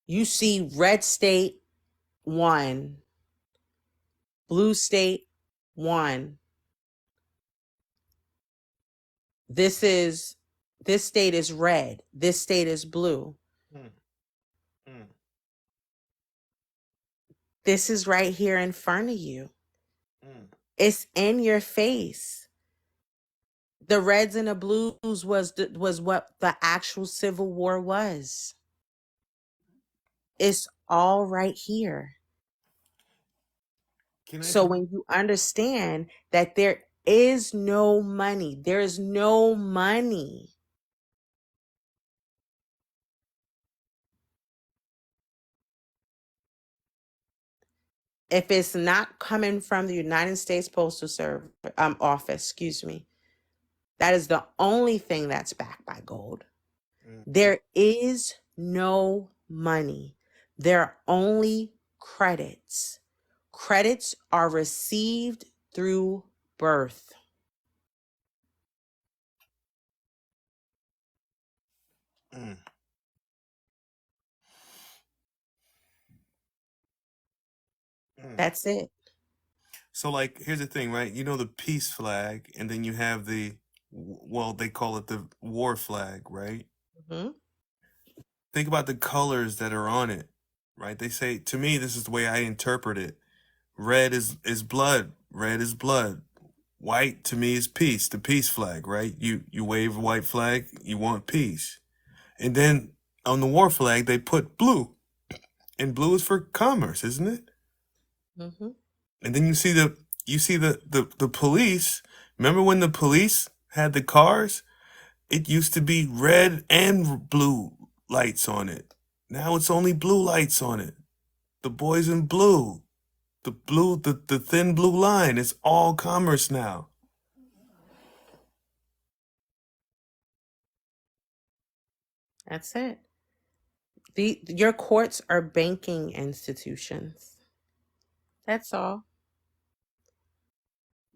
You see red state 1, blue state 1. This is this state is red. This state is blue. Mm, mm, This is right here in front of you. mm. It's in your face. The reds and the blues was what the actual Civil War was. It's all right here. Can I So just when you understand that there is no money, there is no money. If it's not coming from the United States Postal Service office, excuse me, that is the only thing that's backed by gold. mm, There is no money. There are only credits. Credits are received through birth. mm, That's it. So, like, here's the thing, right? You know the peace flag, and then you have well, they call it the war flag, right? Hmm. Think about the colors that are on it, right? They say, to me, this is the way I interpret it. Red is blood. Red is blood. White to me is peace, the peace flag, right? You wave a white flag, you want peace. And then on the war flag, they put blue, and blue is for commerce, isn't it? Hmm. And then you see the police. Remember when the police had the cars? It used to be red and blue lights on it. Now it's only blue lights on it. The boys in blue. The thin blue line. It's all commerce now. That's it. Your courts are banking institutions. That's all.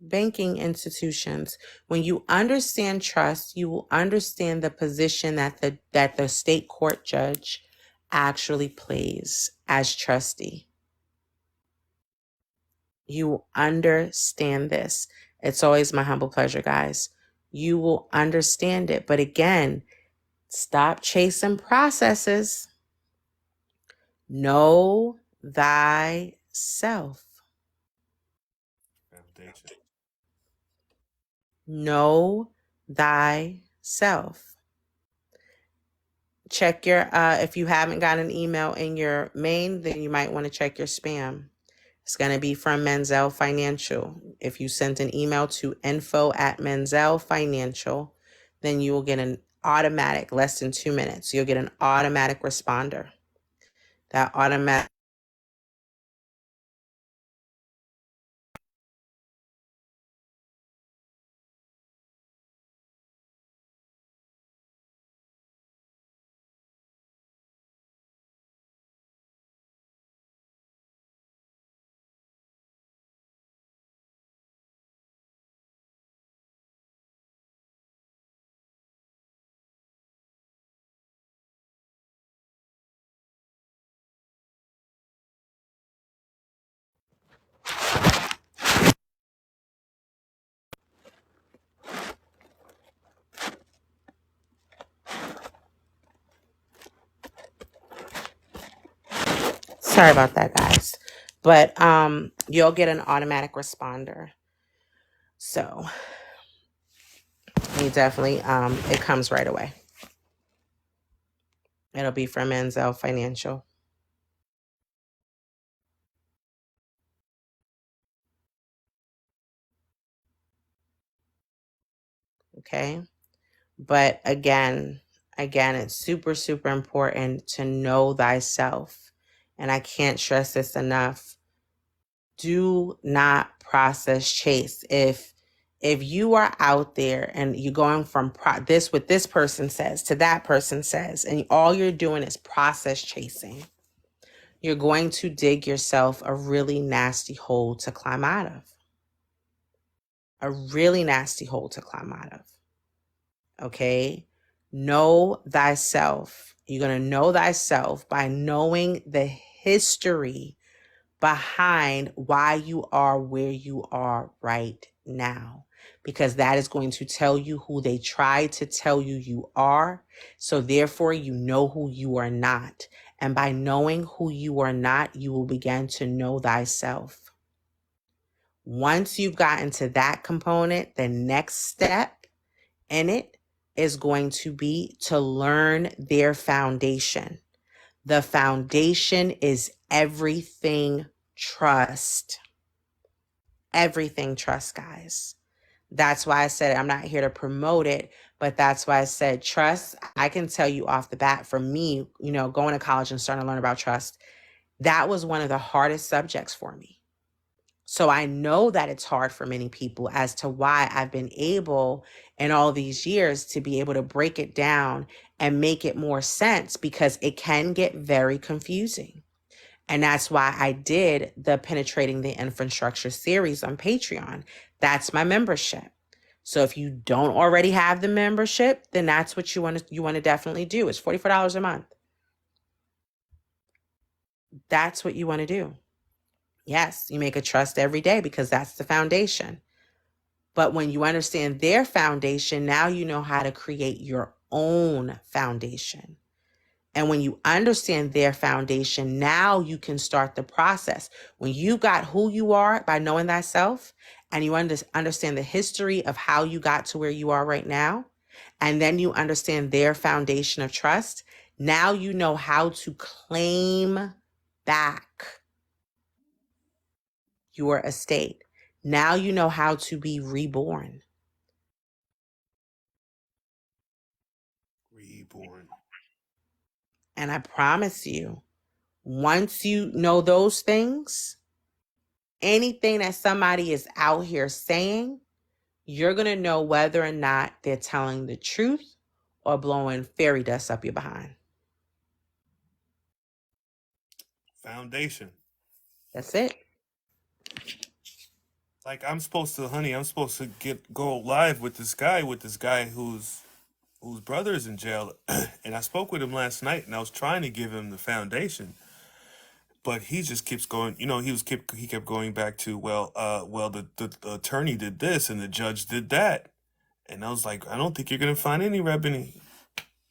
Banking institutions. When you understand trust, you will understand the position that the state court judge actually plays as trustee. You will understand this. It's always my humble pleasure, guys. You will understand it. But again, stop chasing processes. Know thyself. Foundation. Know thyself. Check your, if you haven't got an email in your main, then you might want to check your spam. It's going to be from Menzel Financial. If you sent an email to info@Menzel Financial, then you will get an automatic, less than 2 minutes. You'll get an automatic responder. That automatic. Sorry about that, guys. But you'll get an automatic responder. So you definitely it comes right away. It'll be from Menzel Financial. Okay. But again, it's super, super important to know thyself. And I can't stress this enough. Do not process chase. If you are out there and you're going from this what this person says to that person says, and all you're doing is process chasing, you're going to dig yourself a really nasty hole to climb out of. A really nasty hole to climb out of. Okay? Know thyself. You're going to know thyself by knowing the history behind why you are where you are right now. Because that is going to tell you who they tried to tell you you are. So therefore, you know who you are not. And by knowing who you are not, you will begin to know thyself. Once you've gotten to that component, the next step in it is going to be to learn their foundation. The foundation is everything trust. Everything trust, guys. That's why I said I'm not here to promote it, but that's why I said trust. I can tell you off the bat, for me, going to college and starting to learn about trust, that was one of the hardest subjects for me. So I know that it's hard for many people as to why I've been able in all these years to be able to break it down and make it more sense, because it can get very confusing. And that's why I did the Penetrating the Infrastructure series on Patreon. That's my membership. So if you don't already have the membership, then that's what you want to definitely do. It's $44 a month. That's what you want to do. Yes, you make a trust every day because that's the foundation. But when you understand their foundation, now you know how to create your own foundation. And when you understand their foundation, now you can start the process. When you got who you are by knowing thyself, and you understand the history of how you got to where you are right now, and then you understand their foundation of trust, now you know how to claim back your estate. Now you know how to be reborn. Reborn. And I promise you, once you know those things, anything that somebody is out here saying, you're going to know whether or not they're telling the truth or blowing fairy dust up your behind. Foundation. That's it. Like I'm supposed to, honey. I'm supposed to go live with this guy whose brother is in jail, and I spoke with him last night, and I was trying to give him the foundation, but he just keeps going. He kept going back to the attorney did this and the judge did that, and I was like, I don't think you're gonna find any Rebany,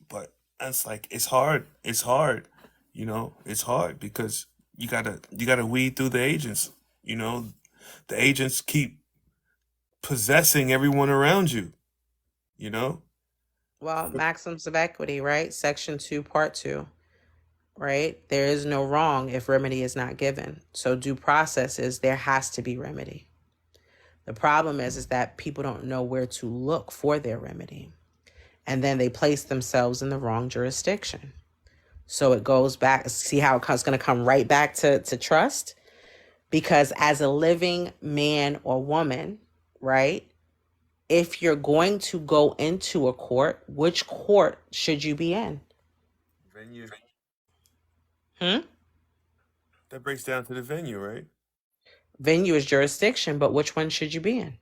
but that's like it's hard. It's hard, it's hard because you gotta weed through the agents. You know, the agents keep possessing everyone around you. You know, Well, maxims of equity, right? Section 2, Part 2, right? There is no wrong if remedy is not given. So due process is there has to be remedy. The problem is that people don't know where to look for their remedy. And then they place themselves in the wrong jurisdiction. So it goes back, see how it's going to come right back to trust? Because as a living man or woman, right? If you're going to go into a court, which court should you be in? venue. Hmm? That breaks down to the venue, right? Venue is jurisdiction, but which one should you be in?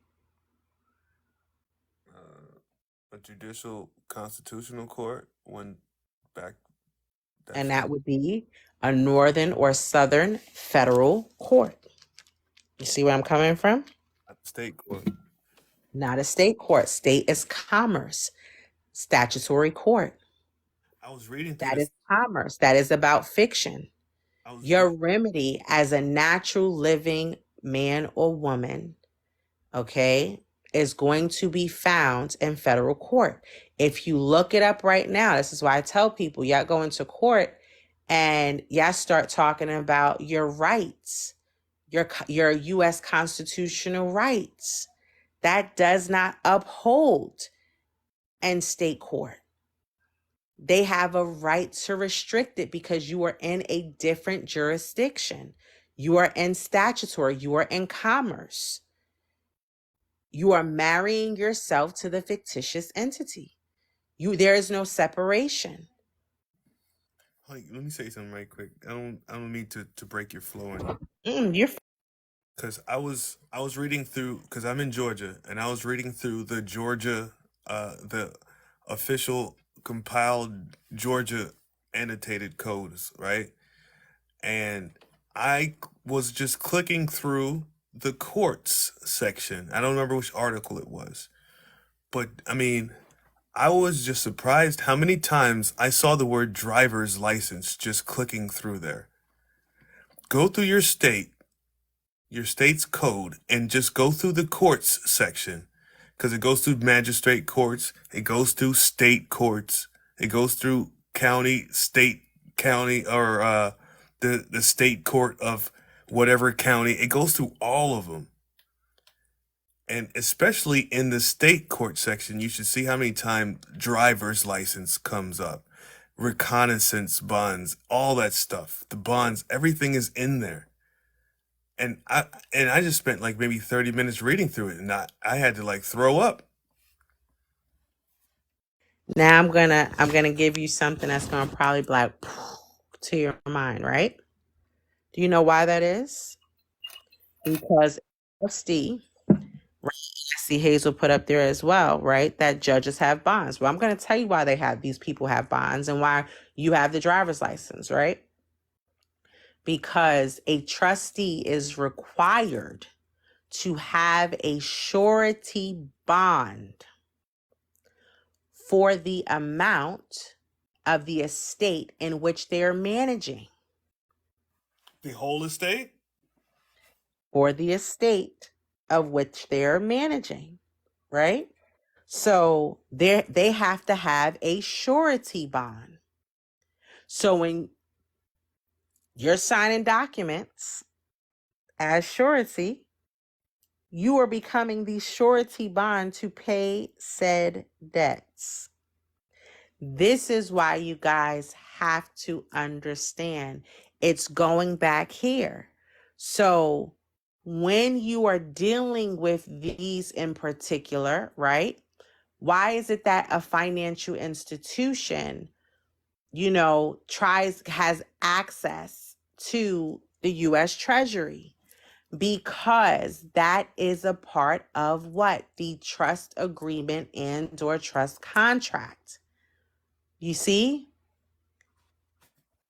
A judicial constitutional court when back And that's that would be a northern or southern federal court. You see where I'm coming from? not the state court. Not a state court. State is commerce. Statutory court. I was reading through That is this. commerce. That is about fiction. I was Your remedy as a natural living man or woman, okay, is going to be found in federal court. If you look it up right now, this is why I tell people, y'all go into court and y'all start talking about your rights, your U.S. constitutional rights. That does not uphold in state court. They have a right to restrict it because you are in a different jurisdiction. You are in statutory, you are in commerce. You are marrying yourself to the fictitious entity. There is no separation. honey, let me say something right quick. I don't mean to break your flow or anything. You're Because I was reading through because I'm in Georgia and I was reading through the Georgia the official compiled Georgia annotated codes, right? And I was just clicking through the courts section. I don't remember which article it was. But I mean, I was just surprised how many times I saw the word driver's license just clicking through there. Go through your state's code, and just go through the courts section because it goes through magistrate courts, it goes through state courts, it goes through county, or the state court of whatever county. It goes through all of them. And especially in the state court section, you should see how many times driver's license comes up, reconnaissance bonds, all that stuff. The bonds, everything is in there. And I just spent like maybe 30 minutes reading through it, and I had to like throw up. now I'm gonna give you something that's gonna probably be like to your mind, right? Do you know why that is? Because LSD, right? See Hazel put up there as well, right? That judges have bonds. Well, I'm gonna tell you why these people have bonds and why you have the driver's license, right? because a trustee is required to have a surety bond for the amount of the estate in which they are managing. The whole estate? For the estate of which they're managing, right? So they have to have a surety bond. So when you're signing documents as surety, you are becoming the surety bond to pay said debts. This is why you guys have to understand it's going back here. So when you are dealing with these in particular, right? Why is it that a financial institution, has access to the US Treasury? Because that is a part of what? The trust agreement and or trust contract. You see?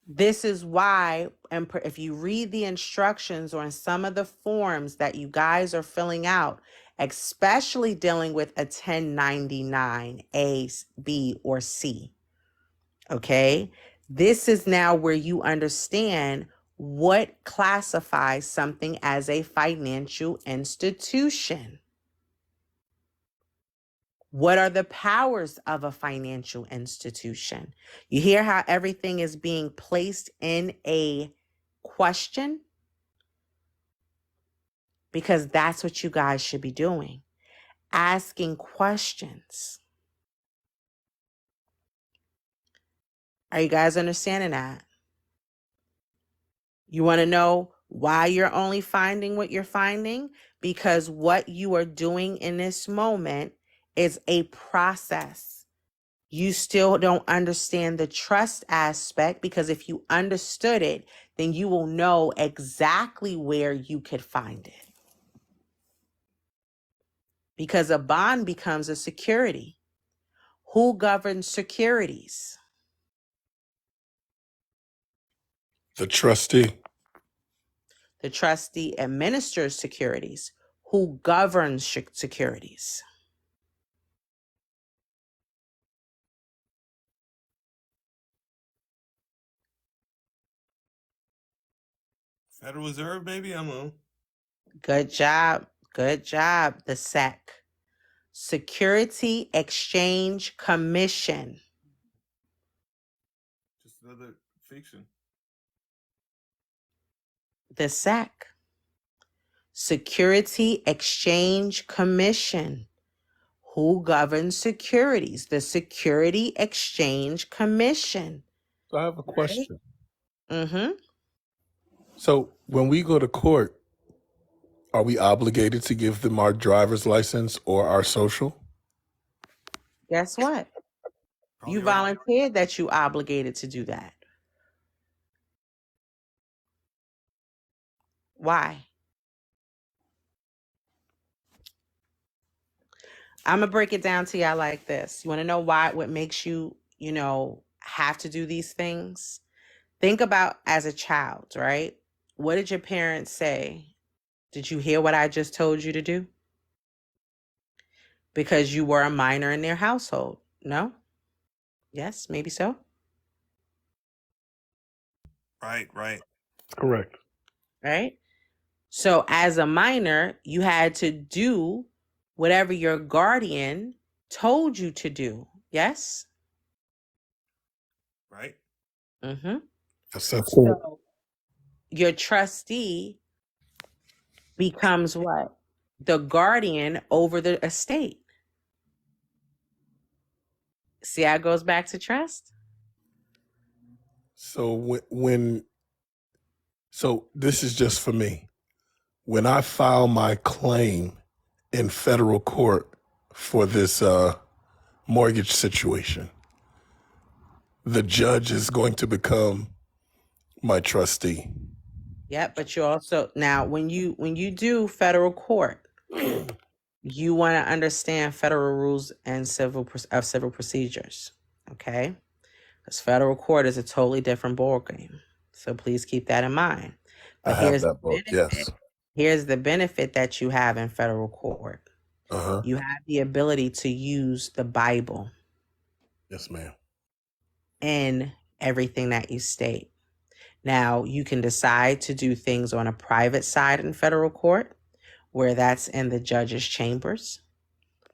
This is why, and if you read the instructions or in some of the forms that you guys are filling out, especially dealing with a 1099 A, B, or C, okay? This is now where you understand what classifies something as a financial institution. What are the powers of a financial institution? You hear how everything is being placed in a question? Because that's what you guys should be doing. Asking questions. Are you guys understanding that? You want to know why you're only finding what you're finding? Because what you are doing in this moment is a process. You still don't understand the trust aspect, because if you understood it, then you will know exactly where you could find it. Because a bond becomes a security. Who governs securities? The trustee. The trustee administers securities. Who governs securities? Federal Reserve, baby? I'm on. Good job. Good job. The SEC. Security Exchange Commission. Just another fiction. The SEC. Security Exchange Commission. Who governs securities? The Security Exchange Commission. So I have a Right? question. Mm-hmm. So when we go to court, are we obligated to give them our driver's license or our social? Guess what? Probably You already. volunteered that you obligated to do that. Why? I'm going to break it down to y'all like this. You want to know what makes you, have to do these things? Think about as a child, right? What did your parents say? Did you hear what I just told you to do? Because you were a minor in their household. No? Yes, maybe so. Right. Correct. Right? So as a minor, you had to do whatever your guardian told you to do. Yes? Right? Mm-hmm. That's it. So your trustee becomes what? The guardian over the estate. See how it goes back to trust? So so this is just for me. When I file my claim in federal court for this mortgage situation, the judge is going to become my trustee. Yep, but you also now when you do federal court, you want to understand federal rules and civil procedures, okay? Because federal court is a totally different ballgame. So please keep that in mind. I But have here's the that book. benefit. Yes. Here's the benefit that you have in federal court. Uh-huh. You have the ability to use the Bible Yes, ma'am. in everything that you state. Now, you can decide to do things on a private side in federal court, where that's in the judge's chambers,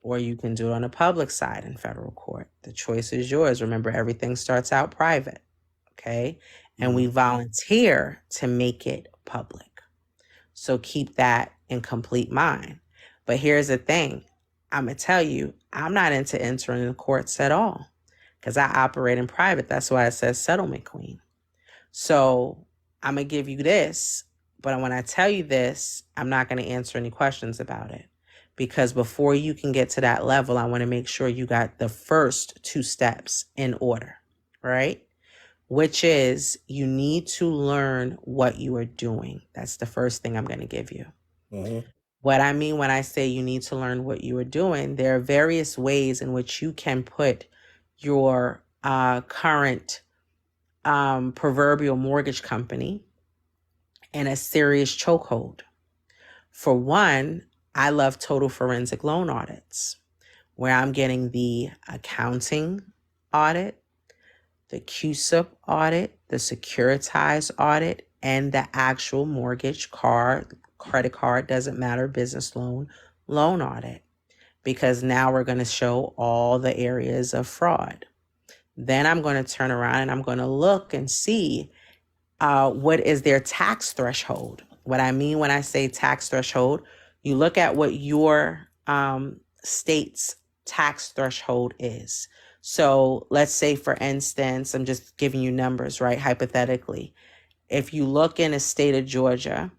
or you can do it on a public side in federal court. The choice is yours. Remember, everything starts out private, okay? And we volunteer to make it public. So keep that in complete mind. But here's the thing. I'm going to tell you, I'm not into entering the courts at all because I operate in private. That's why it says settlement queen. So I'm going to give you this. But when I tell you this, I'm not going to answer any questions about it. Because before you can get to that level, I want to make sure you got the first two steps in order, right? Which is you need to learn what you are doing. That's the first thing I'm going to give you. What I mean when I say you need to learn what you are doing, there are various ways in which you can put your current proverbial mortgage company in a serious chokehold. For one, I love total forensic loan audits, where I'm getting the accounting audit, the QSIP audit, the securitized audit, and the actual mortgage card, credit card, doesn't matter, business loan audit. Because now we're going to show all the areas of fraud. Then I'm going to turn around and I'm going to look and see what is their tax threshold. What I mean when I say tax threshold, you look at what your state's tax threshold is. So let's say, for instance, I'm just giving you numbers, right? Hypothetically, if you look in a state of Georgia,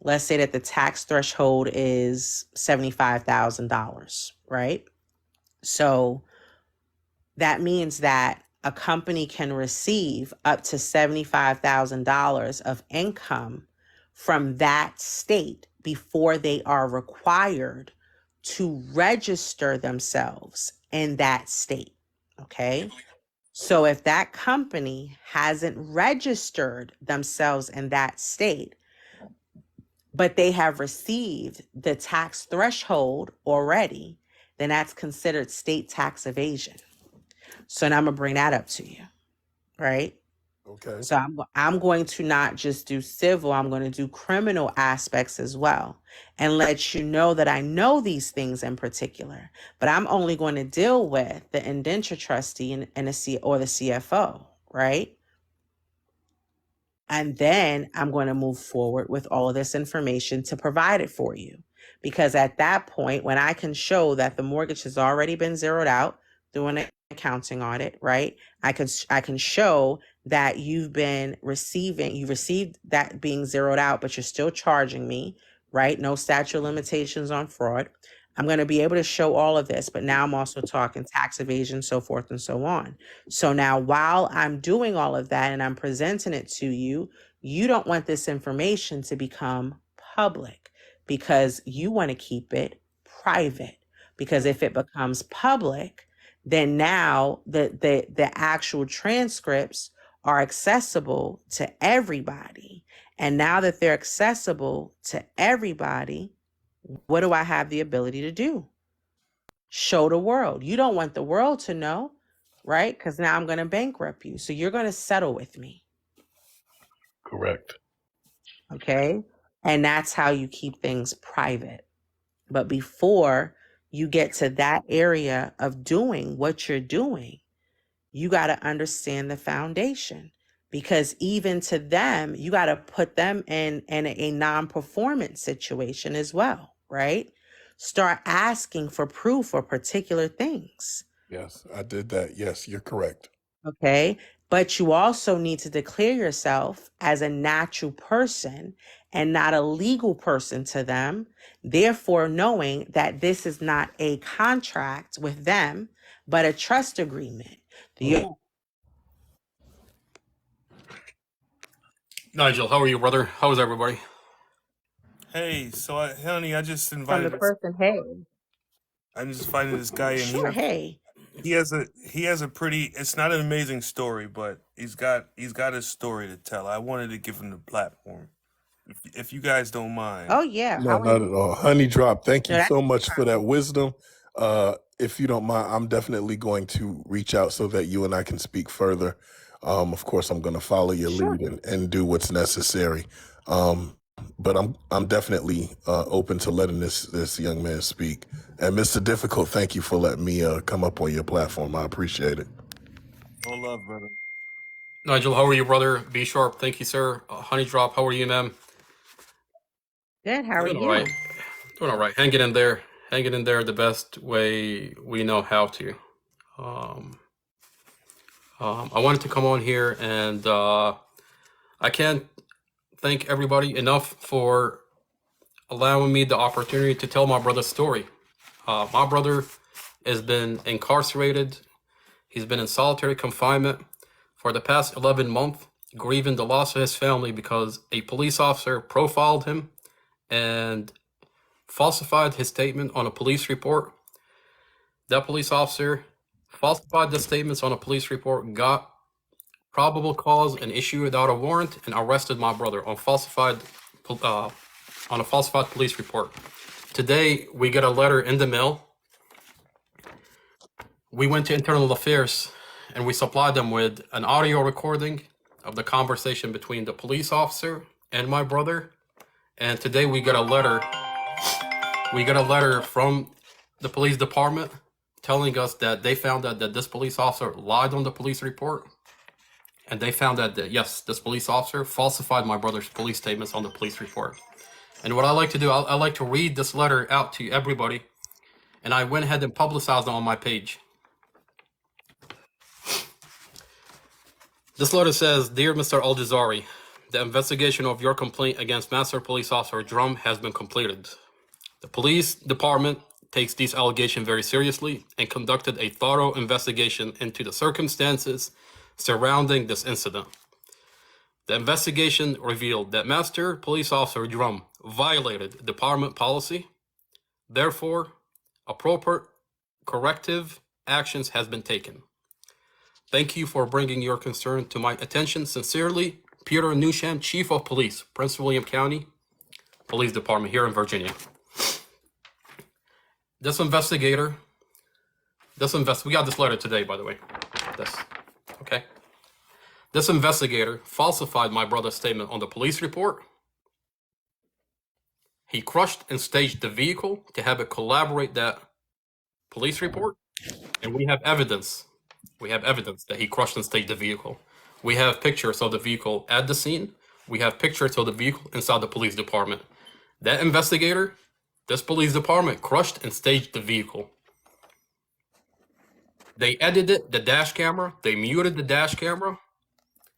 let's say that the tax threshold is $75,000, right? So that means that a company can receive up to $75,000 of income from that state before they are required to register themselves in that state. Okay. So if that company hasn't registered themselves in that state, but they have received the tax threshold already, then that's considered state tax evasion. So now I'm gonna bring that up to you, right? Okay. So I'm going to not just do civil, I'm going to do criminal aspects as well, and let you know that I know these things in particular. But I'm only going to deal with the indenture trustee and the CFO, right? And then I'm going to move forward with all of this information to provide it for you. Because at that point, when I can show that the mortgage has already been zeroed out through an accounting audit, right? I can show that you received that being zeroed out, but you're still charging me, right? No statute of limitations on fraud. I'm going to be able to show all of this, but now I'm also talking tax evasion, so forth and so on. So now while I'm doing all of that and I'm presenting it to you, you don't want this information to become public because you want to keep it private. Because if it becomes public, then now the actual transcripts are accessible to everybody. And now that they're accessible to everybody, what do I have the ability to do? Show the world. You don't want the world to know, right? Because now I'm going to bankrupt you. So you're going to settle with me. Correct. Okay. And that's how you keep things private. But before you get to that area of doing what you're doing, you got to understand the foundation. Because even to them, you got to put them in a non-performance situation as well, right? Start asking for proof for particular things. Yes, I did that. Yes, you're correct. Okay. But you also need to declare yourself as a natural person and not a legal person to them. Therefore, knowing that this is not a contract with them, but a trust agreement. Nigel, how are you, brother? How's everybody? Hey, so honey, From the person, hey, I just invited this guy in sure, here. hey. he has a pretty. It's not an amazing story, but he's got his story to tell. I wanted to give him the platform. If you guys don't mind. Oh yeah, No, how not at all. Honey Drop, thank no, you that's so much for that wisdom. If you don't mind, I'm definitely going to reach out so that you and I can speak further. Of course, I'm going to follow your sure. lead and do what's necessary. Um, but I'm definitely open to letting this young man speak. And Mr. Difficult, thank you for letting me come up on your platform. I appreciate it. All love, brother. Nigel, how are you, brother? Be sharp. Thank you, sir. Honey Drop, how are you, ma'am? Good. How are Doing all right. you? Doing all right. Hanging in there. Hanging in there the best way we know how to. Um, I wanted to come on here and I can't thank everybody enough for allowing me the opportunity to tell my brother's story. My brother has been incarcerated. He's been in solitary confinement for the past 11 months, grieving the loss of his family because a police officer profiled him and falsified his statement on a police report. That police officer falsified the statements on a police report, got probable cause and issued without a warrant, and arrested my brother on uh, a falsified police report. Today, we get a letter in the mail. We went to Internal Affairs and we supplied them with an audio recording of the conversation between the police officer and my brother. And today we got a letter. We got a letter from the police department telling us that they found out that this police officer lied on the police report. And they found out that, yes, this police officer falsified my brother's police statements on the police report. And what I like to do, I like to read this letter out to everybody. And I went ahead and publicized it on my page. This letter says, Dear Mr. Al-Jazari, the investigation of your complaint against Master Police Officer Drum has been completed. The police department takes these allegations very seriously and conducted a thorough investigation into the circumstances surrounding this incident. The investigation revealed that Master Police Officer Drum violated department policy. Therefore, appropriate corrective actions has been taken. Thank you for bringing your concern to my attention. Sincerely, Peter Newsham, Chief of Police, Prince William County Police Department here in Virginia. This investigator, we got this letter today, by the way. Okay. This investigator falsified my brother's statement on the police report. He crushed and staged the vehicle to have it collaborate that police report. And we have evidence. We have evidence that he crushed and staged the vehicle. We have pictures of the vehicle at the scene. We have pictures of the vehicle inside the police department. That investigator, this police department, crushed and staged the vehicle. They edited the dash camera. They muted the dash camera.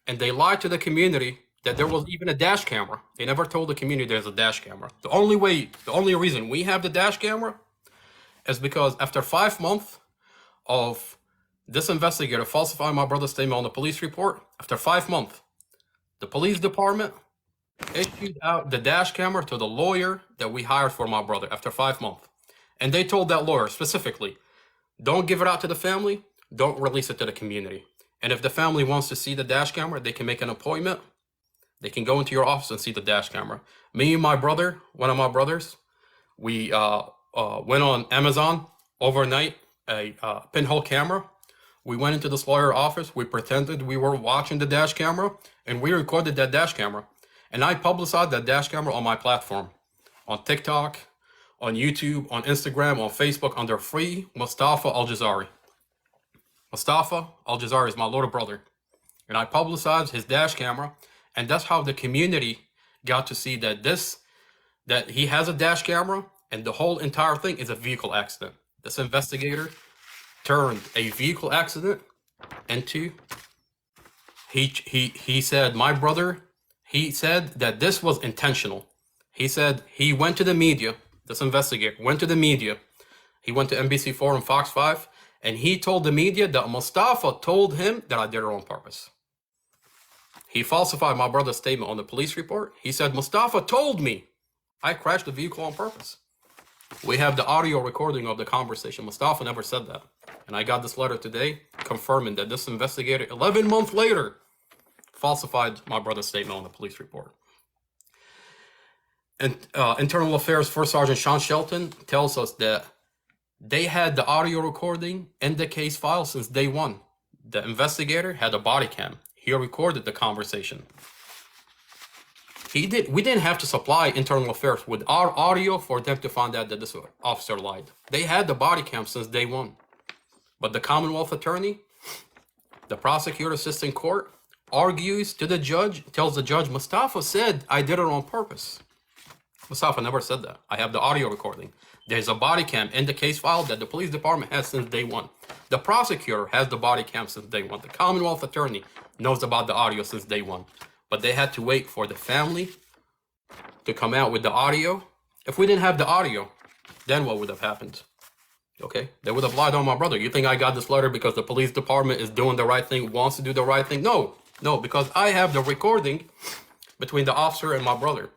And they lied to the community that there was even a dash camera. They never told the community there's a dash camera. The only reason we have the dash camera is because after 5 months of this investigator falsifying my brother's statement on the police report, after 5 months, the police department issued out the dash camera to the lawyer that we hired for my brother after 5 months. And they told that lawyer specifically, don't give it out to the family, don't release it to the community. And if the family wants to see the dash camera, they can make an appointment. They can go into your office and see the dash camera. Me and my brother, one of my brothers, we went on Amazon overnight, a pinhole camera. We went into this lawyer office. We pretended we were watching the dash camera, and we recorded that dash camera. And I publicized that dash camera on my platform, on TikTok, on YouTube, on Instagram, on Facebook, under free Mustafa Al-Jazari. Mustafa Al-Jazari is my little brother. And I publicized his dash camera, and that's how the community got to see that he has a dash camera, and the whole entire thing is a vehicle accident. This investigator turned a vehicle accident into, he said, my brother, he said that this was intentional. He said he went to the media, this investigator went to the media, he went to NBC4 and Fox 5, and he told the media that Mustafa told him that I did it on purpose. He falsified my brother's statement on the police report. He said, Mustafa told me I crashed the vehicle on purpose. We have the audio recording of the conversation. Mustafa never said that. And I got this letter today confirming that this investigator, 11 months later, falsified my brother's statement on the police report. And Internal Affairs First Sergeant Sean Shelton tells us that they had the audio recording in the case file since day one. The investigator had a body cam. He recorded the conversation. We didn't have to supply Internal Affairs with our audio for them to find out that this officer lied. They had the body cam since day one. But the Commonwealth attorney, the prosecutor assisting court, argues to the judge, tells the judge, Mustafa said I did it on purpose. Mustafa never said that. I have the audio recording. There's a body cam in the case file that the police department has since day one. The prosecutor has the body cam since day one. The Commonwealth attorney knows about the audio since day one. But they had to wait for the family to come out with the audio. If we didn't have the audio, then what would have happened? Okay, they would have lied on my brother. You think I got this letter because the police department is doing the right thing, wants to do the right thing? No, because I have the recording between the officer and my brother.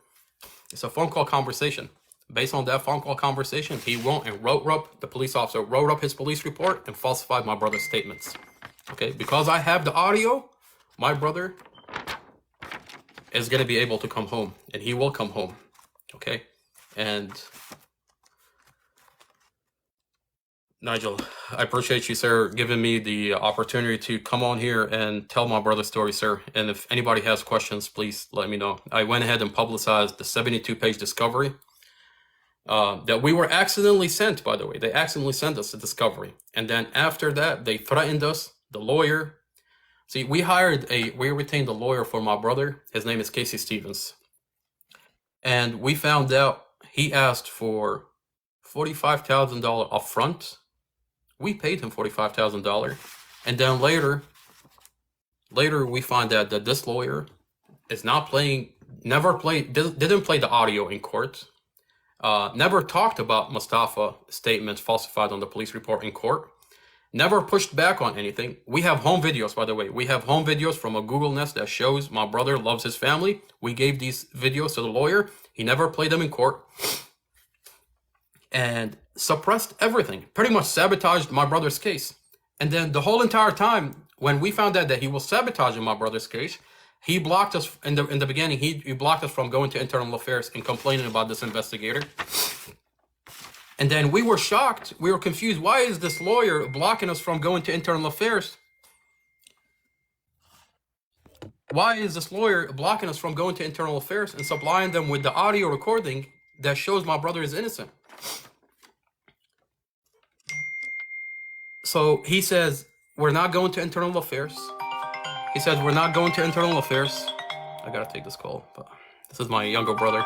It's a phone call conversation. Based on that phone call conversation, he wrote up, the police officer wrote up his police report and falsified my brother's statements. Okay, because I have the audio, my brother is going to be able to come home, and he will come home. Okay, and Nigel, I appreciate you, sir, giving me the opportunity to come on here and tell my brother's story, sir. And if anybody has questions, please let me know. I went ahead and publicized the 72-page discovery that we were accidentally sent, by the way. They accidentally sent us a discovery. And then after that, they threatened us, the lawyer. See, we retained a lawyer for my brother. His name is Casey Stevens. And we found out he asked for $45,000 upfront. We paid him $45,000. And then later we find out that this lawyer is didn't play the audio in court. Never talked about Mustafa statements falsified on the police report in court. Never pushed back on anything. We have home videos, by the way. We have home videos from a Google Nest that shows my brother loves his family. We gave these videos to the lawyer. He never played them in court. And suppressed everything, pretty much sabotaged my brother's case. And then the whole entire time, when we found out that he was sabotaging my brother's case, he blocked us in the beginning. He blocked us from going to Internal Affairs and complaining about this investigator. And then we were shocked. We were confused. Why is this lawyer blocking us from going to Internal Affairs? Why is this lawyer blocking us from going to Internal Affairs and supplying them with the audio recording that shows my brother is innocent? So he says, we're not going to Internal Affairs. He says, we're not going to Internal Affairs. I gotta take this call, but this is my younger brother.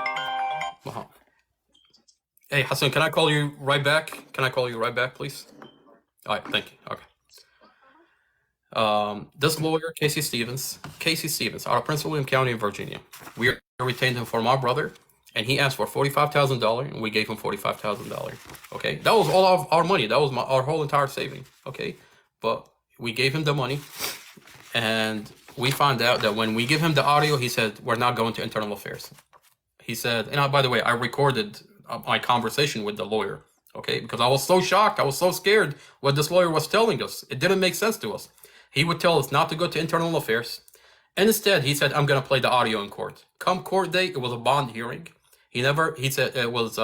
Hey, Hassan, can I call you right back? Can I call you right back, please? All right, thank you. Okay. This lawyer, Casey Stevens, out of Prince William County in Virginia. We retained him for my brother, and he asked for $45,000, and we gave him $45,000. Okay, that was all of our money. That was our whole entire saving. Okay, but we gave him the money, and we found out that when we give him the audio, he said, we're not going to Internal Affairs. He said, and by the way, I recorded my conversation with the lawyer, okay, because I was so shocked, I was so scared what this lawyer was telling us. It didn't make sense to us. He would tell us not to go to Internal Affairs. And instead, he said, I'm going to play the audio in court. Come court date, it was a bond hearing. He said it was,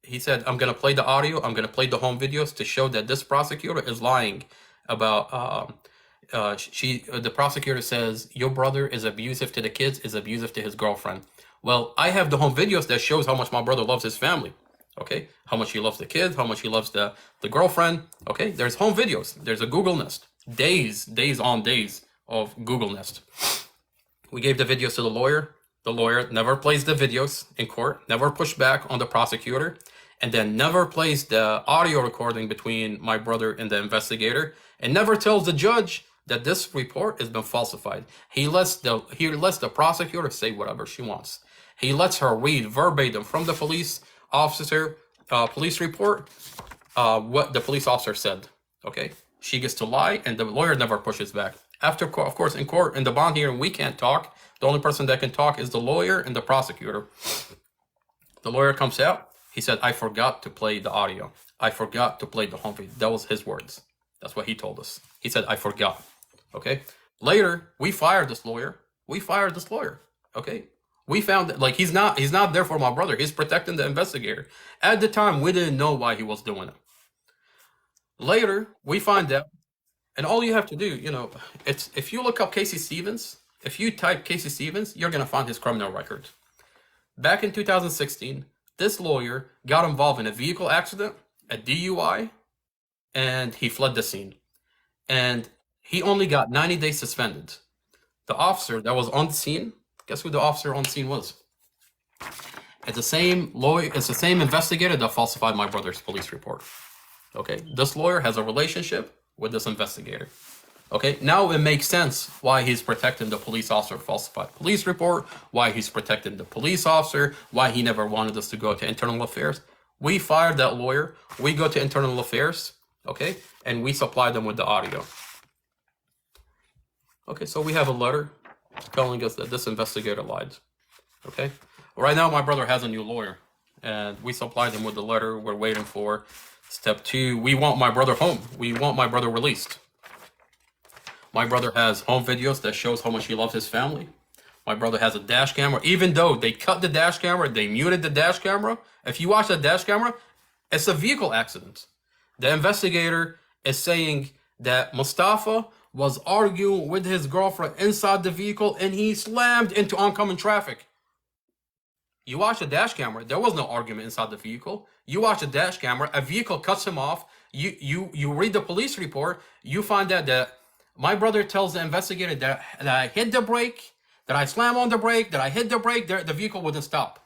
he said, I'm going to play the audio, I'm going to play the home videos to show that this prosecutor is lying about, the prosecutor says, your brother is abusive to the kids, is abusive to his girlfriend. Well, I have the home videos that shows how much my brother loves his family. Okay, how much he loves the kids, how much he loves the girlfriend. Okay, there's home videos. There's a Google Nest. Days on days of Google Nest. We gave the videos to the lawyer. The lawyer never plays the videos in court, never pushed back on the prosecutor, and then never plays the audio recording between my brother and the investigator, and never tells the judge that this report has been falsified. He lets the prosecutor say whatever she wants. He lets her read verbatim from the police officer police report what the police officer said. Okay, she gets to lie, and the lawyer never pushes back. After, of course, in court, in the bond hearing, we can't talk. The only person that can talk is the lawyer and the prosecutor. The lawyer comes out. He said, I forgot to play the audio. I forgot to play the home video. That was his words. That's what he told us. He said, I forgot. Okay. Later, we fired this lawyer. Okay. We found that, like, he's not there for my brother. He's protecting the investigator. At the time, we didn't know why he was doing it. Later, we find out, and all you have to do, it's if you look up Casey Stevens, if you type Casey Stevens, you're gonna find his criminal record. Back in 2016, this lawyer got involved in a vehicle accident, a DUI, and he fled the scene. And he only got 90 days suspended. The officer that was on the scene, guess who the officer on the scene was? It's the same lawyer, it's the same investigator that falsified my brother's police report. Okay, this lawyer has a relationship with this investigator. Okay, now it makes sense why he's protecting the police officer falsified police report, why he's protecting the police officer, why he never wanted us to go to internal affairs. We fired that lawyer, we go to internal affairs, okay, and we supply them with the audio. Okay, so we have a letter telling us that this investigator lied. Okay, right now my brother has a new lawyer, and we supplied him with the letter. We're waiting for step 2. We want my brother home. We want my brother released. My brother has home videos that shows how much he loves his family. My brother has a dash camera. Even though they cut the dash camera, they muted the dash camera. If you watch the dash camera, it's a vehicle accident. The investigator is saying that Mustafa was arguing with his girlfriend inside the vehicle and he slammed into oncoming traffic. You watch the dash camera, there was no argument inside the vehicle. You watch the dash camera, a vehicle cuts him off. You read the police report, you find out that my brother tells the investigator that I hit the brake, that I slam on the brake, that I hit the brake, the vehicle wouldn't stop.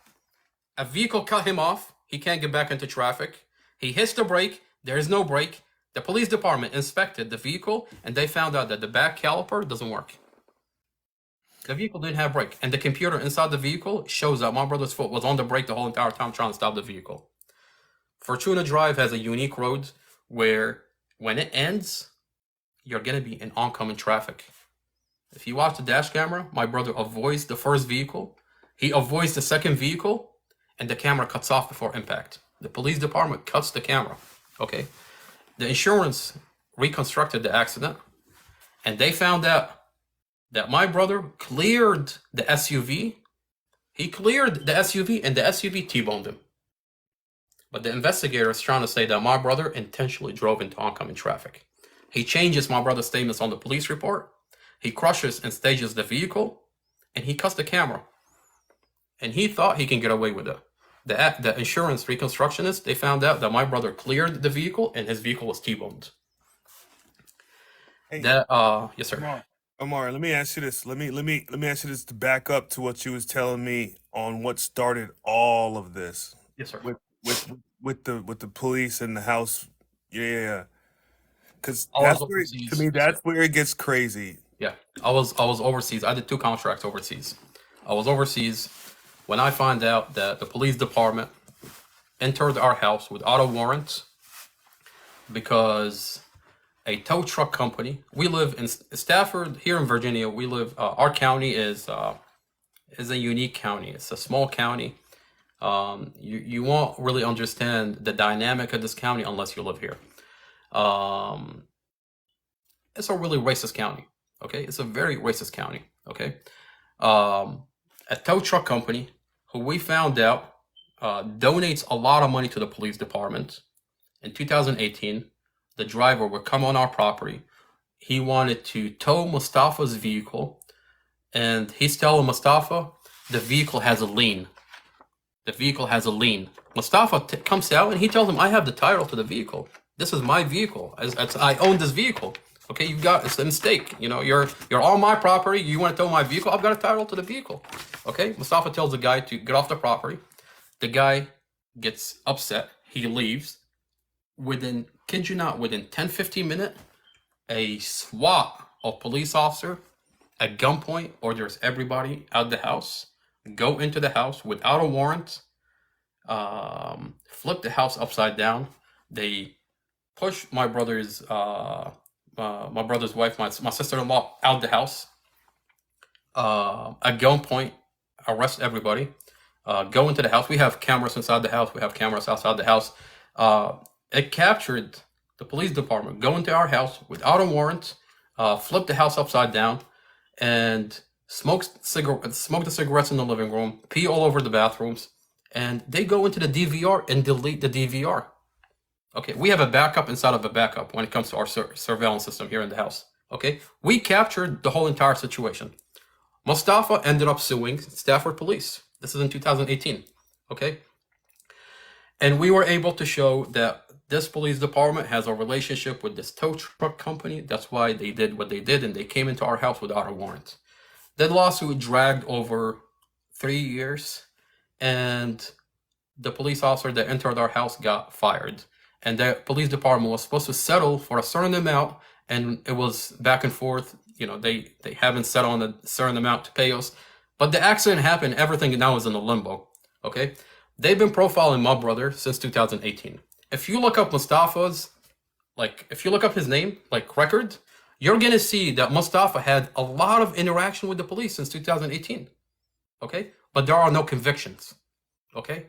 A vehicle cut him off. He can't get back into traffic. He hits the brake. There is no brake. The police department inspected the vehicle and they found out that the back caliper doesn't work. The vehicle didn't have brake, and the computer inside the vehicle shows that my brother's foot was on the brake the whole entire time trying to stop the vehicle. Fortuna Drive has a unique road where when it ends, you're going to be in oncoming traffic. If you watch the dash camera, my brother avoids the first vehicle, he avoids the second vehicle, and the camera cuts off before impact. The police department cuts the camera, okay? The insurance reconstructed the accident, and they found out that my brother cleared the SUV. He cleared the SUV, and the SUV T-boned him. But the investigator is trying to say that my brother intentionally drove into oncoming traffic. He changes my brother's statements on the police report. He crushes and stages the vehicle, and he cuts the camera. And he thought he can get away with it. The insurance reconstructionists, they found out that my brother cleared the vehicle, and his vehicle was T-boned. Hey, Yes, sir. Ammar, let me ask you this. Let me ask you this to back up to what you was telling me on what started all of this Yes, sir. with the police and the house. Yeah. Because I was that's where, overseas. to me, that's where it gets crazy. Yeah, I was overseas. I did 2 contracts overseas. I was overseas when I find out that the police department entered our house without a warrant because a tow truck company. We live in Stafford here in Virginia. We live. Our county is a unique county. It's a small county. You won't really understand the dynamic of this county unless you live here. It's a really racist county. Okay, it's a very racist county. Okay, a tow truck company who we found out donates a lot of money to the police department. In 2018, the driver would come on our property. He wanted to tow Mustafa's vehicle, and he's telling Mustafa the vehicle has a lien. The vehicle has a lien. Mustafa comes out and he tells him, "I have the title to the vehicle. This is my vehicle. I own this vehicle. Okay, it's a mistake. You're on my property. You want to tow my vehicle? I've got a title to the vehicle." Okay, Mustafa tells the guy to get off the property. The guy gets upset. He leaves. Kid you not, within 10-15 minutes, a SWAT of police officer at gunpoint orders everybody out of the house, go into the house without a warrant, flip the house upside down. They push my brother's wife, my sister-in-law, out of the house. At gunpoint, arrest everybody. go into the house. We have cameras inside the house. We have cameras outside the house. It captured the police department go into our house without a warrant, flip the house upside down, and smoke the cigarettes in the living room, pee all over the bathrooms, and they go into the DVR and delete the DVR. Okay, we have a backup inside of a backup when it comes to our surveillance system here in the house. Okay, we captured the whole entire situation. Mustafa ended up suing Stafford Police. This is in 2018. Okay, and we were able to show that this police department has a relationship with this tow truck company. That's why they did what they did, and they came into our house without a warrant. That lawsuit dragged over 3 years, and the police officer that entered our house got fired. And the police department was supposed to settle for a certain amount, and it was back and forth. You know, they haven't settled on a certain amount to pay us. But the accident happened, everything now is in a limbo. Okay? They've been profiling my brother since 2018. If you look up Mustafa's, if you look up his name, record, you're gonna see that Mustafa had a lot of interaction with the police since 2018. Okay? But there are no convictions. Okay?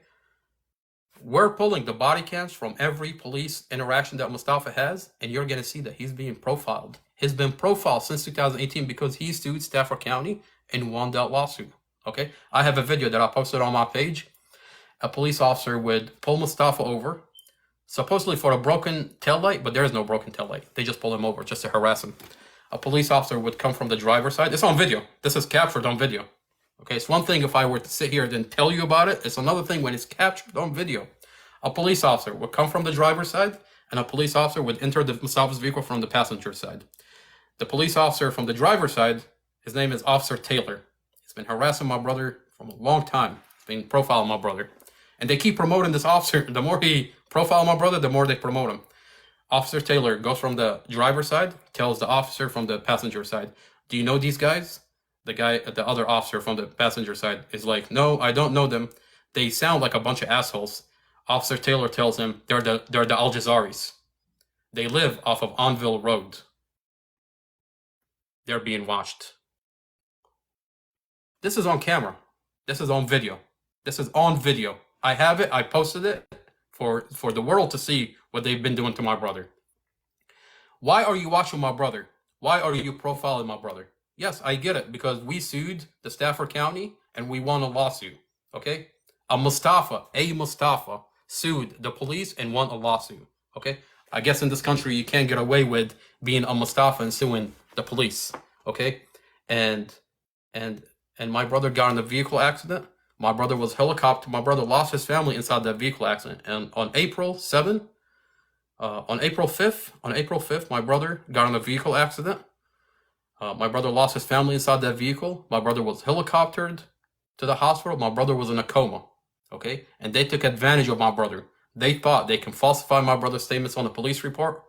We're pulling the body cams from every police interaction that Mustafa has, and you're going to see that he's being profiled. He's been profiled since 2018 because he sued Stafford County and won that lawsuit. Okay? I have a video that I posted on my page. A police officer would pull Mustafa over, supposedly for a broken taillight, but there is no broken taillight. They just pull him over just to harass him. A police officer would come from the driver's side. It's on video. This is captured on video. Okay, it's one thing if I were to sit here and tell you about it. It's another thing when it's captured on video. A police officer would come from the driver's side, and a police officer would enter the Mustafa's vehicle from the passenger side. The police officer from the driver's side, his name is Officer Taylor. He's been harassing my brother for a long time. He's been profiling my brother. And they keep promoting this officer. The more he profiles my brother, the more they promote him. Officer Taylor goes from the driver's side, tells the officer from the passenger side, "Do you know these guys?" The other officer from the passenger side is like, "No, I don't know them. They sound like a bunch of assholes." Officer Taylor tells him they're the Al Jazaris. They live off of Onville Road. They're being watched. This is on camera. This is on video. This is on video. I have it. I posted it for the world to see what they've been doing to my brother. Why are you watching my brother? Why are you profiling my brother? Yes, I get it, because we sued the Stafford County and we won a lawsuit. Okay? A Mustafa sued the police and won a lawsuit. Okay? I guess in this country you can't get away with being a Mustafa and suing the police. Okay? And my brother got in a vehicle accident. My brother was helicoptered. My brother lost his family inside that vehicle accident. And on April 5th, my brother got in a vehicle accident. My brother lost his family inside that vehicle. My brother was helicoptered to the hospital. My brother was in a coma. Okay? And they took advantage of my brother. They thought they can falsify my brother's statements on the police report.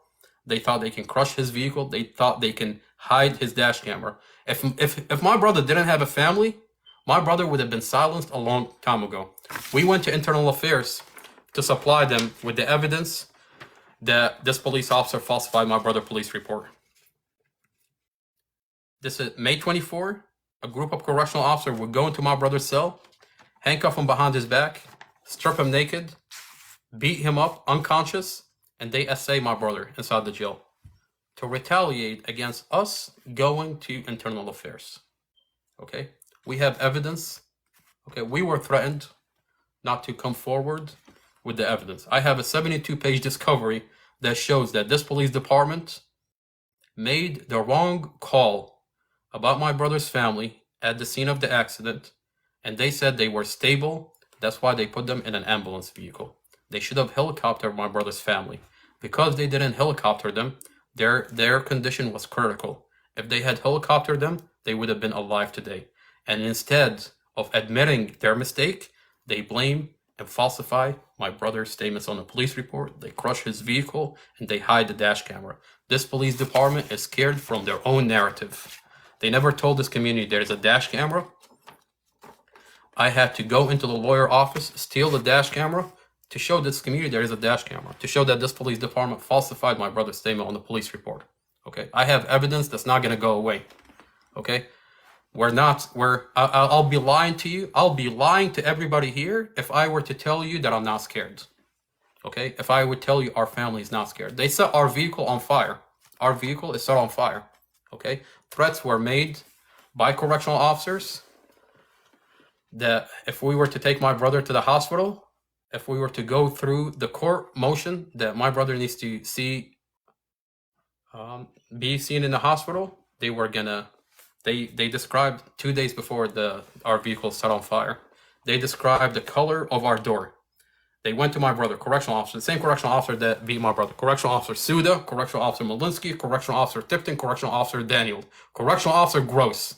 They thought they can crush his vehicle. They thought they can hide his dash camera. If my brother didn't have a family, my brother would have been silenced a long time ago. We went to Internal Affairs to supply them with the evidence that this police officer falsified my brother's police report. This is May 24. A group of correctional officers would go into my brother's cell, handcuff him behind his back, strip him naked, beat him up unconscious, and they essay my brother inside the jail to retaliate against us going to Internal Affairs. Okay? We have evidence. Okay, we were threatened not to come forward with the evidence. I have a 72-page discovery that shows that this police department made the wrong call about my brother's family at the scene of the accident, and they said they were stable. That's why they put them in an ambulance vehicle. They should have helicoptered my brother's family. Because they didn't helicopter them, their condition was critical. If they had helicoptered them, they would have been alive today. And instead of admitting their mistake, they blame and falsify my brother's statements on the police report. They crush his vehicle and they hide the dash camera. This police department is scared from their own narrative. They never told this community there is a dash camera. I had to go into the lawyer office, steal the dash camera to show this community there is a dash camera, to show that this police department falsified my brother's statement on the police report. Okay, I have evidence that's not going to go away. Okay, We're not. I'll be lying to you. I'll be lying to everybody here if I were to tell you that I'm not scared. Okay? If I would tell you our family is not scared. They set our vehicle on fire. Our vehicle is set on fire. Okay? Threats were made by correctional officers that if we were to take my brother to the hospital, if we were to go through the court motion that my brother needs to be seen in the hospital, they were gonna. They described 2 days before our vehicle set on fire. They described the color of our door. They went to my brother, correctional officer, the same correctional officer that beat my brother, correctional officer Suda, correctional officer Malinsky, correctional officer Tipton, correctional officer Daniel, correctional officer Gross.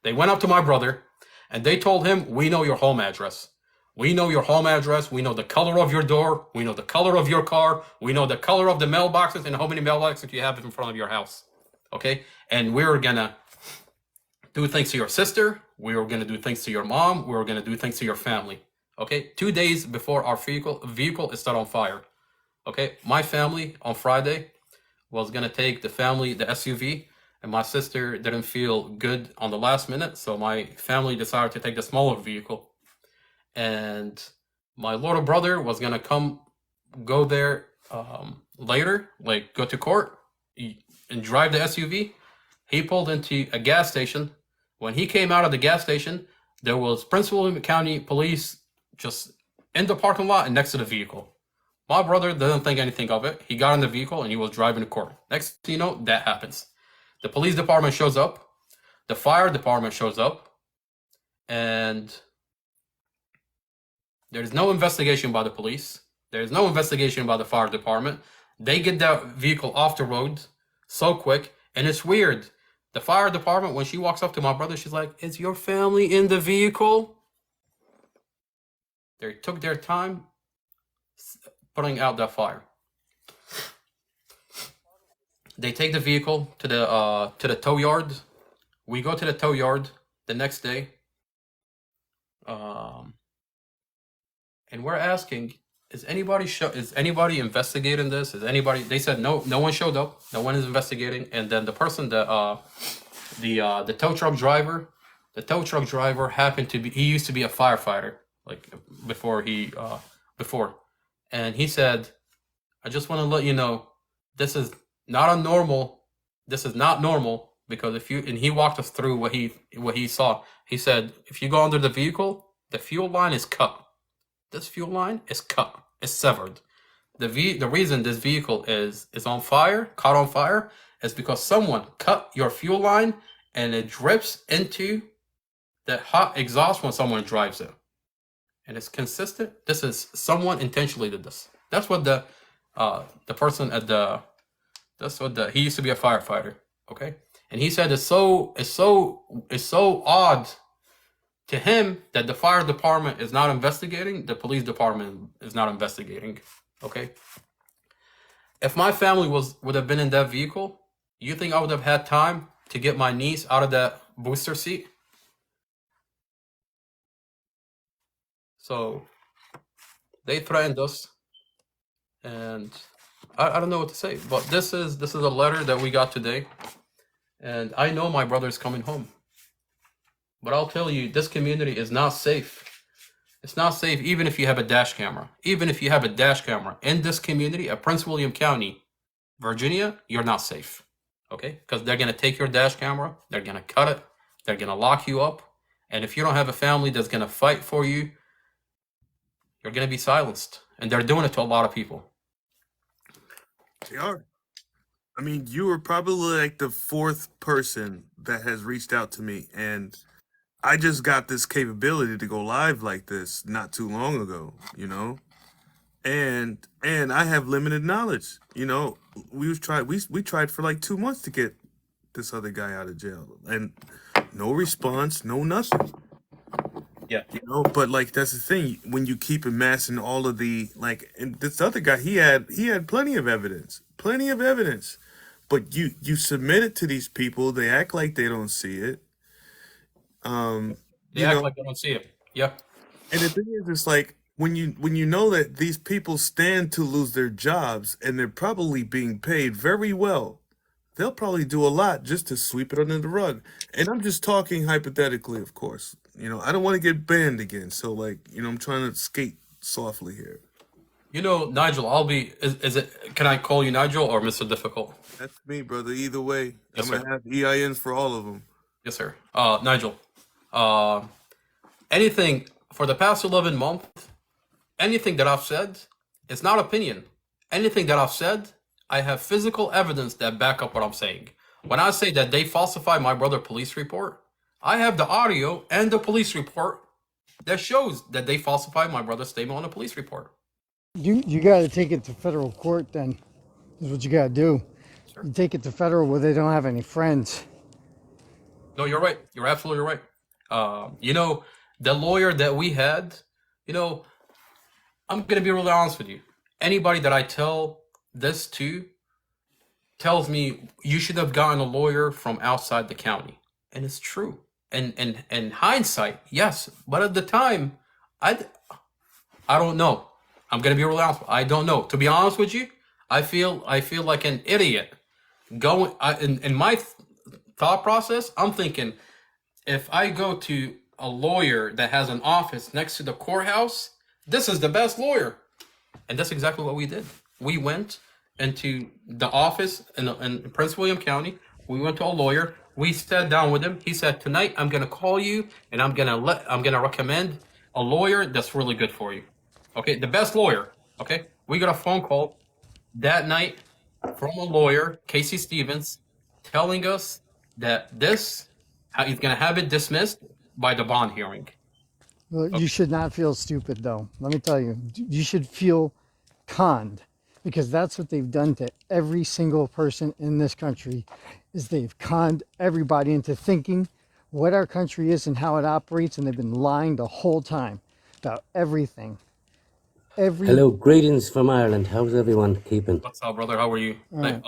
They went up to my brother and they told him, we know your home address. We know your home address. We know the color of your door. We know the color of your car. We know the color of the mailboxes and how many mailboxes you have in front of your house. Okay? And we're gonna do things to your sister. We were gonna do things to your mom. We were gonna do things to your family. Okay, 2 days before our vehicle is set on fire. Okay, my family on Friday was gonna take the SUV, and my sister didn't feel good on the last minute, so my family decided to take the smaller vehicle. And my little brother was gonna go there later, like go to court and drive the SUV. He pulled into a gas station. When he came out of the gas station, there was Prince William County police just in the parking lot and next to the vehicle. My brother didn't think anything of it. He got in the vehicle and he was driving to court. Next thing you know, that happens. The police department shows up. The fire department shows up. And there's no investigation by the police. There's no investigation by the fire department. They get that vehicle off the road so quick. And it's weird. The fire department, when she walks up to my brother, she's like, is your family in the vehicle? They took their time putting out that fire. They take the vehicle to the tow yard. We go to the tow yard the next day. And we're asking, is anybody investigating this? They said no one showed up. No one is investigating. And then the person that the tow truck driver happened to be, he used to be a firefighter, like before, and he said, I just want to let you know, this is not normal, because and he walked us through what he saw. He said, if you go under the vehicle, the fuel line is cut. This fuel line is cut, it's severed. The reason this vehicle is on fire, caught on fire, is because someone cut your fuel line and it drips into the hot exhaust when someone drives it. And it's consistent. This is someone intentionally did this. That's what the person at he used to be a firefighter, okay? And he said it's so odd to him that the fire department is not investigating, the police department is not investigating, okay? If my family would have been in that vehicle, you think I would have had time to get my niece out of that booster seat? So they threatened us, and I don't know what to say, but this is a letter that we got today, and I know my brother's coming home. But I'll tell you, this community is not safe. It's not safe even if you have a dash camera. Even if you have a dash camera in this community at Prince William County, Virginia, you're not safe. Okay? Because they're going to take your dash camera, they're going to cut it, they're going to lock you up, and if you don't have a family that's going to fight for you, you're going to be silenced. And they're doing it to a lot of people. They are. I mean, you were probably like the fourth person that has reached out to me, and I just got this capability to go live like this not too long ago, you know? And I have limited knowledge, you know. We tried for like 2 months to get this other guy out of jail, and no response, no nothing. Yeah. You know, but like that's the thing, when you keep amassing all of the like, and this other guy, he had plenty of evidence, but you submit it to these people, they act like they don't see it. They act like they don't see it. Yep. And the thing is, it's like when you know that these people stand to lose their jobs and they're probably being paid very well, they'll probably do a lot just to sweep it under the rug. And I'm just talking hypothetically, of course. I don't want to get banned again. So, like, I'm trying to skate softly here. Nigel, is it, can I call you Nigel or Mr. Difficult? That's me, brother. Either way, Yes, I'm sir. going to have EINs for all of them. Yes, sir. Nigel, uh, anything for the past 11 months, anything that I've said, it's not opinion. Anything that I've said, I have physical evidence that back up what I'm saying. When I say that they falsified my brother police report, I have the audio and the police report that shows that they falsified my brother's statement on the police report. You got to take it to federal court. Then is what you got to do. Sure. You take it to federal where they don't have any friends. No, you're right. You're absolutely right. The lawyer that we had, I'm gonna be really honest with you. Anybody that I tell this to tells me you should have gotten a lawyer from outside the county, and it's true. And hindsight, yes, but at the time, I don't know. I'm gonna be really honest. I don't know. To be honest with you, I feel like an idiot. In my thought process, I'm thinking if I go to a lawyer that has an office next to the courthouse, this is the best lawyer. And that's exactly what we did. We went into the office in Prince William County. We went to a lawyer. We sat down with him. He said, "Tonight I'm gonna call you and I'm gonna recommend a lawyer that's really good for you." Okay, the best lawyer. Okay, we got a phone call that night from a lawyer, Casey Stevens, telling us that he's gonna have it dismissed by the bond hearing. Well, you should not feel stupid, though. Let me tell you, you should feel conned, because that's what they've done to every single person in this country. Is they've conned everybody into thinking what our country is and how it operates, and they've been lying the whole time about everything. Hello, greetings from Ireland. How's everyone keeping? What's up, brother? How are you? Right.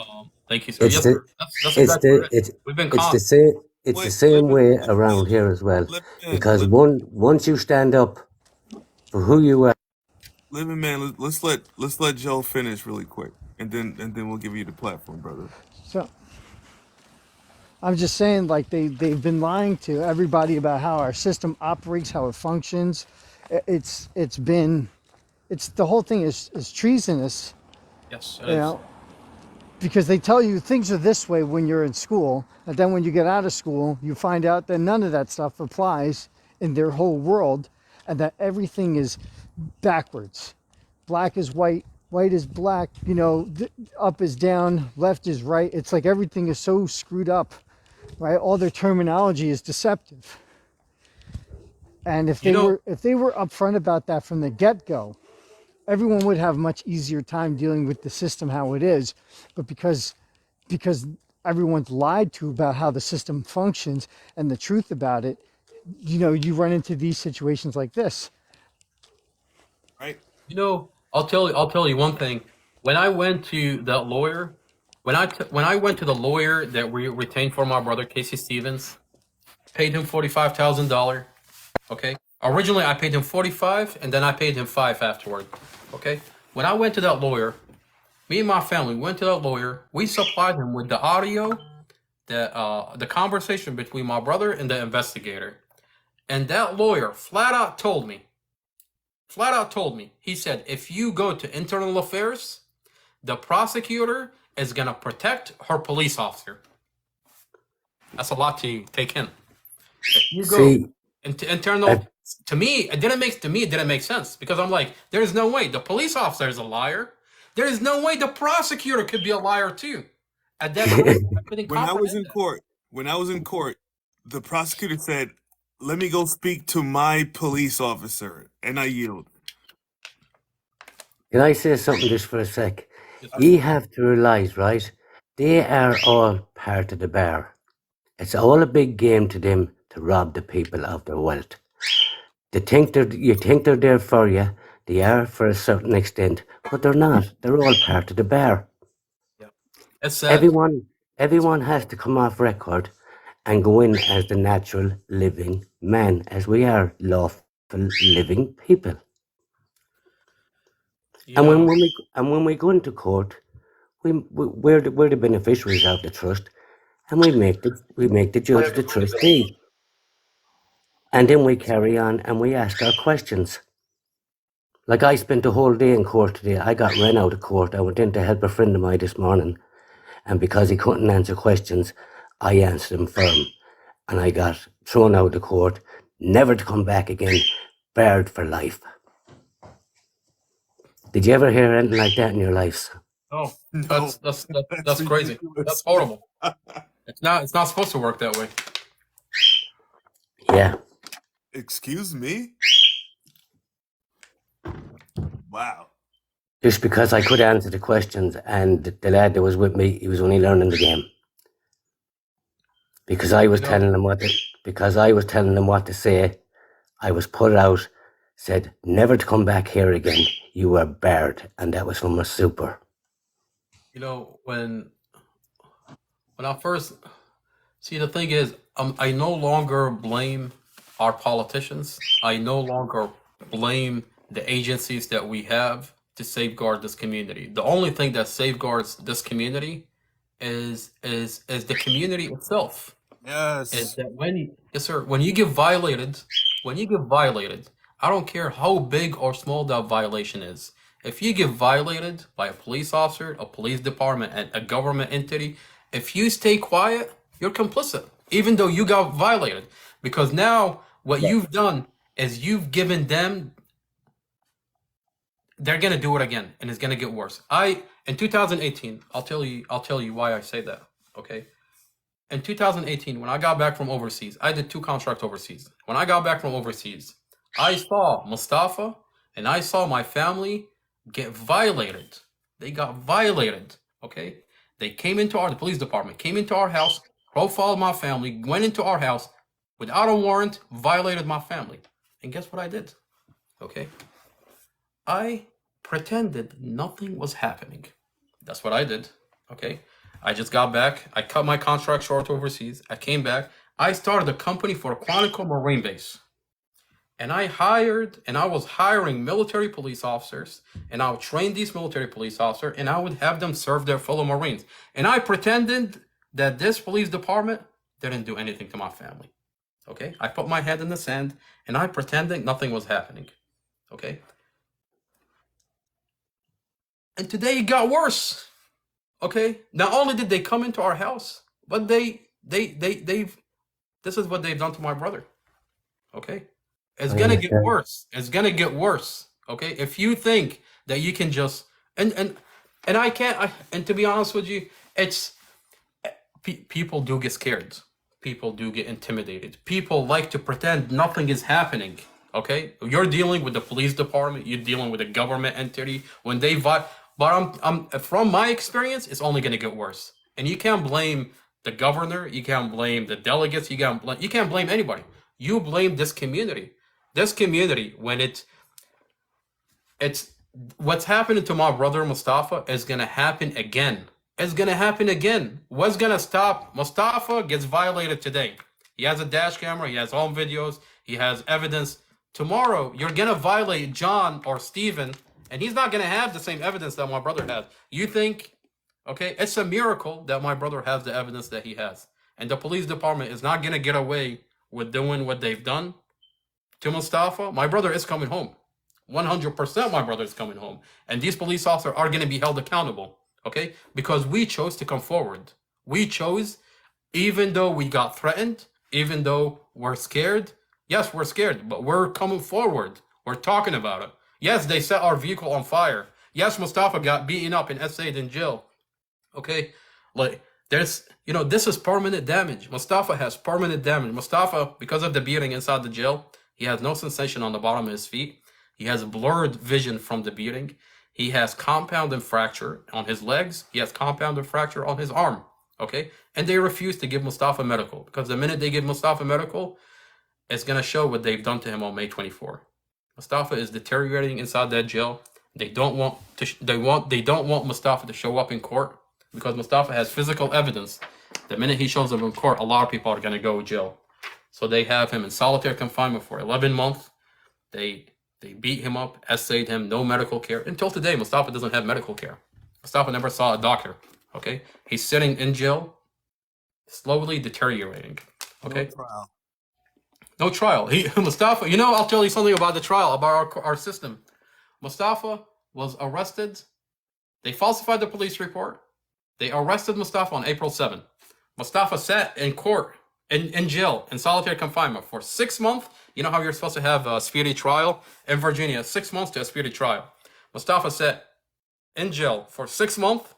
Thank you, sir. It's Yes, the sir. That's it's exactly the what it is. it's We've been it's the conned. same it's the Wait, same way let around here as well. man, Because let, once you stand up for who you are, living man. Let's let Joe finish really quick, and then we'll give you the platform, brother. So I'm just saying, like they've been lying to everybody about how our system operates, how it functions. It's the whole thing is treasonous, Yes, it you is. know, because they tell you things are this way when you're in school, and then when you get out of school, you find out that none of that stuff applies in their whole world, and that everything is backwards. Black is white, white is black, up is down, left is right. It's like everything is so screwed up, right? All their terminology is deceptive. And if You know, they were upfront about that from the get-go, everyone would have much easier time dealing with the system how it is. But because everyone's lied to about how the system functions and the truth about it, you run into these situations like this. Right? I'll tell you one thing. When I went to that lawyer, when I went to the lawyer that we retained for my brother, Casey Stevens, paid him $45,000. Okay. Originally, I paid him 45, and then I paid him 5 afterward. Okay. When I went to that lawyer, me and my family went to that lawyer. We supplied him with the audio, the conversation between my brother and the investigator, and that lawyer flat out told me, he said, if you go to internal affairs, the prosecutor is gonna protect her police officer. That's a lot to take in. If you go see, into internal, I, it didn't make sense, because I'm like, there's no way the police officer is a liar. There is no way the prosecutor could be a liar too. At that time, I couldn't When I was comprehend in that. court, the prosecutor said, "Let me go speak to my police officer," and I yield. can I say something just for a sec? Yes, sir. You have to realize, right? They are all part of the bar. It's all a big game to them to rob the people of their wealth. You think they're there for you. They are for a certain extent, but they're not. They're all part of the bar. Yeah. It's sad. Everyone has to come off record and go in as the natural living man, as we are lawful living people. You And know, when we go into court, we're the beneficiaries of the trust, and we make the judge the trustee. And then we carry on and we ask our questions. Like I spent the whole day in court today. I got run out of court. I went in to help a friend of mine this morning, and because he couldn't answer questions, I answered him for him. And I got thrown out of court, never to come back again, barred for life. Did you ever hear anything like that in your lives? Oh, No, that's crazy. ridiculous. That's horrible. It's not supposed to work that way. Yeah. Excuse me? Wow. Just because I could answer the questions, and the lad that was with me, he was only learning the game. Because I was telling him what to say, I was put out, said never to come back here again. You were barred, and that was from a super. You know, when I first see, the thing is, I no longer blame our politicians. I no longer blame the agencies that we have to safeguard this community. The only thing that safeguards this community is the community itself. Is Yes. that when you get violated, I don't care how big or small that violation is. If you get violated by a police officer, a police department, and a government entity, if you stay quiet, you're complicit, even though you got violated. Because now what you've done is you've given them, they're gonna do it again, and it's gonna get worse. In 2018, I'll tell you why I say that. Okay. In 2018, when I got back from overseas, I did 2 contracts overseas. When I got back from overseas, I saw Mustafa and I saw my family get violated. They got violated, okay? The police department came into our house, profiled my family, went into our house without a warrant, violated my family. And guess what I did? Okay? I pretended nothing was happening. That's what I did, okay? I just got back. I cut my contract short overseas. I came back. I started a company for a Quantico Marine Base. And I was hiring military police officers, and I would train these military police officers, and I would have them serve their fellow Marines. And I pretended that this police department didn't do anything to my family. Okay? I put my head in the sand, and I pretended nothing was happening. Okay? And today it got worse. Okay, not only did they come into our house, but this is what they've done to my brother. Okay, it's gonna get worse. It's gonna get worse. Okay, if you think that you can just and I can't. And to be honest with you, it's people do get scared. People do get intimidated. People like to pretend nothing is happening. Okay, you're dealing with the police department. You're dealing with a government entity when they But I'm from my experience, it's only going to get worse. And you can't blame the governor. You can't blame the delegates. You can't blame anybody. You blame this community. This community, when it's what's happening to my brother Mustafa is going to happen again. It's going to happen again. What's going to stop? Mustafa gets violated today. He has a dash camera. He has home videos. He has evidence. Tomorrow, you're going to violate John or Stephen, and he's not going to have the same evidence that my brother has. You think, okay, it's a miracle that my brother has the evidence that he has. And the police department is not going to get away with doing what they've done to Mustafa. My brother is coming home. 100% my brother is coming home. And these police officers are going to be held accountable, okay? Because we chose to come forward. We chose, even though we got threatened, even though we're scared. Yes, we're scared, but we're coming forward. We're talking about it. Yes, they set our vehicle on fire. Yes, Mustafa got beaten up and essayed in jail. Okay? Like, this is permanent damage. Mustafa has permanent damage. Mustafa, because of the beating inside the jail, he has no sensation on the bottom of his feet. He has blurred vision from the beating. He has compounded fracture on his legs. He has compounded fracture on his arm. Okay? And they refuse to give Mustafa medical, because the minute they give Mustafa medical, it's going to show what they've done to him on May 24. Mustafa is deteriorating inside that jail. They don't want Mustafa to show up in court, because Mustafa has physical evidence. The minute he shows up in court, a lot of people are going to go to jail. So they have him in solitary confinement for 11 months. They beat him up, essayed him, no medical care. Until today, Mustafa doesn't have medical care. Mustafa never saw a doctor. Okay, he's sitting in jail, slowly deteriorating. Okay, No trial. no trial. He Mustafa. I'll tell you something about the trial, about our system. Mustafa was arrested. They falsified the police report. They arrested Mustafa on April 7th. Mustafa sat in court, in jail, in solitary confinement for 6 months. You know how you're supposed to have a speedy trial? In Virginia, 6 months to a speedy trial. Mustafa sat in jail for 6 months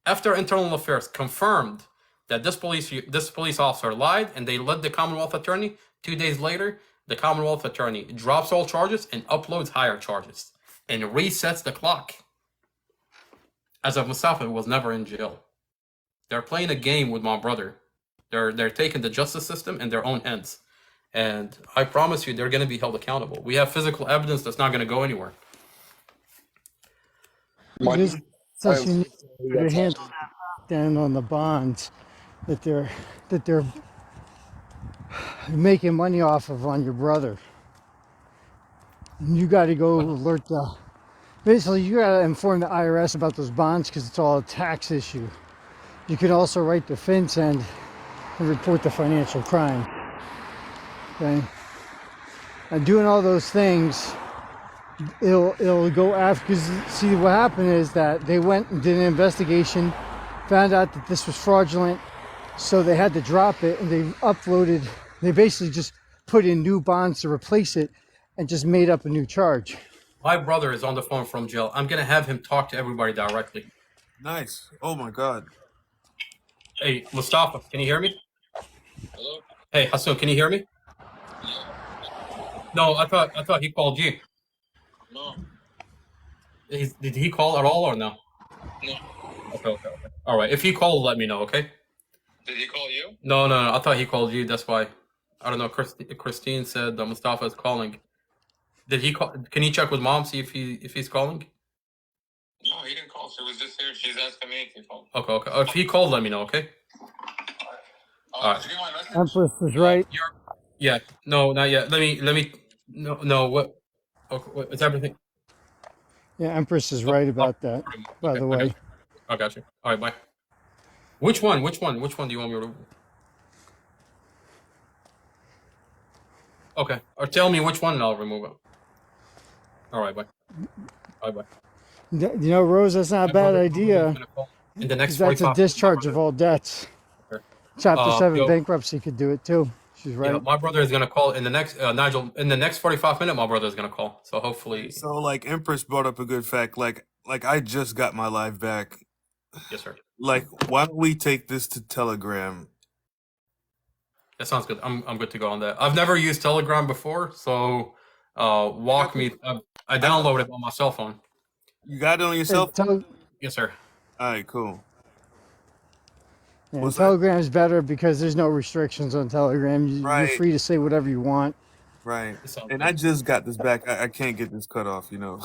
after Internal Affairs confirmed that this police officer lied, and they led the Commonwealth Attorney. 2 days later, the Commonwealth Attorney drops all charges and uploads higher charges and resets the clock. As of Mustafa was never in jail. They're playing a game with my brother. They're taking the justice system in their own hands. And I promise you, they're going to be held accountable. We have physical evidence that's not going to go anywhere. This is such a need to handle down on the bonds that they're making money off of on your brother. And you got to go alert the. Basically, you got to inform the IRS about those bonds because it's all a tax issue. You can also write the FinCEN and report the financial crime. Okay, and doing all those things, it'll go after. Because see, what happened is that they went and did an investigation, found out that this was fraudulent, so they had to drop it, and they uploaded. They basically just put in new bonds to replace it, and just made up a new charge. My brother is on the phone from jail. I'm going to have him talk to everybody directly. Nice. Oh my God. Hey, Mustafa, can you hear me? Hello? Hey, Hassan, can you hear me? No, I thought he called you. No. Did he call at all or no? No. Okay. All right. If he called, let me know, okay? Did he call you? No. I thought he called you. That's why. I don't know. Christine said that Mustafa is calling. Did he call? Can you check with mom, see if he's calling? No, he didn't call. She was just here. She's asking me if he called. Okay. If he called, let me know, okay? All right. Did you get my message? Empress was right. Yeah. No, not yet. Let me. No. What? Okay. What, it's everything. Yeah, Empress is right about that. By the way. I got you. All right. Bye. Which one? Which one do you want me to? Okay. Or tell me which one, and I'll remove it. All right. Bye. Bye. You know, Rose, that's not a bad idea. In the next that's a discharge of all debts. Chapter 7 bankruptcy could do it too. She's right. Yeah, my brother is gonna call in the next Nigel. In the next 45 minutes, my brother is gonna call. So hopefully. So like Empress brought up a good fact. Like I just got my life back. Yes, sir. Like, why don't we take this to Telegram? That sounds good. I'm good to go on that. I've never used Telegram before, so walk me. I downloaded it on my cell phone. You got it on your cell phone? Yes, sir. All right, cool. Yeah, Telegram's better because there's no restrictions on Telegram. You're free to say whatever you want. Right. And I just got this back. I can't get this cut off, you know.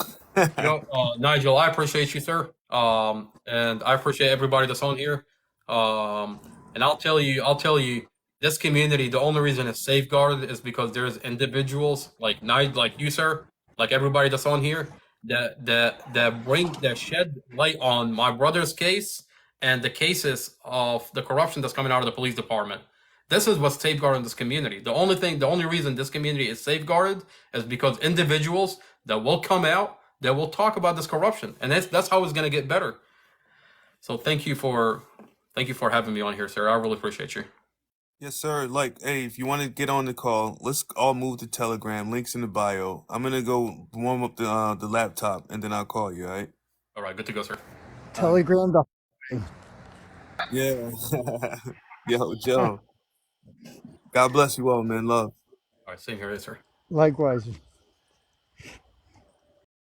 Nigel, I appreciate you, sir. And I appreciate everybody that's on here. And I'll tell you, this community, the only reason it's safeguarded is because there's individuals like you, sir, like everybody that's on here, that shed light on my brother's case and the cases of the corruption that's coming out of the police department. This is what's safeguarding this community. The only reason this community is safeguarded is because individuals that will come out, that will talk about this corruption, and that's how it's going to get better. So thank you for having me on here, sir. I really appreciate you. Yes, sir. Like, hey, if you want to get on the call, let's all move to Telegram. Links in the bio. I'm gonna go warm up the laptop, and then I'll call you. All right. All right. Good to go, sir. Telegram. Yeah. Yo, Joe. God bless you all, man. Love. All right. Same here, sir. Likewise.